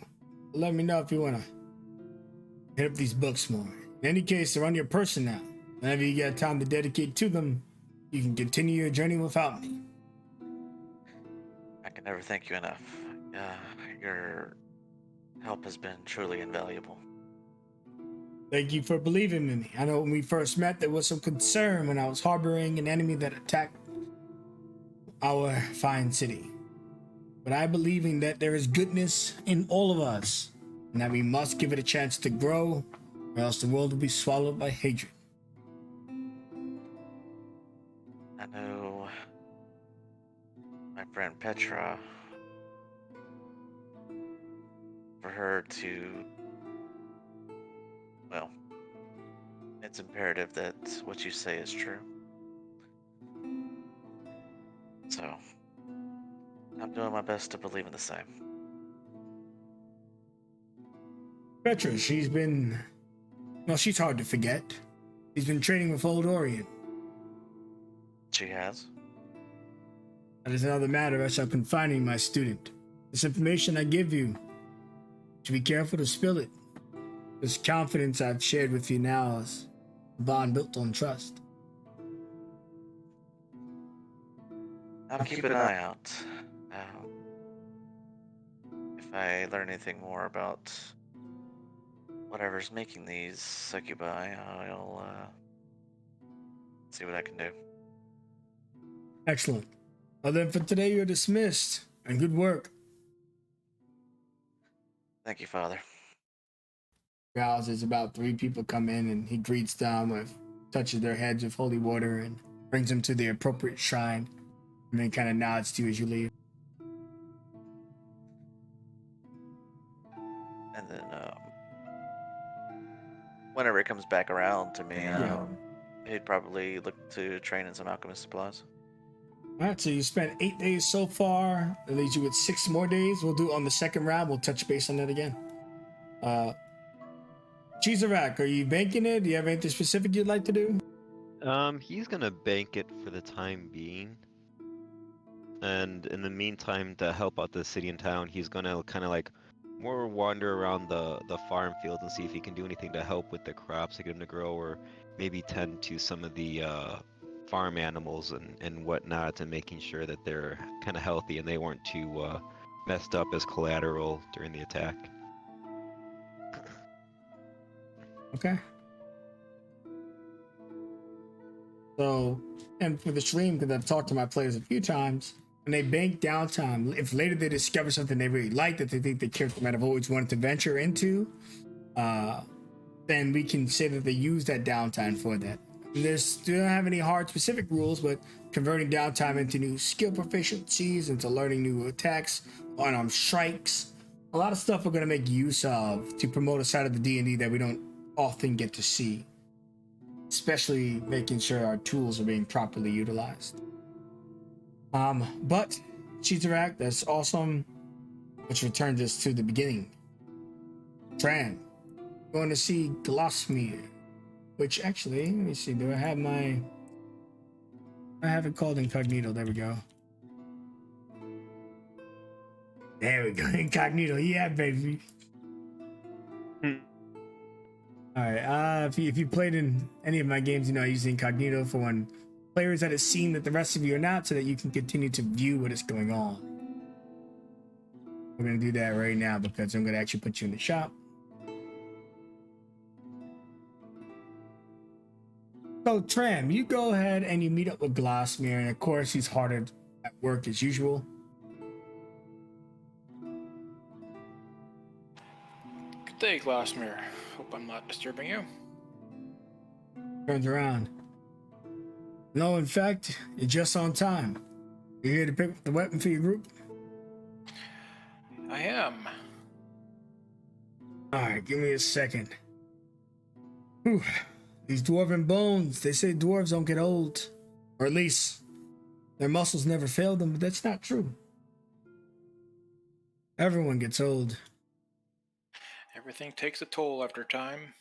Let me know if you want to hit up these books more. In any case, they're on your person now. Whenever you get time to dedicate to them, you can continue your journey without me. I can never thank you enough. Your help has been truly invaluable. Thank you for believing in me. I know when we first met, there was some concern when I was harboring an enemy that attacked our fine city. But I believe in that there is goodness in all of us, and that we must give it a chance to grow, or else the world will be swallowed by hatred. I know my friend Petra, for her to, well, it's imperative that what you say is true. So, I'm I'm doing my best to believe in the same. Petra, she's hard to forget. She's been training with Old Orient. She has. That is another matter as I'm confining my student. This information I give you, to be careful to spill it. This confidence I've shared with you now is a bond built on trust. I'll keep an eye out. If I learn anything more about whatever's making these succubi, I'll see what I can do. Excellent. Well then, for today you're dismissed, and good work. Thank you, Father. As about 3 people come in, and he greets them with, touches their heads with holy water, and brings them to the appropriate shrine, and then kind of nods to you as you leave. And then, whenever it comes back around to me, he'd probably look to train in some alchemist supplies. All right, so you spent 8 days so far. That leaves you with 6 more days. We'll do on the second round. We'll touch base on that again. Cheeserak, are you banking it? Do you have anything specific you'd like to do? He's gonna bank it for the time being. And in the meantime, to help out the city and town, he's gonna kind of like more wander around the farm fields and see if he can do anything to help with the crops to get them to grow, or maybe tend to some of the farm animals and whatnot, and making sure that they're kind of healthy and they weren't too messed up as collateral during the attack. Okay. So, and for the stream, because I've talked to my players a few times, when they bank downtime, if later they discover something they really like that they think the character might have always wanted to venture into, then we can say that they use that downtime for that. They don't have any hard specific rules, but converting downtime into new skill proficiencies, into learning new attacks, unarmed strikes, a lot of stuff we're going to make use of to promote a side of the D&D that we don't often get to see, especially making sure our tools are being properly utilized. But Chizarak, that's awesome, which returns us to the beginning. Tran, going to see Glossmere, which actually, let me see, do I have it called incognito? There we go. There we go, incognito, yeah, baby. All right, if you played in any of my games, you know I use incognito for when players at a scene that the rest of you are not, so that you can continue to view what is going on. We're gonna do that right now because I'm gonna actually put you in the shop. So Tram, you go ahead and you meet up with Glossmere, and of course he's hard at work as usual. Good day, Glassmere. Hope I'm not disturbing you. Turns around. No, in fact, you're just on time. You're here to pick up the weapon for your group? I am. Alright, give me a second. Whew. These dwarven bones, they say dwarves don't get old. Or at least, their muscles never fail them, but that's not true. Everyone gets old. Everything takes a toll after time.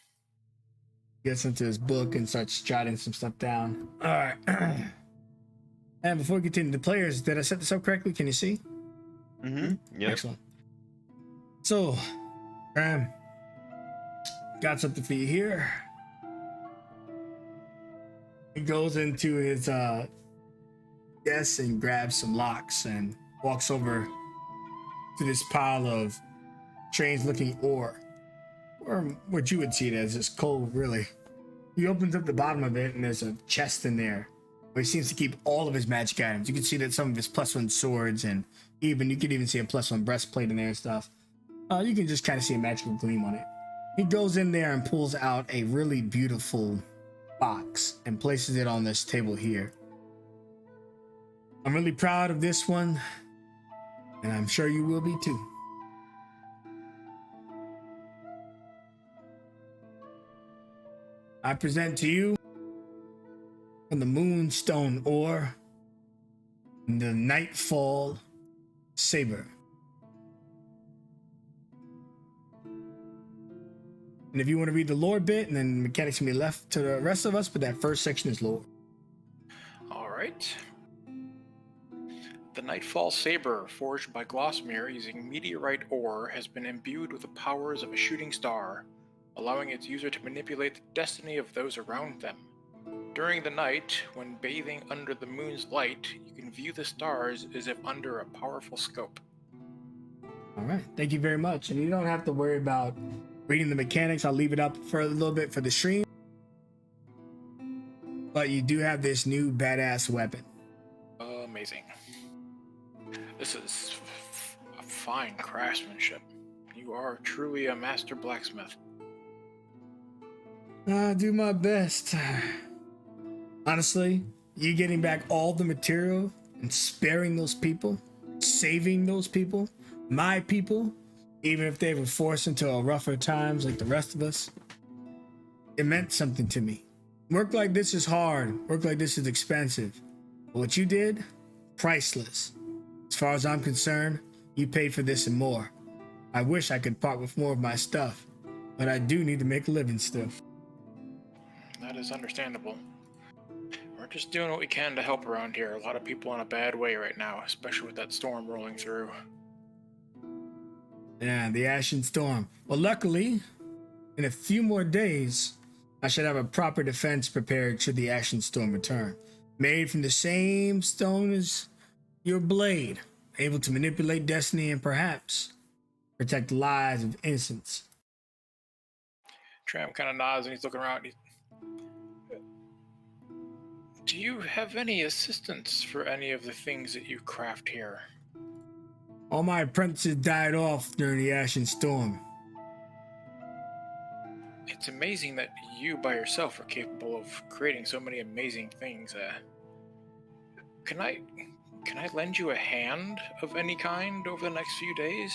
Gets into his book and starts jotting some stuff down. Alright. And before we continue, the players, did I set this up correctly? Can you see? Mm-hmm. Yeah. Excellent. So, Graham, got something for you here. He goes into his desk and grabs some locks and walks over to this pile of strange looking ore, or what you would see it as, is coal, really. He opens up the bottom of it and there's a chest in there where he seems to keep all of his magic items. You can see that some of his +1 swords, and you could even see a +1 breastplate in there and stuff. You can just kind of see a magical gleam on it. He goes in there and pulls out a really beautiful box and places it on this table here. I'm really proud of this one, and I'm sure you will be too. I present to you from the Moonstone ore, in the Nightfall saber. And if you want to read the lore bit, and then mechanics can be left to the rest of us, but that first section is lore. All right. The Nightfall Saber, forged by Glossmere using meteorite ore, has been imbued with the powers of a shooting star, allowing its user to manipulate the destiny of those around them. During the night, when bathing under the moon's light, you can view the stars as if under a powerful scope. All right, thank you very much. And you don't have to worry about reading the mechanics. I'll leave it up for a little bit for the stream. But you do have this new badass weapon. Amazing. This is a fine craftsmanship. You are truly a master blacksmith. I do my best. Honestly, you getting back all the material and sparing those people, saving those people, my people, even if they were forced into a rougher times like the rest of us, it meant something to me. Work like this is hard. Work like this is expensive. But what you did, priceless. As far as I'm concerned, you paid for this and more. I wish I could part with more of my stuff, but I do need to make a living still. That is understandable. We're just doing what we can to help around here. A lot of people in a bad way right now, especially with that storm rolling through. Yeah, the Ashen Storm. Well, luckily, in a few more days, I should have a proper defense prepared should the Ashen Storm return. Made from the same stone as your blade, able to manipulate destiny and perhaps protect the lives of innocents. Tram kind of nods and he's looking around. Do you have any assistance for any of the things that you craft here? All my apprentices died off during the Ashen Storm. It's amazing that you by yourself are capable of creating so many amazing things. Can I lend you a hand of any kind over the next few days?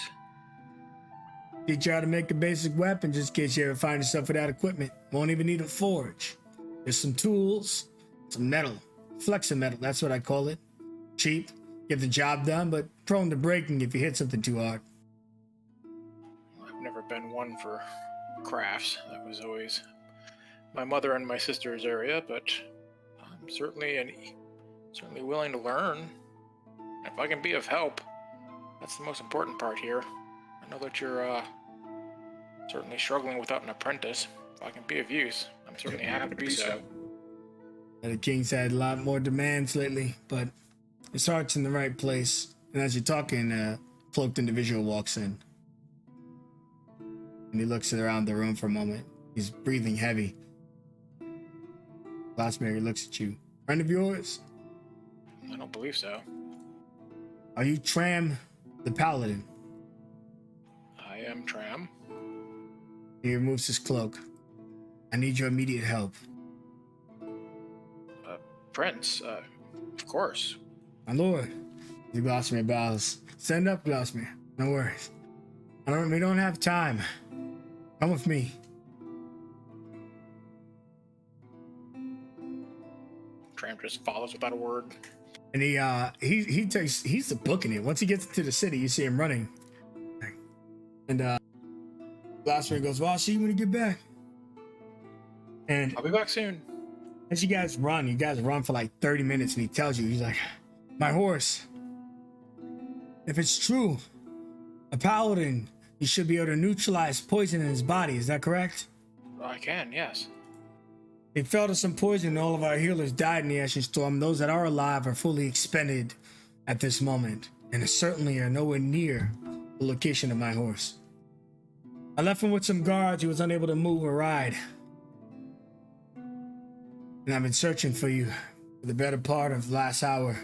Teach you how to make a basic weapon just in case you ever find yourself without equipment. Won't even need a forge. There's some tools, some metal, flexi-metal, that's what I call it. Cheap, get the job done, but prone to breaking if you hit something too hard. I've never been one for crafts. That was always my mother and my sister's area, but I'm certainly willing to learn. If I can be of help, that's the most important part here. I know that you're certainly struggling without an apprentice. If I can be of use, I'm certainly happy to be so. The King's had a lot more demands lately, but his heart's in the right place. And as you're talking, a cloaked individual walks in. And he looks around the room for a moment. He's breathing heavy. Glassberry looks at you. Friend of yours? I don't believe so. Are you Tram the Paladin? I am Tram. He removes his cloak. I need your immediate help. Prince, of course. My lord. The Glossmere bows. Stand up, Glossmere. No worries. We don't have time. Come with me. Tram just follows without a word. And he's booking it. Once he gets to the city, you see him running. And Glassmere goes, well, I'll see you when you get back. And I'll be back soon. as you guys run for like 30 minutes, and he tells you, he's like, my horse. If it's true, a paladin, you should be able to neutralize poison in his body. Is that correct? I can, yes. They fell to some poison and all of our healers died in the Ashen Storm. Those that are alive are fully expended at this moment, and certainly are nowhere near the location of my horse. I left him with some guards. He was unable to move or ride. And I've been searching for you for the better part of the last hour.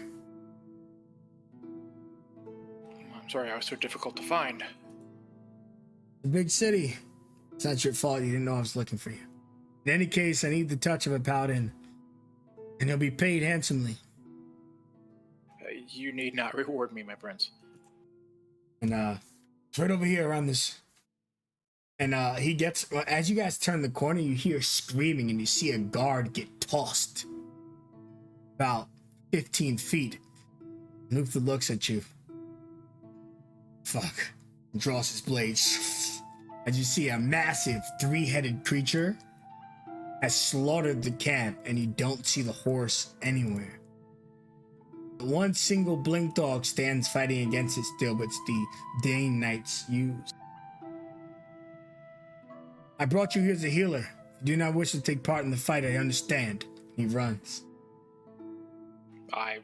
I'm sorry I was so difficult to find. The big city. It's not your fault you didn't know I was looking for you. In any case, I need the touch of a paladin, and he'll be paid handsomely. You need not reward me, my prince. And it's right over here around this. And he gets, as you guys turn the corner, you hear screaming, and you see a guard get tossed about 15 feet. Luther looks at you. Fuck. Draws his blade. As you see, a massive 3-headed creature has slaughtered the camp, and you don't see the horse anywhere. One single blink dog stands fighting against it still, but it's the Dane Knights use. I brought you here as a healer. If you do not wish to take part in the fight, I understand. He runs. I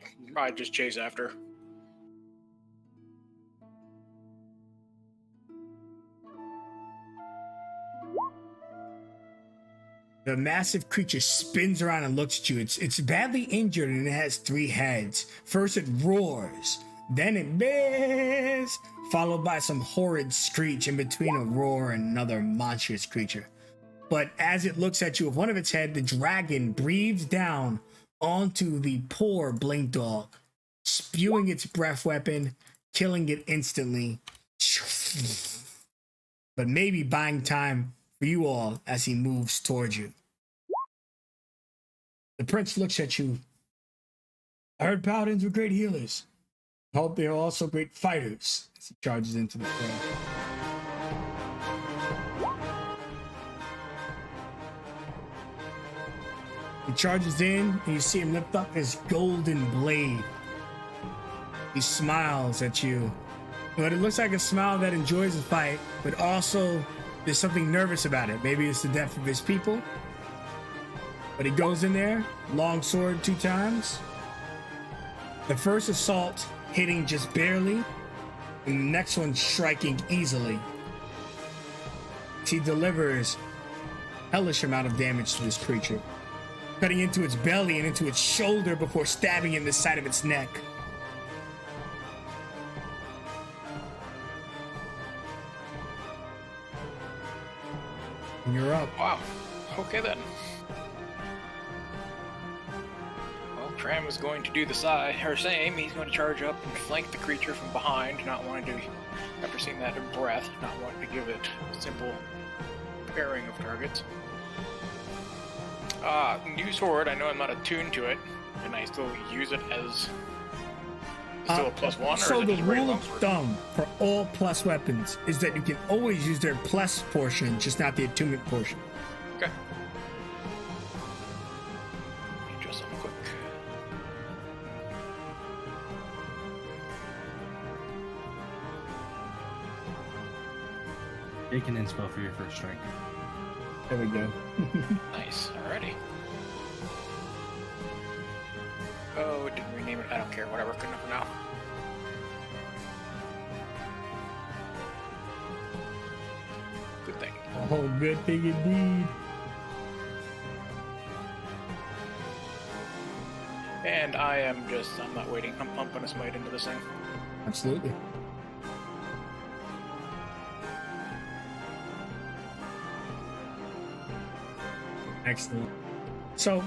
just chase after. The massive creature spins around and looks at you. It's badly injured and it has 3 heads. First it roars, then it bays, followed by some horrid screech in between a roar and another monstrous creature. But as it looks at you with one of its head, the dragon breathes down onto the poor blink dog, spewing its breath weapon, killing it instantly. But maybe buying time for you all as he moves towards you. The prince looks at you. I heard paladins were great healers. I hope they are also great fighters as he charges into the fray. He charges in and you see him lift up his golden blade. He smiles at you. But it looks like a smile that enjoys the fight, but also there's something nervous about it. Maybe it's the death of his people. But he goes in there, long sword 2 times. The first assault hitting just barely, and the next one striking easily. He delivers hellish amount of damage to this creature, cutting into its belly and into its shoulder before stabbing in the side of its neck. And you're up. Wow. Okay then. Well, Tram is going to do the same. He's going to charge up and flank the creature from behind, not wanting to, after seeing that breath, not wanting to give it a simple pairing of targets. New sword, I know I'm not attuned to it. Can I still use it as still a +1, or so is it the just regular rule of longsword? thumb for all plus weapons is that you can always use their plus portion, just not the attunement portion. Okay. Just something quick. Take an inspo for your first strike. There we go. Nice. Alrighty. Oh, it didn't rename it. I don't care. Whatever. Good enough for now. Good thing. Oh, good thing indeed. And I'm not waiting. I'm pumping a smite into this thing. Absolutely. Excellent. So,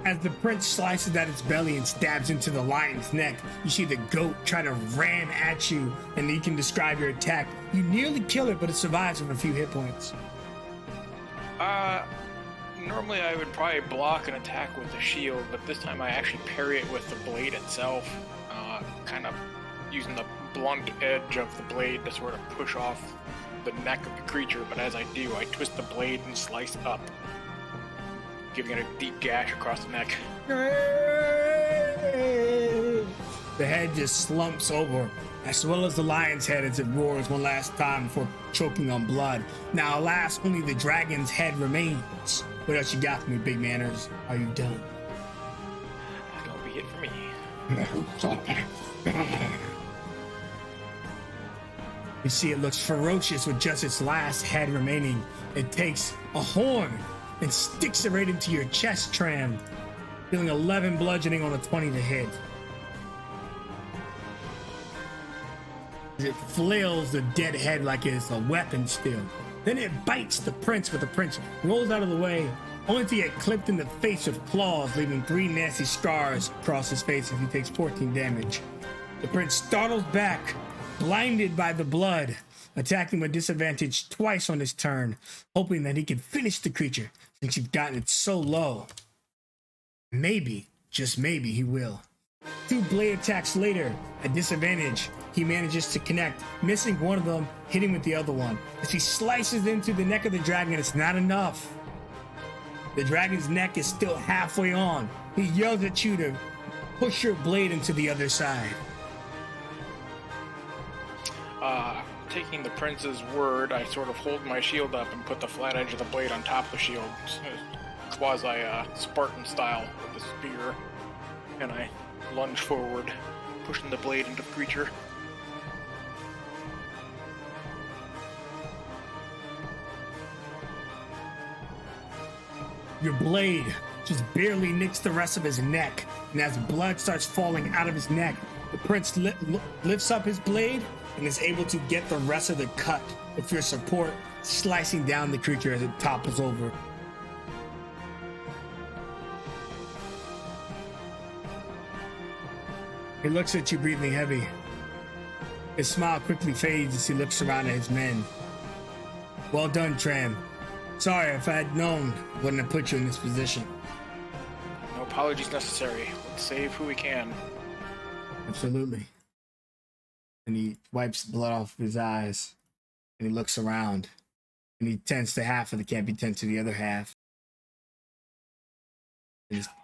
as the prince slices at its belly and stabs into the lion's neck, you see the goat try to ram at you, and you can describe your attack. You nearly kill it, but it survives with a few hit points. Normally I would probably block an attack with the shield, but this time I actually parry it with the blade itself, kind of using the blunt edge of the blade to sort of push off the neck of the creature, but as I do, I twist the blade and slice up, giving it a deep gash across the neck. The head just slumps over, as well as the lion's head as it roars one last time before choking on blood. Now, alas, only the dragon's head remains. What else you got for me, big manners? Are you done? Don't be it for me. You see, it looks ferocious with just its last head remaining. It takes a horn and sticks it right into your chest, Tram, dealing 11 bludgeoning on a 20 to hit. It flails the dead head like it's a weapon still. Then it bites the prince, but the prince rolls out of the way, only to get clipped in the face with claws, leaving 3 nasty scars across his face as he takes 14 damage. The prince startles back, blinded by the blood, attacking with disadvantage twice on his turn, hoping that he can finish the creature since you've gotten it so low. Maybe, just maybe, he will. 2 blade attacks later, at disadvantage, he manages to connect, missing one of them, hitting with the other one. As he slices into the neck of the dragon, it's not enough. The dragon's neck is still halfway on. He yells at you to push your blade into the other side. Taking the prince's word, I sort of hold my shield up and put the flat edge of the blade on top of the shield, quasi Spartan style with the spear, and I lunge forward, pushing the blade into the creature. Your blade just barely nicks the rest of his neck, and as blood starts falling out of his neck, the prince lifts up his blade and is able to get the rest of the cut with your support, slicing down the creature as it topples over. He looks at you, breathing heavy. His smile quickly fades as he looks around at his men. Well done, Tram. Sorry, if I had known, I wouldn't have put you in this position. No apologies necessary. Let's save who we can. Absolutely. And he wipes the blood off his eyes, and he looks around, and he tends to half of the camp, he tends to the other half.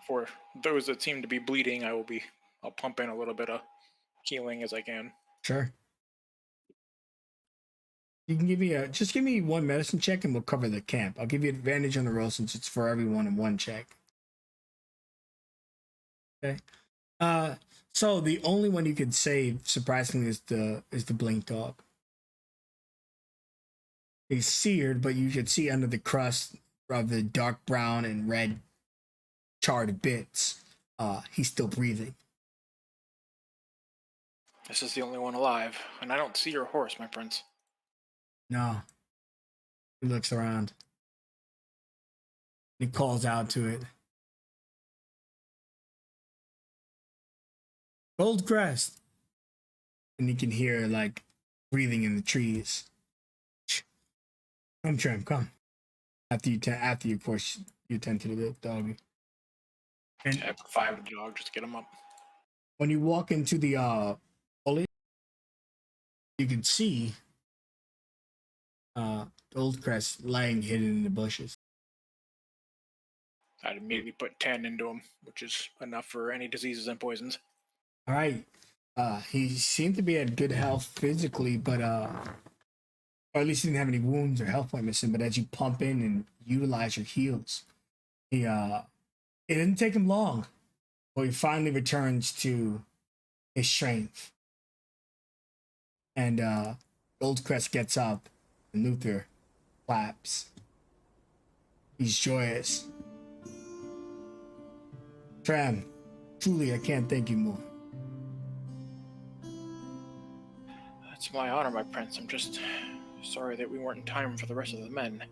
For those that seem to be bleeding, I'll pump in a little bit of healing as I can. Sure. You can just give me one medicine check and we'll cover the camp. I'll give you advantage on the roll since it's for everyone in one check. Okay. So the only one you could save, surprisingly, is the blink dog. He's seared, but you could see under the crust of the dark brown and red charred bits, he's still breathing. This is the only one alive, and I don't see your horse, my prince. No. He looks around. He calls out to it. Goldcrest. And you can hear, like, breathing in the trees. Come, Trim, come. After you, of course, you tend to the dog. And I have 5 to jog just to get him up. when you walk into the foliage, you can see Goldcrest lying hidden in the bushes. I'd immediately put 10 into him, which is enough for any diseases and poisons. All right. He seemed to be at good health physically, but or at least he didn't have any wounds or health point missing. But as you pump in and utilize your heals, it didn't take him long, but he finally returns to his strength. And Goldcrest gets up, and Luther claps. He's joyous. Tram, truly, I can't thank you more. It's my honor, my prince. I'm just sorry that we weren't in time for the rest of the men.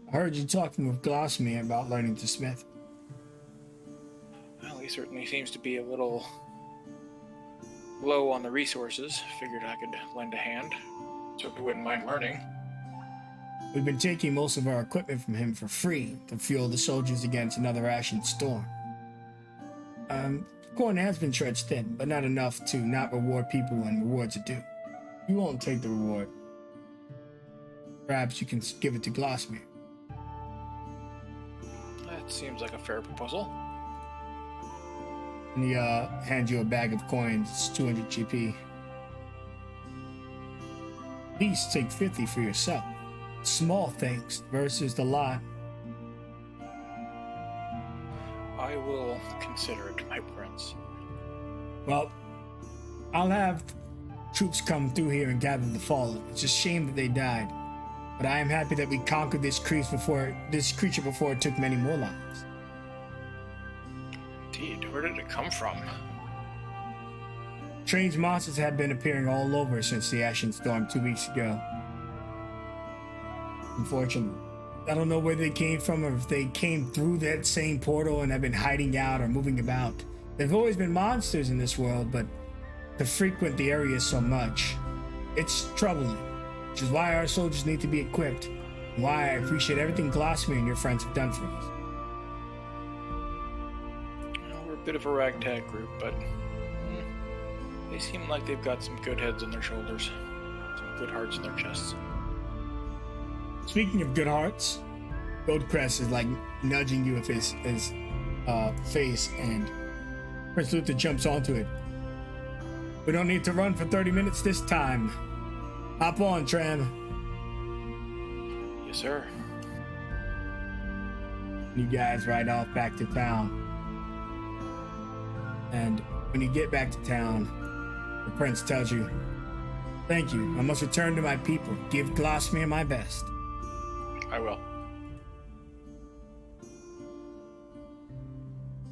I heard you talking with Glossmere about learning to smith. Well, he certainly seems to be a little low on the resources. Figured I could lend a hand. Certainly wouldn't mind learning. We've been taking most of our equipment from him for free to fuel the soldiers against another ration storm. Corn has been stretched thin, but not enough to not reward people when rewards are due. You won't take the reward. Perhaps you can give it to Glossmere. That seems like a fair proposal. And he hands you a bag of coins. It's 200 GP. Please take 50 for yourself. Small things versus the lot. I will consider it, my prince. Well, I'll have troops come through here and gather the fallen. It's a shame that they died, but I am happy that we conquered this creature before it took many more lives. Indeed, where did it come from? Strange monsters have been appearing all over since the Ashen Storm 2 weeks ago. Unfortunately, I don't know where they came from or if they came through that same portal and have been hiding out or moving about. There've always been monsters in this world, but to frequent the area so much, it's troubling, which is why our soldiers need to be equipped, and why I appreciate everything Glossmere and your friends have done for us. Well, we're Bit of a ragtag group, but they seem like they've got some good heads on their shoulders, some good hearts in their chests. Speaking of good hearts, Goldcrest is like nudging you with his face, and Prince Luther jumps onto it. We don't need to run for 30 minutes this time. Hop on, Tram. Yes, sir. You guys ride off back to town. And when you get back to town, the prince tells you, "Thank you. I must return to my people. Give Glasmere my best." I will.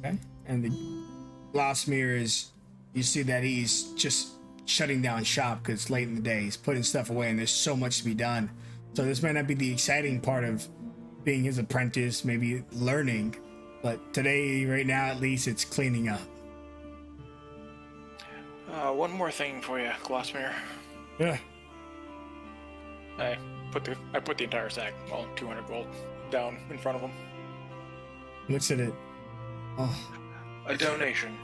Okay. And the Glasmere is, you see that he's just shutting down shop because it's late in the day. He's putting stuff away and there's so much to be done. So this might not be the exciting part of being his apprentice, maybe learning, but today, right now at least, it's cleaning up. One more thing for you, Glasmere. Yeah. I put the entire sack, well, 200 gold, down in front of him. Looks at it. Oh, A donation.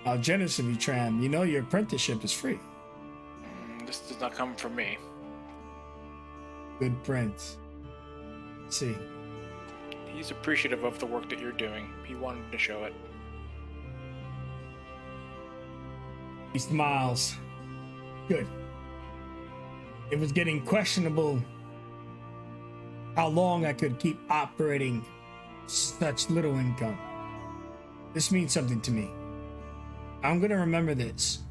how generous of you, Tram. You know your apprenticeship is free. This does not come from me. Good prince. Let's see. He's appreciative of the work that you're doing. He wanted to show it. He smiles. Good. It was getting questionable how long I could keep operating such little income. This means something to me. I'm gonna remember this.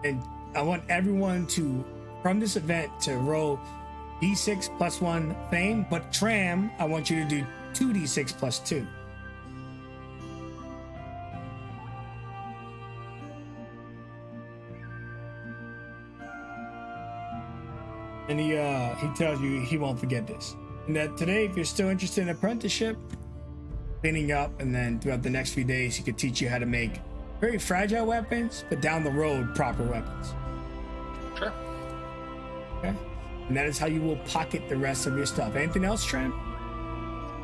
And I want everyone to, from this event, to roll D6 plus 1 fame, but Tram, I want you to do 2d6 plus 2. And he tells you he won't forget this. And that today, if you're still interested in apprenticeship, cleaning up, and then throughout the next few days, he could teach you how to make very fragile weapons, but down the road, proper weapons. Sure. Okay? And that is how you will pocket the rest of your stuff. Anything else, Tram?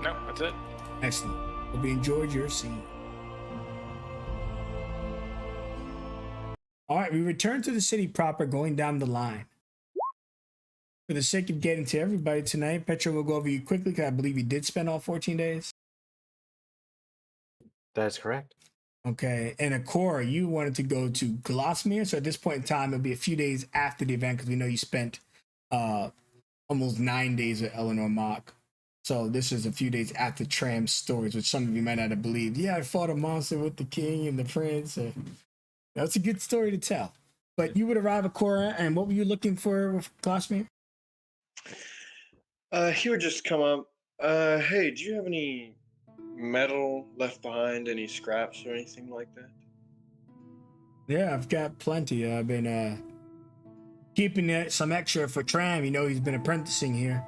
No, that's it. Excellent. Hope you enjoyed your scene. All right, we return to the city proper, going down the line. For the sake of getting to everybody tonight, Petro will go over you quickly because I believe you did spend all 14 days. That is correct. Okay, and Akora, you wanted to go to Glasmere, so at this point in time, it'll be a few days after the event because we know you spent almost 9 days with Eleanor Mock. So this is a few days after Tram's stories, which some of you might not have believed. Yeah, I fought a monster with the king and the prince. That's a good story to tell. But you would arrive at Akora, and what were you looking for with Glasmere? He would just come up. Hey, do you have any metal left behind? Any scraps or anything like that? Yeah, I've got plenty. I've been keeping some extra for Tram. You know, he's been apprenticing here.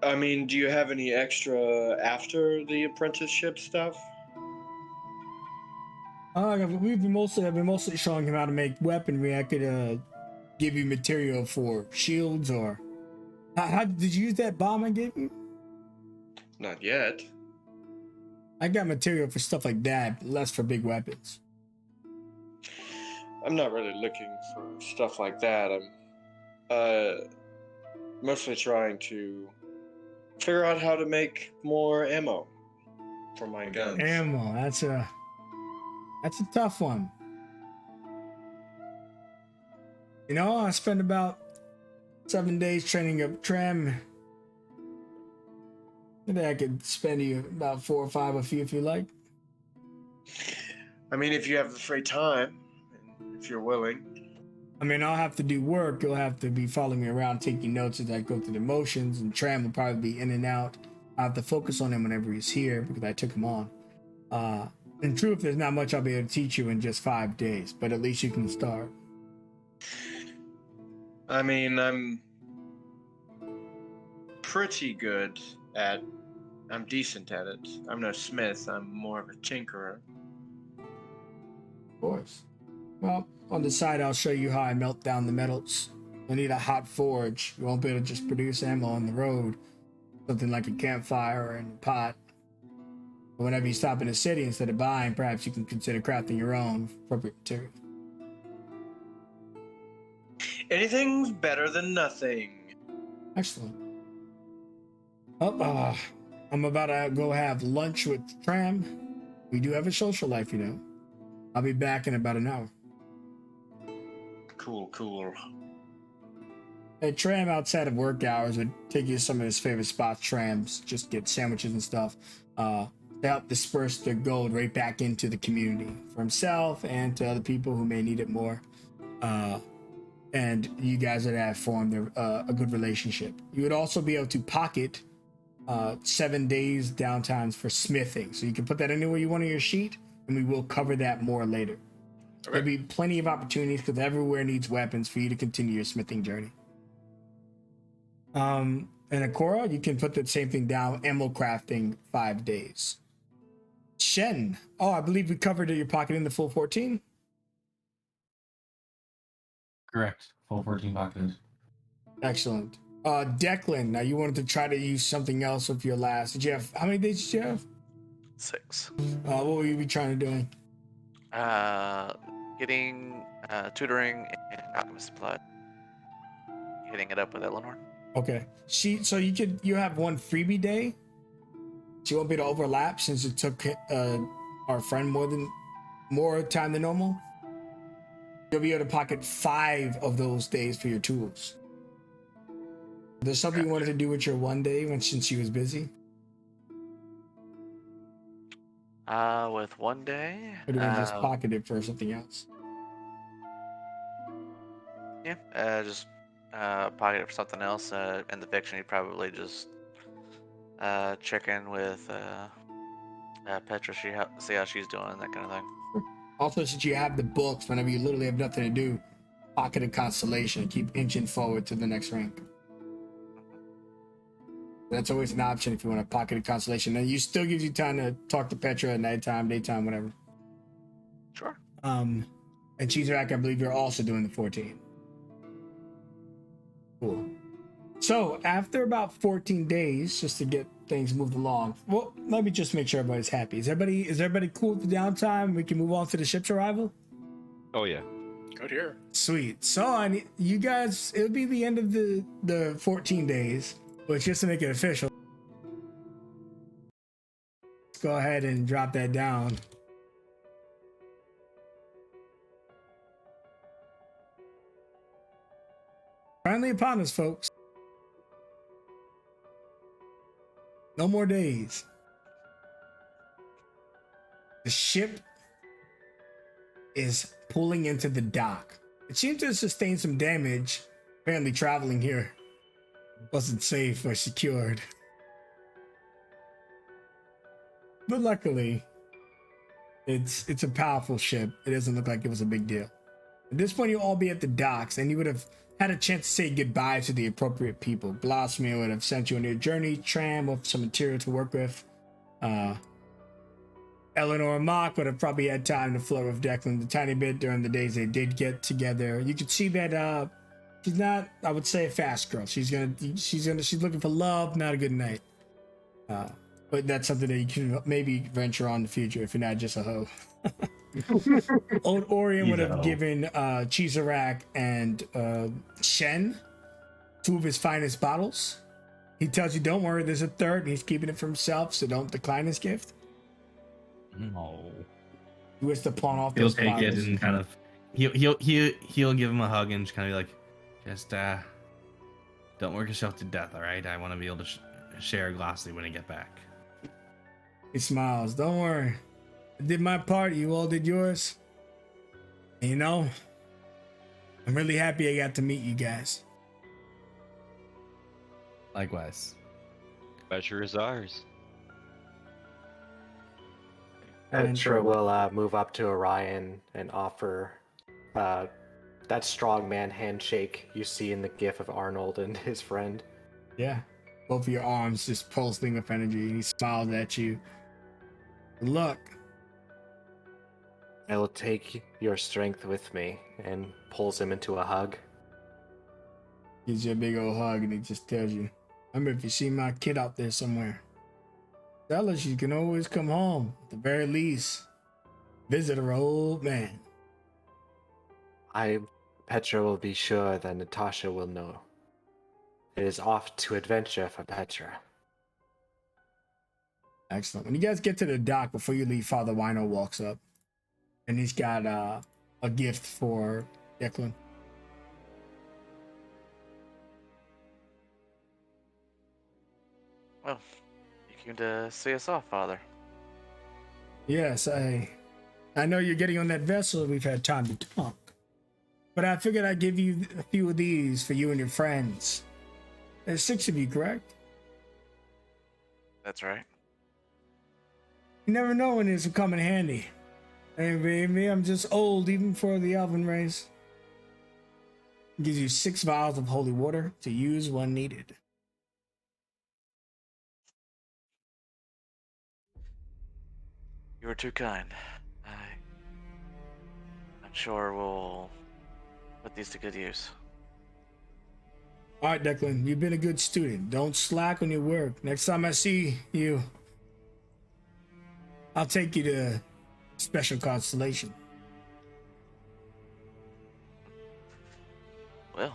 I mean, do you have any extra after the apprenticeship stuff? I've been mostly showing him how to make weaponry. I could give you material for shields, or how did you use that bomb I gave you? Not yet. I got material for stuff like that, but less for big weapons. I'm not really looking for stuff like that. I'm mostly trying to figure out how to make more ammo for my guns. Ammo, that's a tough one. You know, I spent about 7 days training up Tram. Maybe I could spend you about 4 or 5 of you if you like. I mean, if you have the free time, and if you're willing. I mean, I'll have to do work. You'll have to be following me around, taking notes as I go through the motions, and Tram will probably be in and out. I have to focus on him whenever he's here because I took him on. In truth, there's not much I'll be able to teach you in just 5 days, but at least you can start. I mean, I'm pretty good at. I'm decent at it. I'm no smith. I'm more of a tinkerer. Of course. Well, on the side, I'll show you how I melt down the metals You'll need a hot forge. You won't be able to just produce ammo on the road. Something like a campfire and a pot. But whenever you stop in a city, instead of buying, perhaps you can consider crafting your own appropriate material. Anything's better than nothing. Excellent. Oh, I'm about to go have lunch with Tram. We do have a social life, you know. I'll be back in about an hour. Cool. Hey, Tram outside of work hours would take you to some of his favorite spots. Trams just get sandwiches and stuff to help disperse the gold right back into the community for himself and to other people who may need it more. And you guys would have formed a good relationship. You would also be able to pocket 7 days downtimes for smithing. So you can put that anywhere you want on your sheet, and we will cover that more later. Okay. There'll be plenty of opportunities because everywhere needs weapons for you to continue your smithing journey. And Akora, you can put the same thing down, ammo crafting 5 days. Shen, I believe we covered your pocket in the full 14. Correct. Full 14 pockets. Excellent. Declan, now you wanted to try to use something else with your last. Did you have, how many days did you have? 6. What were you trying to do? Getting tutoring and alchemist supply. Hitting it up with Eleanor. Okay. So you have one freebie day. So you won't be able to overlap since it took our friend more time than normal. You'll be able to pocket 5 of those days for your tools. There's something you wanted to do with your one day since she was busy? With one day? Or do we just pocket it for something else? Yeah, just pocket it for something else. In the fiction, you probably just check in with Petra, see how she's doing, that kind of thing. Also, since you have the books, whenever you literally have nothing to do, pocket a constellation and keep inching forward to the next rank. That's always an option if you want to pocket a constellation. And you still gives you time to talk to Petra at nighttime, daytime, whatever. Sure. And Cheeserack, I believe you're also doing the 14. Cool. So after about 14 days, just to get things moved along, well, let me just make sure everybody's happy. Is everybody cool with the downtime? We can move on to the ship's arrival? Oh yeah. Good here. Sweet. So I need you guys, it'll be the end of the 14 days, but just to make it official, let's go ahead and drop that down. Finally upon us, folks. No more days. The ship is pulling into the dock. It seemed to have sustained some damage. Apparently traveling here wasn't safe or secured. But luckily, it's a powerful ship. It doesn't look like it was a big deal. At this point, you'll all be at the docks, and you would have had a chance to say goodbye to the appropriate people. Blossomir would have sent you on your journey, Tram with some material to work with. Eleanor and Mock would have probably had time to flirt with Declan a tiny bit during the days they did get together. You could see that she's not, I would say, a fast girl. She's looking for love, not a good night. But that's something that you can maybe venture on in the future if you're not just a hoe. Old Orion would have given Cheeserack and Shen 2 of his finest bottles. He tells you, don't worry, there's a third, and he's keeping it for himself, so don't decline his gift. No. He was to pawn off He'll those take bottles. it and kind of he'll give him a hug and just kind of be like, just don't work yourself to death, all right? I want to be able to share a glassly when I get back. He smiles. Don't worry. I did my part. You all did yours. And you know, I'm really happy I got to meet you guys. Likewise. Pleasure is ours. Petra will move up to Orion and offer that strong man handshake you see in the gif of Arnold and his friend. Yeah. Both of your arms just pulsing with energy. He smiles at you. Good luck. I will take your strength with me, and pulls him into a hug. Gives you a big old hug and he just tells you, remember, if you see my kid out there somewhere, tell her she can always come home. At the very least, visit her old man. Petra will be sure that Natasha will know. It is off to adventure for Petra. Excellent. When you guys get to the dock, before you leave, Father Wino walks up. And he's got a gift for Declan. Well, you came to see us off, Father. Yes, I know you're getting on that vessel. We've had time to talk. But I figured I'd give you a few of these for you and your friends. There's 6 of you, correct? That's right. You never know when this will come in handy. Hey, baby, I'm just old even for the elven race. It gives you 6 vials of holy water to use when needed. You were too kind. I'm sure we'll put these to good use. All right, Declan, you've been a good student. Don't slack on your work. Next time I see you, I'll take you to Special Constellation. Well,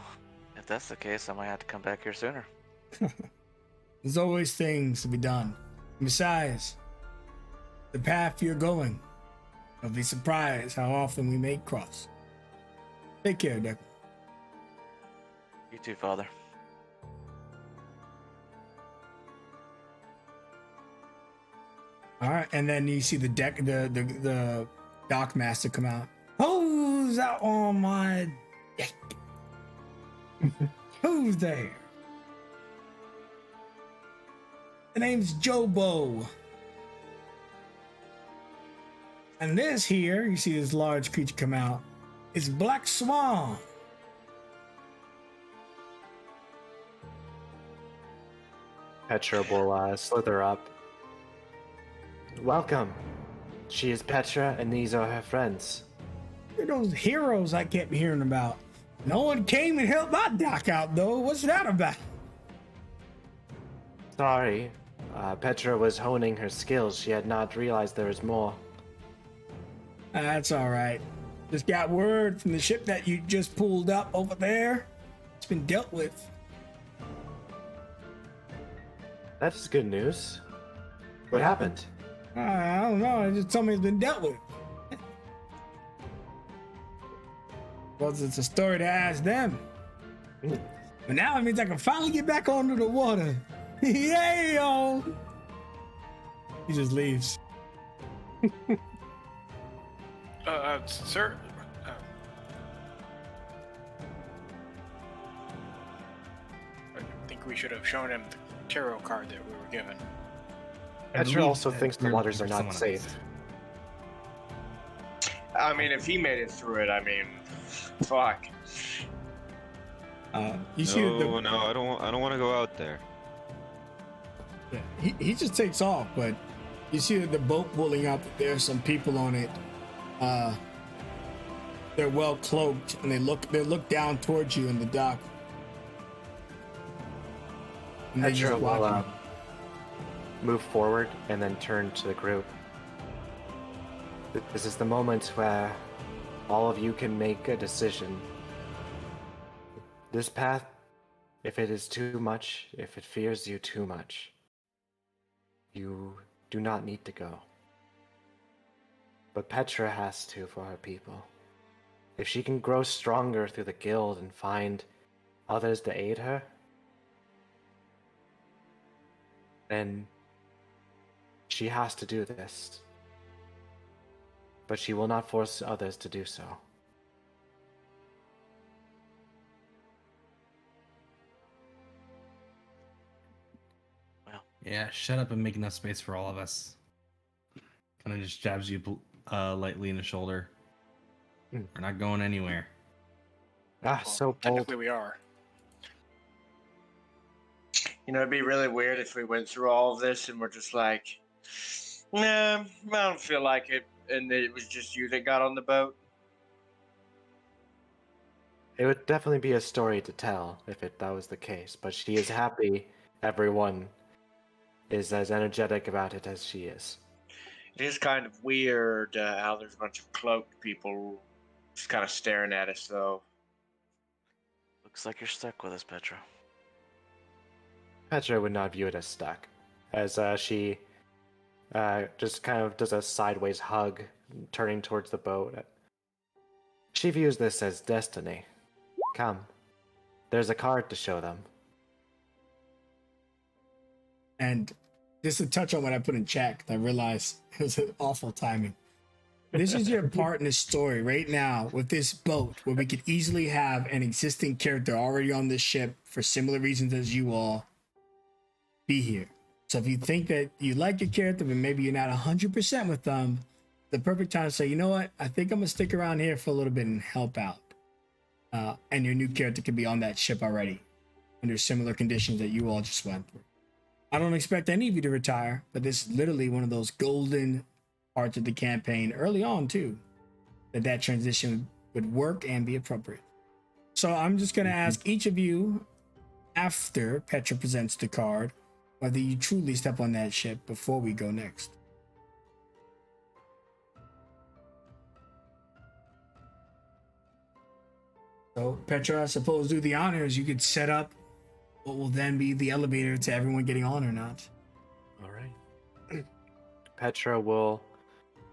if that's the case, I might have to come back here sooner. There's always things to be done. And besides, the path you're going, you'll be surprised how often we may cross. Take care, Declan. You too, Father. All right, and then you see the dock master come out. Who's out on my deck? Who's there? The name's Jobo. And this here, you see this large creature come out, is Black Swan. Petra will slither up. Welcome. She is Petra, and these are her friends. You're those heroes I kept hearing about. No one came and helped my dock out, though. What's that about? Sorry, Petra was honing her skills. She had not realized there was more. That's all right. Just got word from the ship that you just pulled up over there. It's been dealt with. That's good news. What happened? I don't know. They just told me it's been dealt with. Well, it's a story to ask them. But now it means I can finally get back onto the water. Yay, yo! He just leaves. Sir? I think we should have shown him the tarot card that we were given. Petra also thinks the you're waters are looking for not someone safe. I mean, if he made it through it, I mean, fuck. You see that No, I don't want to go out there. yeah, he just takes off, but you see that the boat pulling up. There's some people on it. They're well cloaked, and they look down towards you in the dock. And they Petra just watch will you. move forward and then turn to the group. This is the moment where all of you can make a decision. This path, if it is too much, if it fears you too much, you do not need to go. But Petra has to for her people. If she can grow stronger through the guild and find others to aid her, then she has to do this. But she will not force others to do so. Yeah, shut up and make enough space for all of us. Kind of just jabs you lightly in the shoulder. Mm. We're not going anywhere. So bold. Technically, we are. You know, it'd be really weird if we went through all of this and we're just like, nah, I don't feel like it, and it was just you that got on the boat. It would definitely be a story to tell if that was the case, but she is happy everyone is as energetic about it as she is. It is kind of weird how there's a bunch of cloaked people just kind of staring at us, though. Looks like you're stuck with us, Petra. Petra would not view it as stuck, as she just kind of does a sideways hug, turning towards the boat. She views this as destiny. Come, there's a card to show them. And just to touch on what I put in chat, 'cause I realized it was an awful timing. This is your part in the story right now with this boat, where we could easily have an existing character already on this ship for similar reasons as you all be here. So if you think that you like your character, but maybe you're not 100% with them, the perfect time to say, you know what, I think I'm gonna stick around here for a little bit and help out. And your new character could be on that ship already under similar conditions that you all just went through. I don't expect any of you to retire, but this is literally one of those golden parts of the campaign early on too, that transition would work and be appropriate. So I'm just going to ask each of you, after Petra presents the card, whether you truly step on that ship before we go next. So Petra, I suppose, do the honors. You could set up what will then be the elevator to everyone getting on or not. All right. Petra will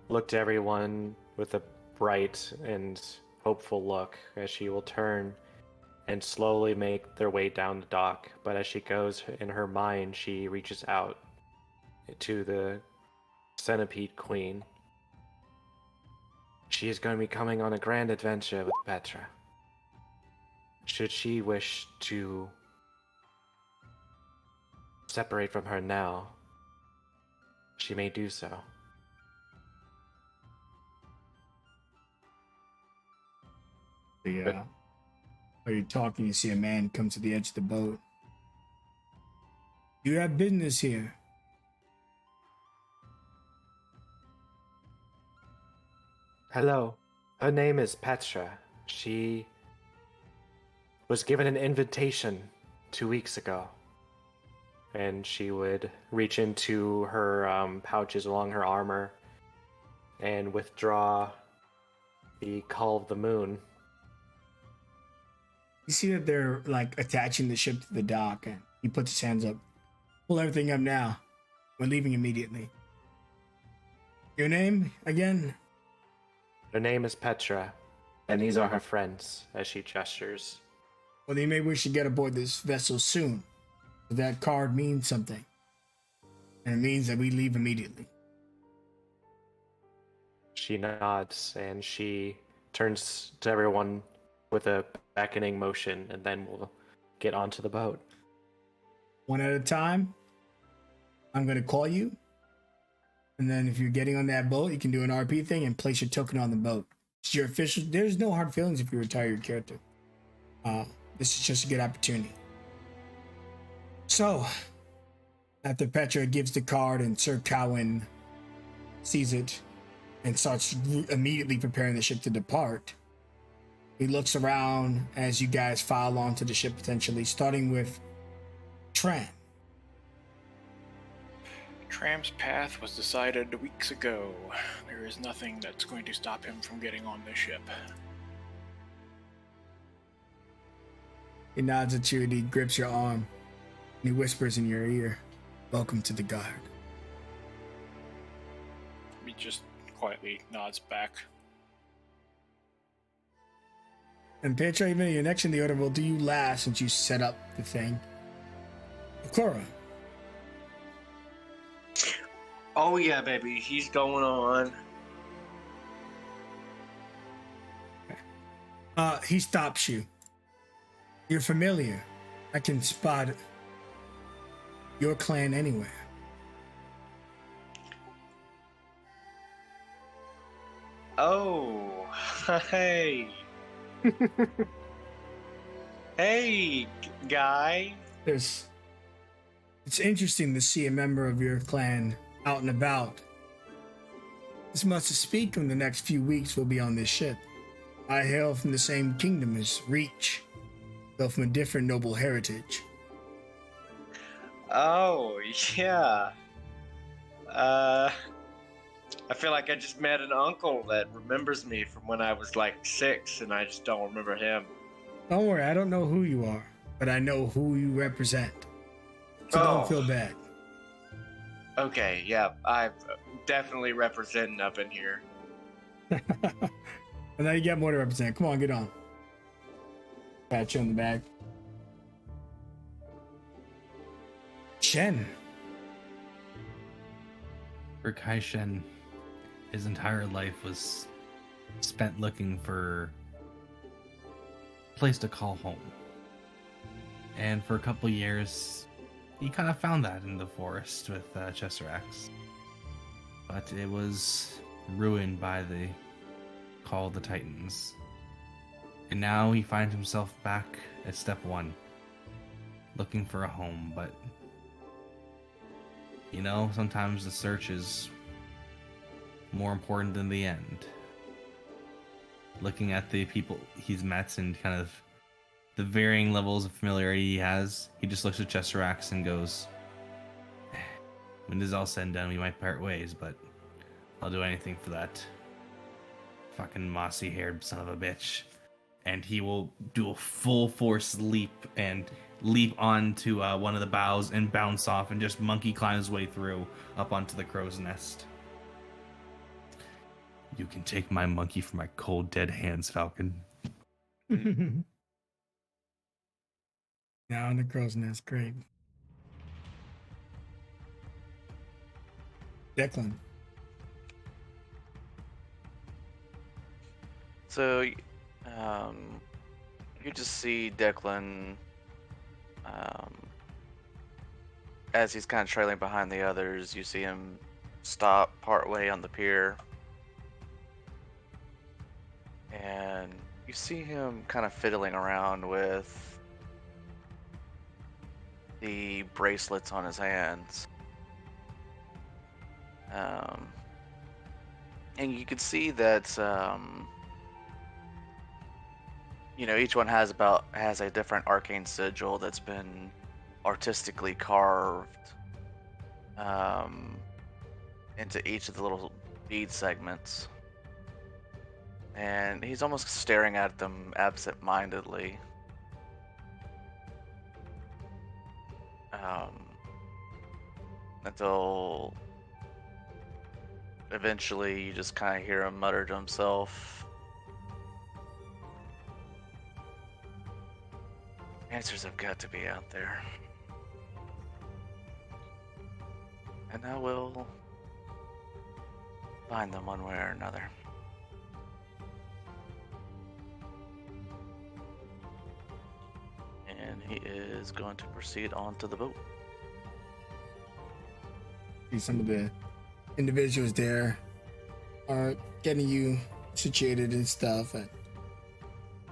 look to everyone with a bright and hopeful look as she will turn and slowly make their way down the dock. But as she goes, in her mind, she reaches out to the Centipede Queen. She is going to be coming on a grand adventure with Petra. Should she wish to separate from her now, she may do so. Yeah. While you're talking, you see a man come to the edge of the boat. You have business here. Hello. Her name is Petra. She was given an invitation 2 weeks ago. And she would reach into her pouches along her armor and withdraw the Call of the Moon. You see that they're like attaching the ship to the dock, and he puts his hands up. Pull everything up now. We're leaving immediately. Your name again? Her name is Petra, and these are her friends, as she gestures. Well, you may wish to get aboard this vessel soon. That card means something. And it means that we leave immediately. She nods, and she turns to everyone with a beckoning motion, and then we'll get onto the boat. One at a time. I'm going to call you. And then if you're getting on that boat, you can do an RP thing and place your token on the boat. It's your official. There's no hard feelings if you retire your character. This is just a good opportunity. So, after Petra gives the card and Sir Cowan sees it and starts immediately preparing the ship to depart, he looks around as you guys file onto the ship, potentially starting with Tran. Tram's path was decided weeks ago. There is nothing that's going to stop him from getting on this ship. He nods at you and he grips your arm. And he whispers in your ear, "Welcome to the guard." He just quietly nods back. And Petra, even your next in the order, will do you last since you set up the thing. Cora. Oh yeah, baby, he's going on. He stops you. You're familiar. I can spot your clan anywhere. Oh, hey. Hey, guy. It's interesting to see a member of your clan out and about. This must speak in the next few weeks we'll be on this ship. I hail from the same kingdom as Reach, though from a different noble heritage. Oh, yeah. I feel like I just met an uncle that remembers me from when I was like 6, and I just don't remember him. Don't worry, I don't know who you are, but I know who you represent. So don't feel bad. Okay, yeah, I'm definitely representing up in here. And now you got more to represent. Come on, get on. Pat you on the back. Shen. For Kai Shen, his entire life was spent looking for a place to call home. And for a couple years, he kind of found that in the forest with Chesserax. But it was ruined by the Call of the Titans. And now he finds himself back at step 1, looking for a home, but you know, sometimes the search is more important than the end. Looking at the people he's met and kind of the varying levels of familiarity he has, he just looks at Chesserax and goes, when this is all said and done, we might part ways, but I'll do anything for that fucking mossy-haired son of a bitch. And he will do a full force leap and leap onto one of the boughs and bounce off and just monkey climb his way through up onto the crow's nest. You can take my monkey from my cold dead hands, Falcon. Now in the crow's nest, great. Declan. So, you just see Declan, as he's kind of trailing behind the others. You see him stop partway on the pier, and you see him kind of fiddling around with the bracelets on his hands. And you can see that, you know, each one has a different arcane sigil that's been artistically carved into each of the little bead segments. And he's almost staring at them absent-mindedly. Until eventually you just kind of hear him mutter to himself, answers have got to be out there. And I will find them one way or another. And he is going to proceed onto the boat. See some of the individuals there are getting you situated and stuff and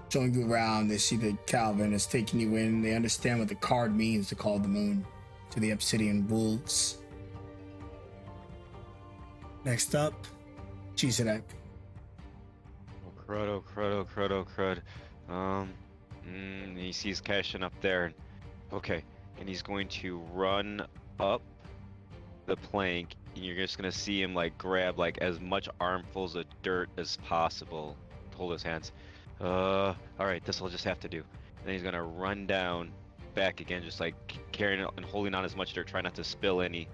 showing you around. They see that Calvin is taking you in. They understand what the card means to call the moon to the Obsidian Wolves. Next up, Chizedek. Oh crud, oh crud, oh crud, oh crud. He sees Cashin up there. Okay, and he's going to run up the plank, and you're just gonna see him like grab like as much armfuls of dirt as possible. Hold his hands. Alright, this will just have to do. And then he's gonna run down, back again, just like carrying it and holding on as much dirt, try not to spill any.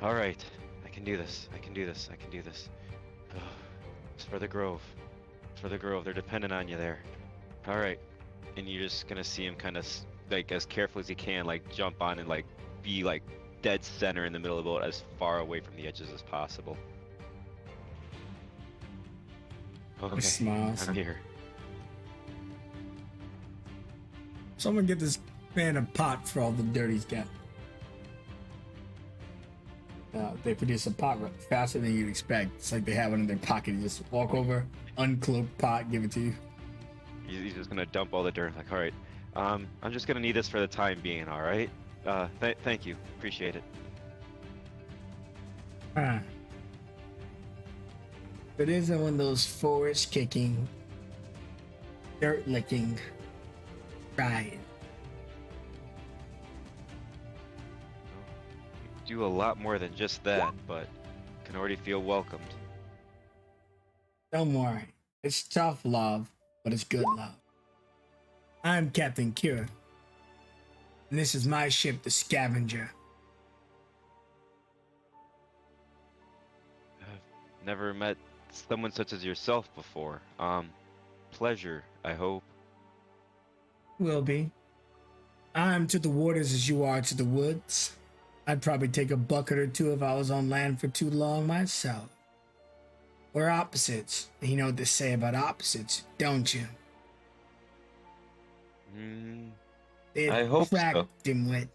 Alright, I can do this, I can do this, I can do this. It's for the Grove. It's for the Grove, they're dependent on you there. Alright, and you're just gonna see him kind of, like, as careful as he can, like, jump on and, like, be, like, dead center in the middle of the boat, as far away from the edges as possible. Okay, Smiles. I'm here. Someone get this man a pot for all the dirt he's got. They produce a pot faster than you'd expect. It's like they have one in their pocket. You just walk over, uncloak pot, give it to you. He's just gonna dump all the dirt. Like, all right, I'm just gonna need this for the time being. All right. Thank you. Appreciate it. It isn't one of those forest kicking, dirt licking, crying. Do a lot more than just that, but can already feel welcomed. Don't worry. It's tough love, but it's good love. I'm Captain Kira, and this is my ship, the Scavenger. I've never met someone such as yourself before. Pleasure, I hope. Will be. I'm to the waters as you are to the woods. I'd probably take a bucket or two if I was on land for too long myself. We're opposites. You know what they say about opposites, don't you? I hope so. Dimwit.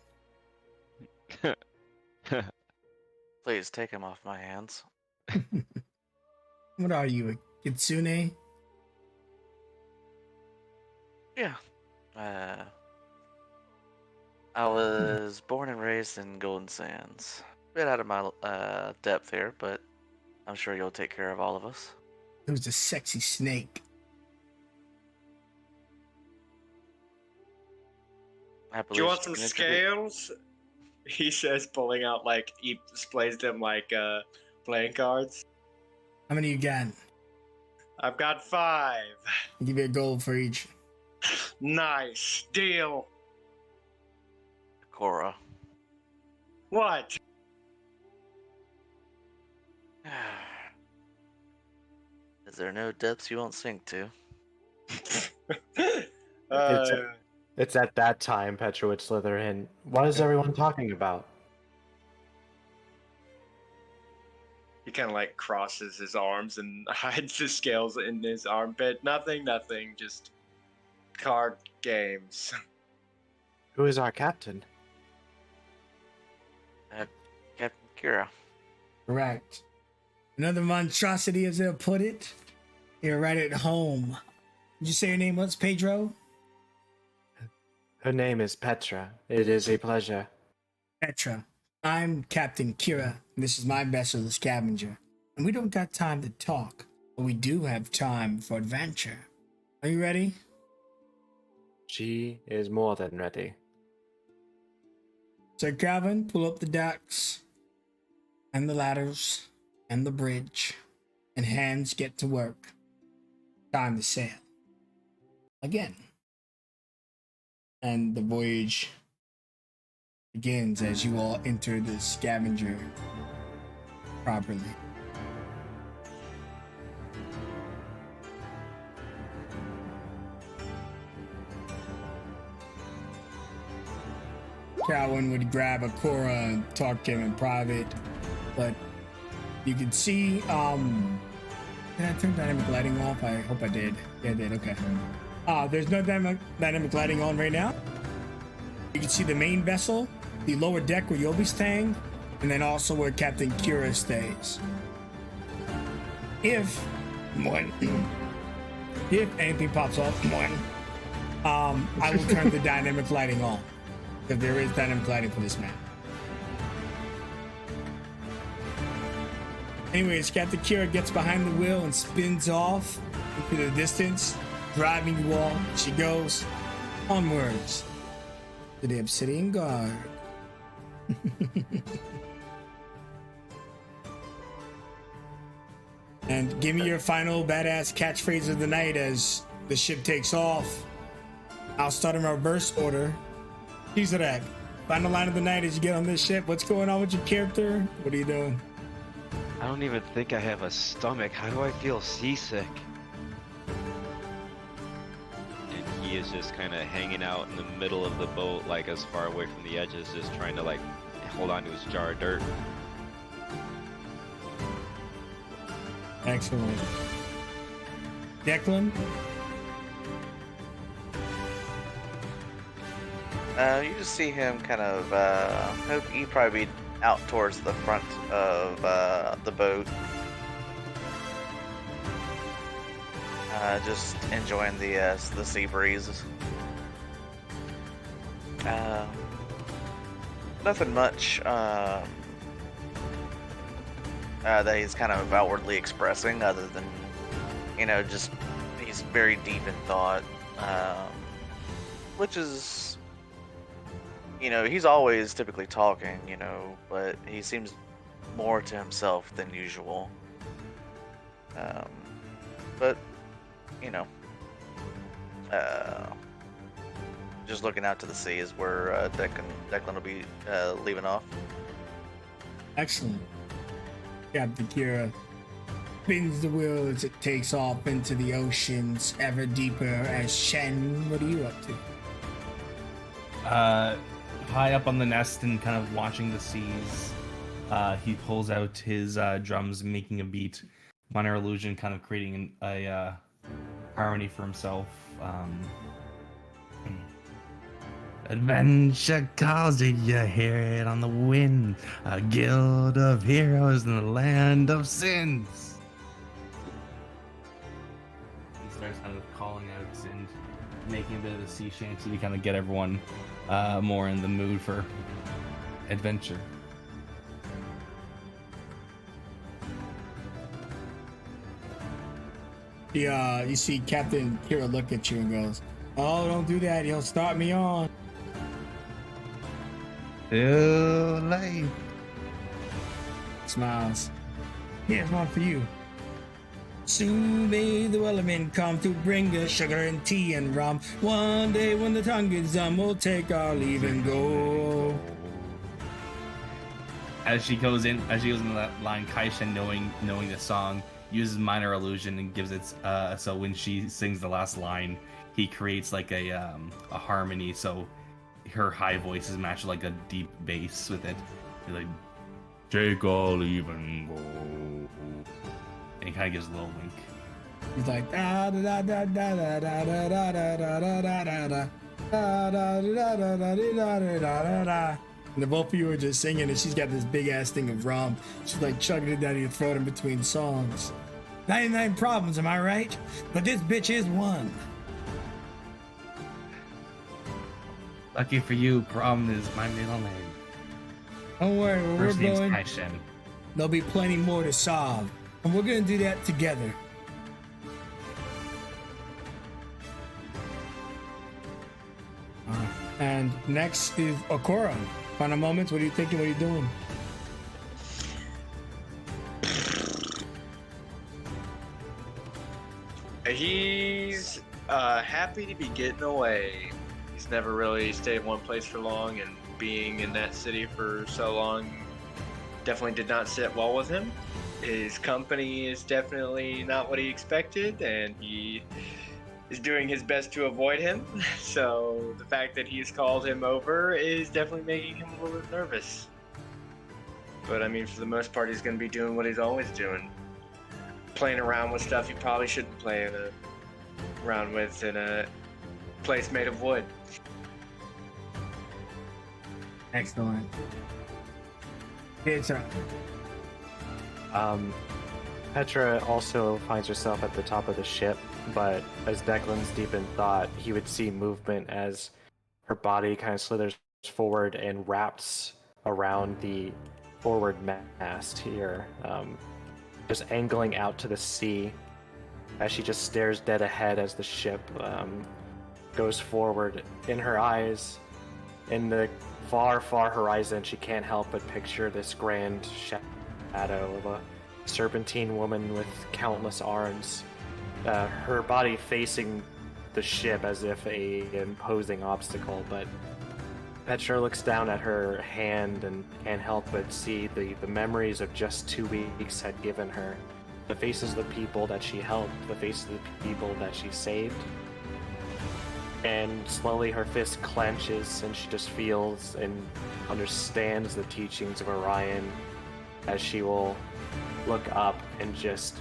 Please take him off my hands. What are you, a kitsune? Yeah. I was born and raised in Golden Sands. Bit out of my depth here, but I'm sure you'll take care of all of us. Who's a sexy snake? I Do you believe want she some can introduce- scales? He says, pulling out, like, he displays them like playing cards. How many you got? I've got 5. I'll give you a gold for each. Nice. Deal. Cora. What? Is there no depths you won't sink to? It's at that time Petra would slither in. What is everyone talking about? He kind of like crosses his arms and hides the scales in his armpit. Nothing, just card games. Who is our captain? Captain Kira. Correct. Another monstrosity, as they'll put it. You're right at home. Did you say your name was Pedro? Her name is Petra. It is a pleasure. Petra. I'm Captain Kira, and this is my vessel, the Scavenger. And we don't got time to talk, but we do have time for adventure. Are you ready? She is more than ready. Sir Calvin, pull up the decks, and the ladders, and the bridge, and hands get to work. Time to sail. Again. And the voyage begins as you all enter the Scavenger properly. Cowan would grab a Cora and talk to him in private, but you can see, did I turn dynamic lighting off? I hope I did. Yeah, I did, okay. There's no dynamic lighting on right now. You can see the main vessel, the lower deck where you'll be staying, and then also where Captain Kira stays. If anything pops up, I will turn the dynamic lighting on. Because there is dynamic lighting for this map. Anyways, Captain Kira gets behind the wheel and spins off into the distance, driving you all. She goes onwards to the Obsidian Guard. And give me your final badass catchphrase of the night as the ship takes off. I'll start in reverse order. T-Zerag, final line of the night as you get on this ship. What's going on with your character? What are you doing? I don't even think I have a stomach. How do I feel seasick? And he is just kind of hanging out in the middle of the boat, like as far away from the edges, just trying to like hold on to his jar of dirt. Excellent. Declan? You just see him kind of, he'd probably be out towards the front of the boat. Just enjoying the sea breeze. Nothing much that he's kind of outwardly expressing other than, just he's he's very deep in thought, which is, he's always typically talking, but he seems more to himself than usual. But, you know, just looking out to the sea is where Declan will be leaving off. Excellent. Captain Kira spins the wheel as it takes off into the oceans ever deeper. As Shen, what are you up to? High up on the nest and kind of watching the seas, he pulls out his drums, making a beat. Minor illusion, kind of creating a harmony for himself. Adventure calls, did you hear it on the wind? A guild of heroes in the land of sins. He starts kind of calling out and making a bit of a sea shanty to kind of get everyone more in the mood for adventure. You see Captain Kira look at you and goes, "Oh, don't do that. He'll start me on." Too late. Smiles. Here's one for you. Soon may the wellermen come to bring us sugar and tea and rum. One day when the tongue is done, we'll take our leave and go. As she goes in that line, Kaisha, knowing the song, uses minor illusion and gives it. So when she sings the last line, he creates like a harmony. So her high voice is matched like a deep bass with it. He's like, "Take all, leave and go." And he kind of gives a little wink. He's like, da da da da da da da da da da da da da da da da da da da. And the both of you are just singing, and she's got this big ass thing of rum. She's like chugging it down your throat in between songs. 99 problems, am I right? But this bitch is one. Lucky for you, Problem is my middle name. Don't worry, where First we're name's going, Kaishen. there'll be plenty more to solve. And we're gonna do that together. And next is Okora. Final moments, what are you thinking? What are you doing? He's happy to be getting away. He's never really stayed in one place for long, and being in that city for so long definitely did not sit well with him. His company is definitely not what he expected, and he is doing his best to avoid him. So the fact that he's called him over is definitely making him a little bit nervous. But I mean, for the most part, he's going to be doing what he's always doing. Playing around with stuff he probably shouldn't play around with in a place made of wood. Excellent. Petra. Petra also finds herself at the top of the ship, but as Declan's deep in thought, he would see movement as her body kind of slithers forward and wraps around the forward mast here, just angling out to the sea as she just stares dead ahead as the ship goes forward. In her eyes, in the far, far horizon, she can't help but picture this grand shadow of a serpentine woman with countless arms, her body facing the ship as if an imposing obstacle. But Petra looks down at her hand and can't help but see the memories of just 2 weeks had given her. The faces of the people that she helped, the faces of the people that she saved. And slowly her fist clenches and she just feels and understands the teachings of Orion as she will look up and just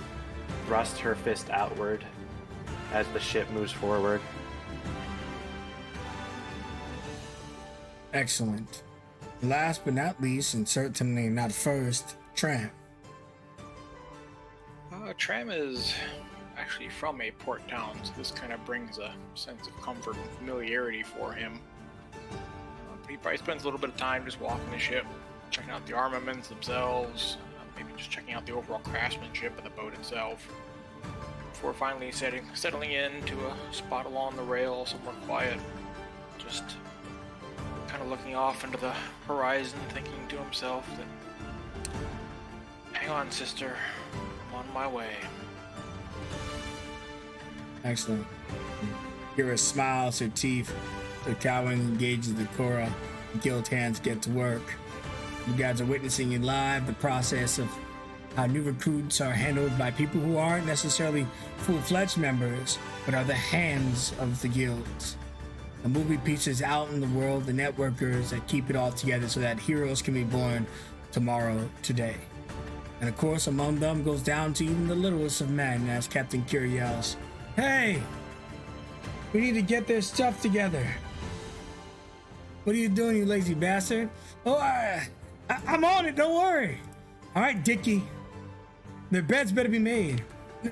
thrust her fist outward as the ship moves forward. Excellent. Last but not least, and certainly not first, Tram. Tram is actually from a port town, so this kind of brings a sense of comfort and familiarity for him. He probably spends a little bit of time just walking the ship, checking out the armaments themselves, maybe just checking out the overall craftsmanship of the boat itself. before finally settling into a spot along the rail, somewhere quiet. Just kind of looking off into the horizon, thinking to himself that, hang on, sister, I'm on my way. Excellent. Kira smiles her teeth. The Cowan engages the Cora. The guild hands get to work. You guys are witnessing in live the process of how new recruits are handled by people who aren't necessarily full-fledged members, but are the hands of the guilds. The movie pieces out in the world, the networkers that keep it all together so that heroes can be born tomorrow, today. And of course, among them goes down to even the littlest of men as Captain Kira yells, "Hey! We need to get their stuff together." "What are you doing, you lazy bastard?" "Oh, I'm on it, don't worry." "All right, Dickie. The beds better be made.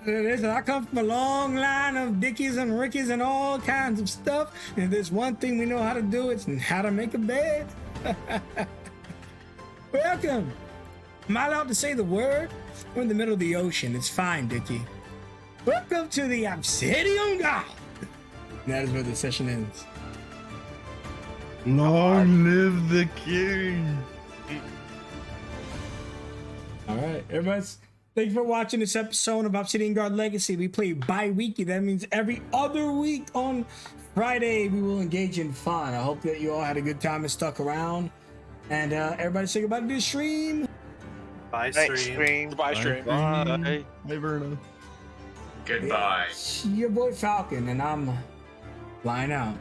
Listen, I come from a long line of Dickies and Rickies and all kinds of stuff. And if there's one thing we know how to do, it's how to make a bed." "Welcome. Am I allowed to say the word? We're in the middle of the ocean. It's fine, Dickie. Welcome to the Obsidian God." And that is where the session ends. Long live the king. All right, everybody. Thanks for watching this episode of Obsidian Guard Legacy. We play bi-weekly. That means every other week on Friday we will engage in fun. I hope that you all had a good time and stuck around. And everybody say goodbye to this stream. Bye, Night stream. stream. Goodbye, stream. Bye. Hey, Verna. Goodbye. It's your boy Falcon, and I'm flying out.